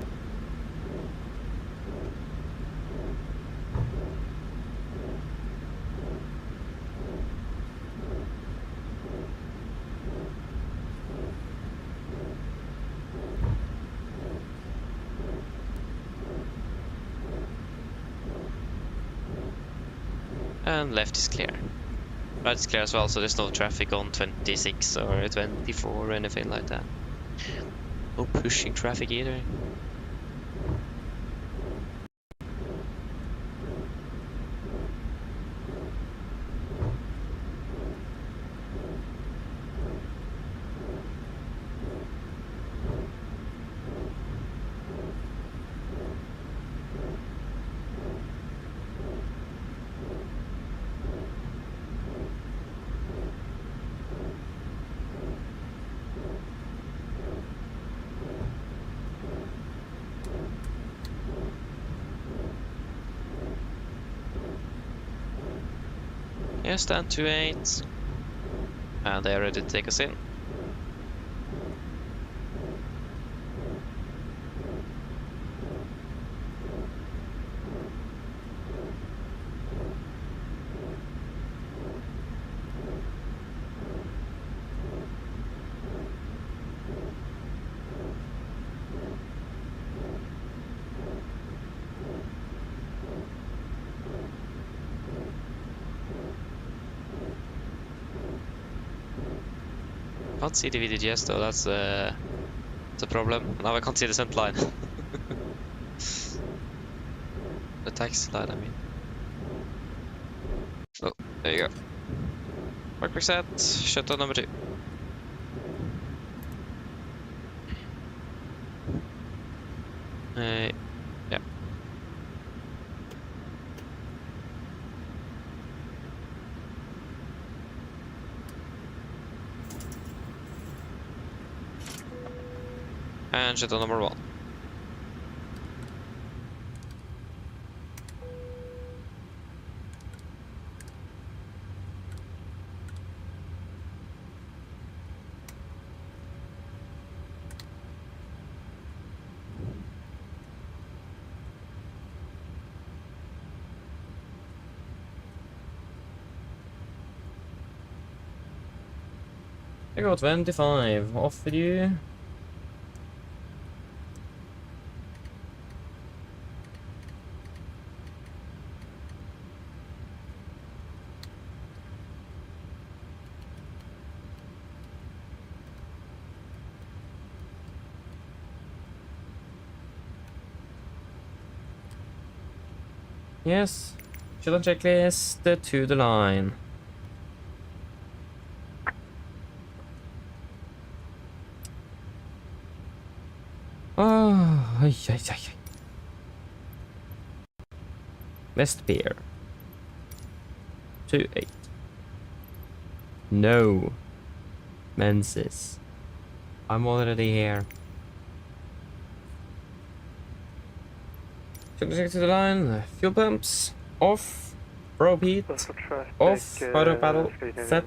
And left is clear. Right is clear as well, so there's no traffic on 26 or 24 or anything like that. No pushing traffic either. Yeah, stand 28. And they're ready to take us in. Can't see the VDGS though, that's a problem. Now I can't see the center line. The taxi line, I mean. Oh, there you go. Park set, shutdown number 2. Yeah. And shutdown number 1. I got 25 off with you. Yes, shutdown checklist to the line. Oh, ay. West Pier. 28. No. Menses. I'm already here. Check to the line. Fuel pumps off. Probe heat off. Photo paddle set.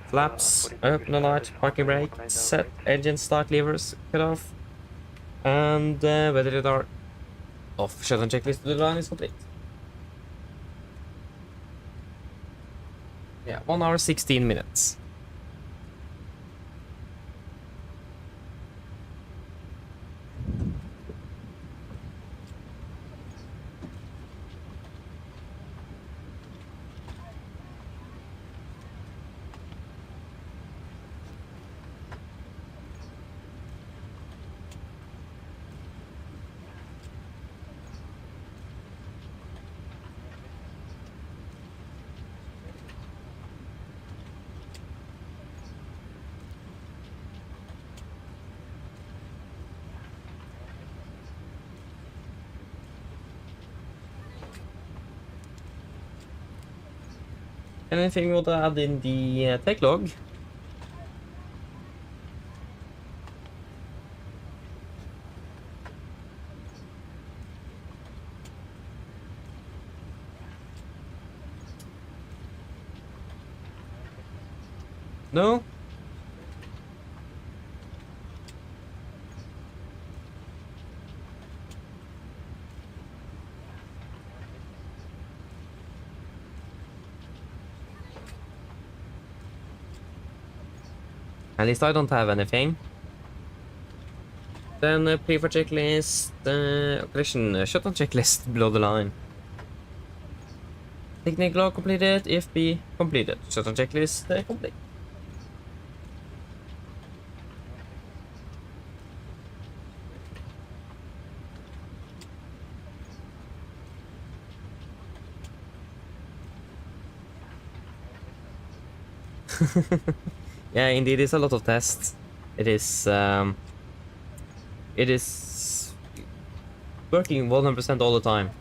Flaps open and light. Parking brake set. Engine start levers cut off. And weather radar off. Shutdown checklist to the line is complete. Yeah, 1 hour 16 minutes. Anything you want to add in the take log? No? At least I don't have anything. Then pre-for checklist, collection shutdown checklist below the line. Technical log completed, EFB completed. Shutdown checklist complete. Yeah, indeed, it's a lot of tests. It is working 100% all the time.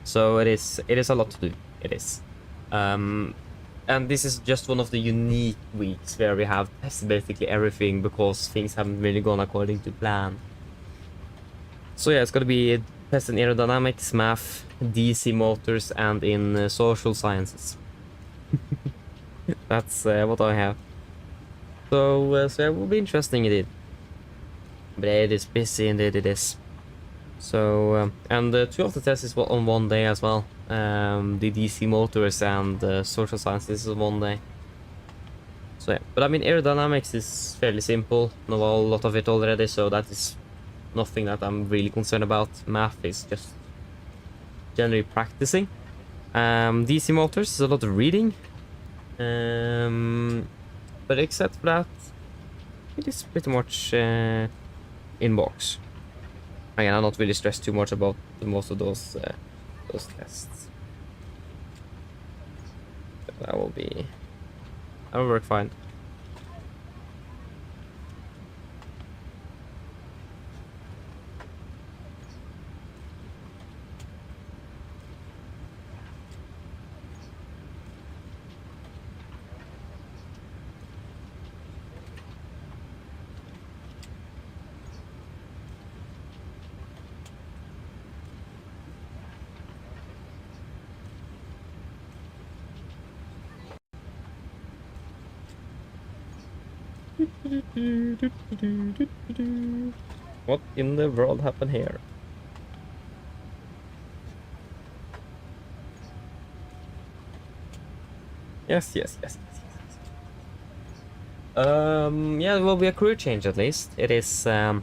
So it is a lot to do. It is. And this is just one of the unique weeks where we have tested basically everything because things haven't really gone according to plan. So yeah, it's gonna be tests in aerodynamics, math, DC motors, and in social sciences. That's what I have. So, so it will be interesting indeed. But it is busy indeed, it is. So, and 2 of the tests is on one day as well. The DC motors and social sciences is on one day. So yeah, but I mean aerodynamics is fairly simple. Know a lot of it already, so that is nothing that I'm really concerned about. Math is just generally practicing. DC motors is a lot of reading. But except for that, it is pretty much inbox. Again, I'm not really stressed too much about most of those tests. That will work fine. What in the world happened here? Yes. Yeah, there will be a crew change at least. It is a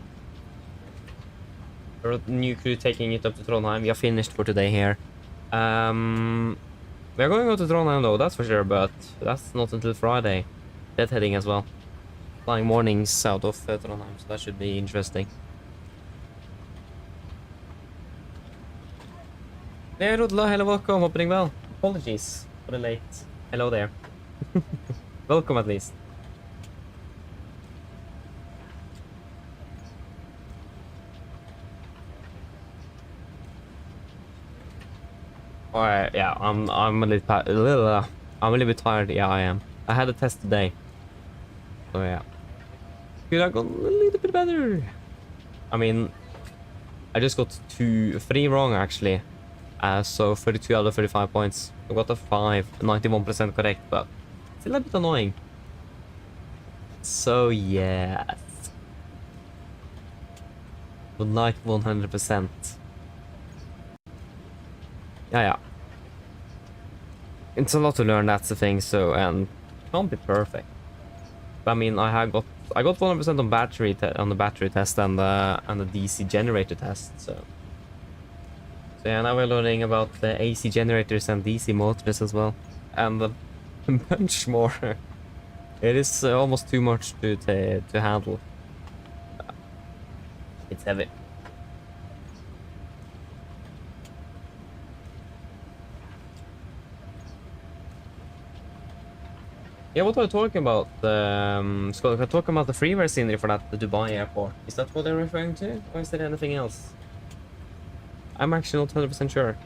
new crew taking it up to Trondheim. We are finished for today here. We are going to go to Trondheim though, that's for sure, but that's not until Friday. Deadheading as well. Flying mornings out of Trondheim, so that should be interesting. Hey Rodla, hello, welcome, opening well. Apologies for the late. Hello there. Welcome at least. Alright, yeah, I'm a little bit tired. Yeah, I am. I had a test today. So yeah. Could have gone a little bit better. I mean, I just got 3 wrong actually. So 32 out of 35 points. I got a 5, 91% correct, but it's a little bit annoying. So yes. Would like 100%. Yeah. It's a lot to learn, that's the thing, so, and can't be perfect. But, I mean, I got 100% on the battery test and the DC generator test, so yeah, now we're learning about the AC generators and DC motors as well, and a bunch more. It is almost too much to handle. It's heavy. Yeah, what are we talking about? Scott, we're talking about the freeware scenery for the Dubai airport. Is that what they're referring to? Or is there anything else? I'm actually not 100% sure.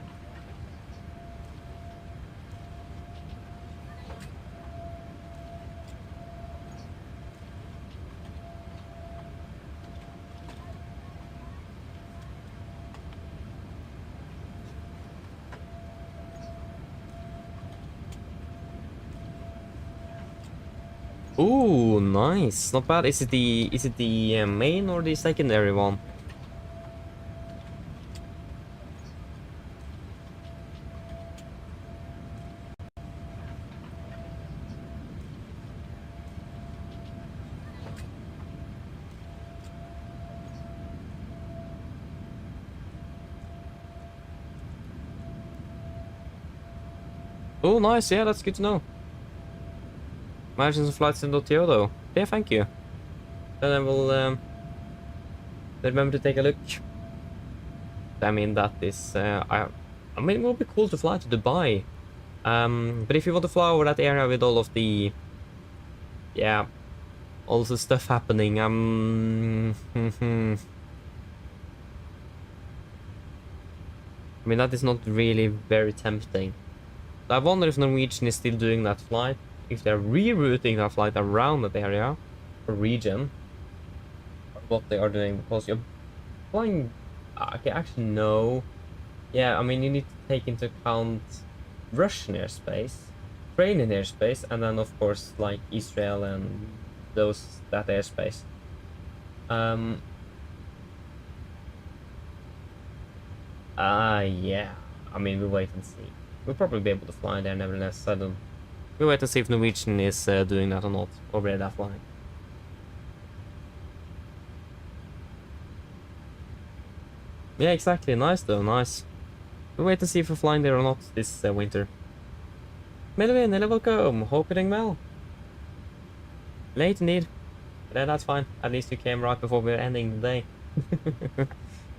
Ooh, nice. Not bad. Is it the main or the secondary one? Oh, nice. Yeah, that's good to know. Imagine some flights in .to though. Yeah, thank you. Then I will remember to take a look. I mean, that is I mean, it would be cool to fly to Dubai. But if you want to fly over that area with all of the, yeah, all the stuff happening, I mean, that is not really very tempting. I wonder if Norwegian is still doing that flight, if they're rerouting that flight around that area or region, or what they are doing, because you're flying. Okay, actually no. Yeah, I mean, you need to take into account Russian airspace, Ukrainian airspace, and then of course like Israel and that airspace. Yeah. I mean, we'll wait and see. We'll probably be able to fly there nevertheless. We'll wait and see if Norwegian is doing that or not, over that flying. Yeah, exactly. Nice though, nice. We'll wait and see if we're flying there or not this winter. Melvin, hello, welcome. Hope you're doing well. Late indeed. But that's fine. At least you came right before we're ending the day.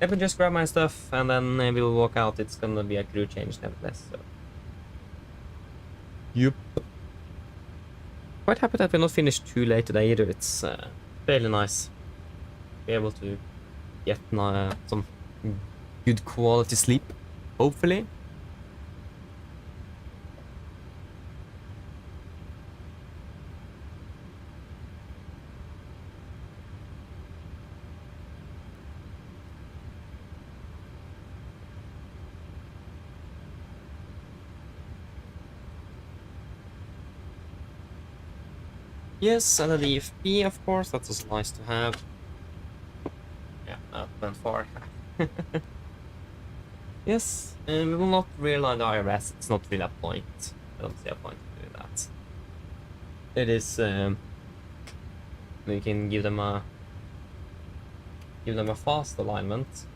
Let me just grab my stuff and then we'll walk out. It's gonna be a crew change nevertheless, so. Yep. Quite happy that we're not finished too late today either. It's fairly nice to be able to get some good quality sleep, hopefully. Yes, and an EFP, of course, that's also nice to have. Yeah, that went far. Yes, and we will not realign the IRS, it's not really a point. I don't see a point in doing that. It is, we can give them a fast alignment.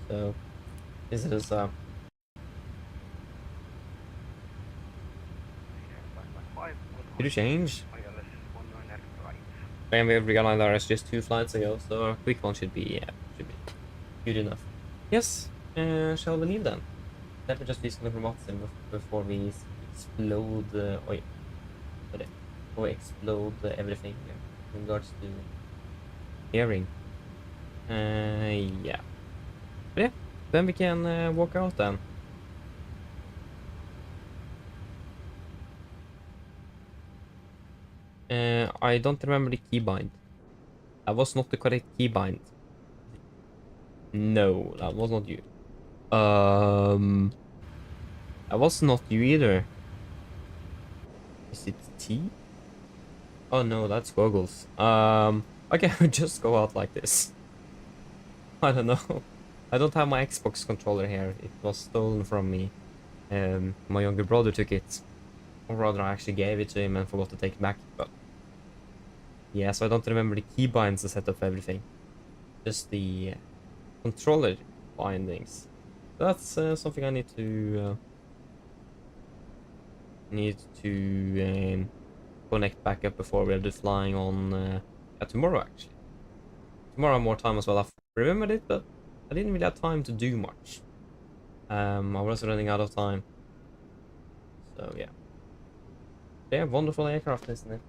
So, this is Did you change? And we have realigned ours just 2 flights ago, so a quick one should be good enough. Yes, shall we leave then? Let me just be something from Watson before we explode explode everything in regards to hearing. Yeah. But yeah, then we can walk out then. I don't remember the keybind. That was not the correct keybind. No, that was not you. That was not you either. Is it T? Oh no, that's goggles. Okay, I'll just go out like this. I don't know. I don't have my Xbox controller here. It was stolen from me. My younger brother took it. Or rather, I actually gave it to him and forgot to take it back. But yeah, so I don't remember the keybinds to set up everything. Just the controller bindings. That's something I need to connect back up before we'll do flying on tomorrow. Actually, tomorrow I have more time as well. I've remembered it, but I didn't really have time to do much. I was running out of time. So yeah. Yeah, wonderful aircraft, isn't it?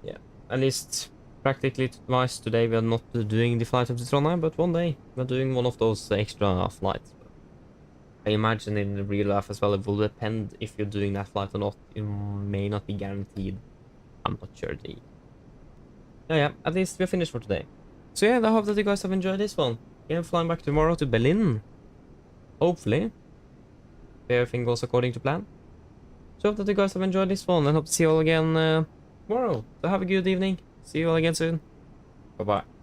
Yeah, at least practically twice today we are not doing the flight up to Trondheim, but one day we're doing one of those extra flights. I imagine in real life as well, it will depend if you're doing that flight or not. It may not be guaranteed. I'm not sure. Yeah, at least we're finished for today. So yeah, I hope that you guys have enjoyed this one. Yeah, I'm flying back tomorrow to Berlin. Hopefully. If everything goes according to plan. So hope that you guys have enjoyed this one and hope to see you all again tomorrow. So have a good evening. See you all again soon. Bye bye.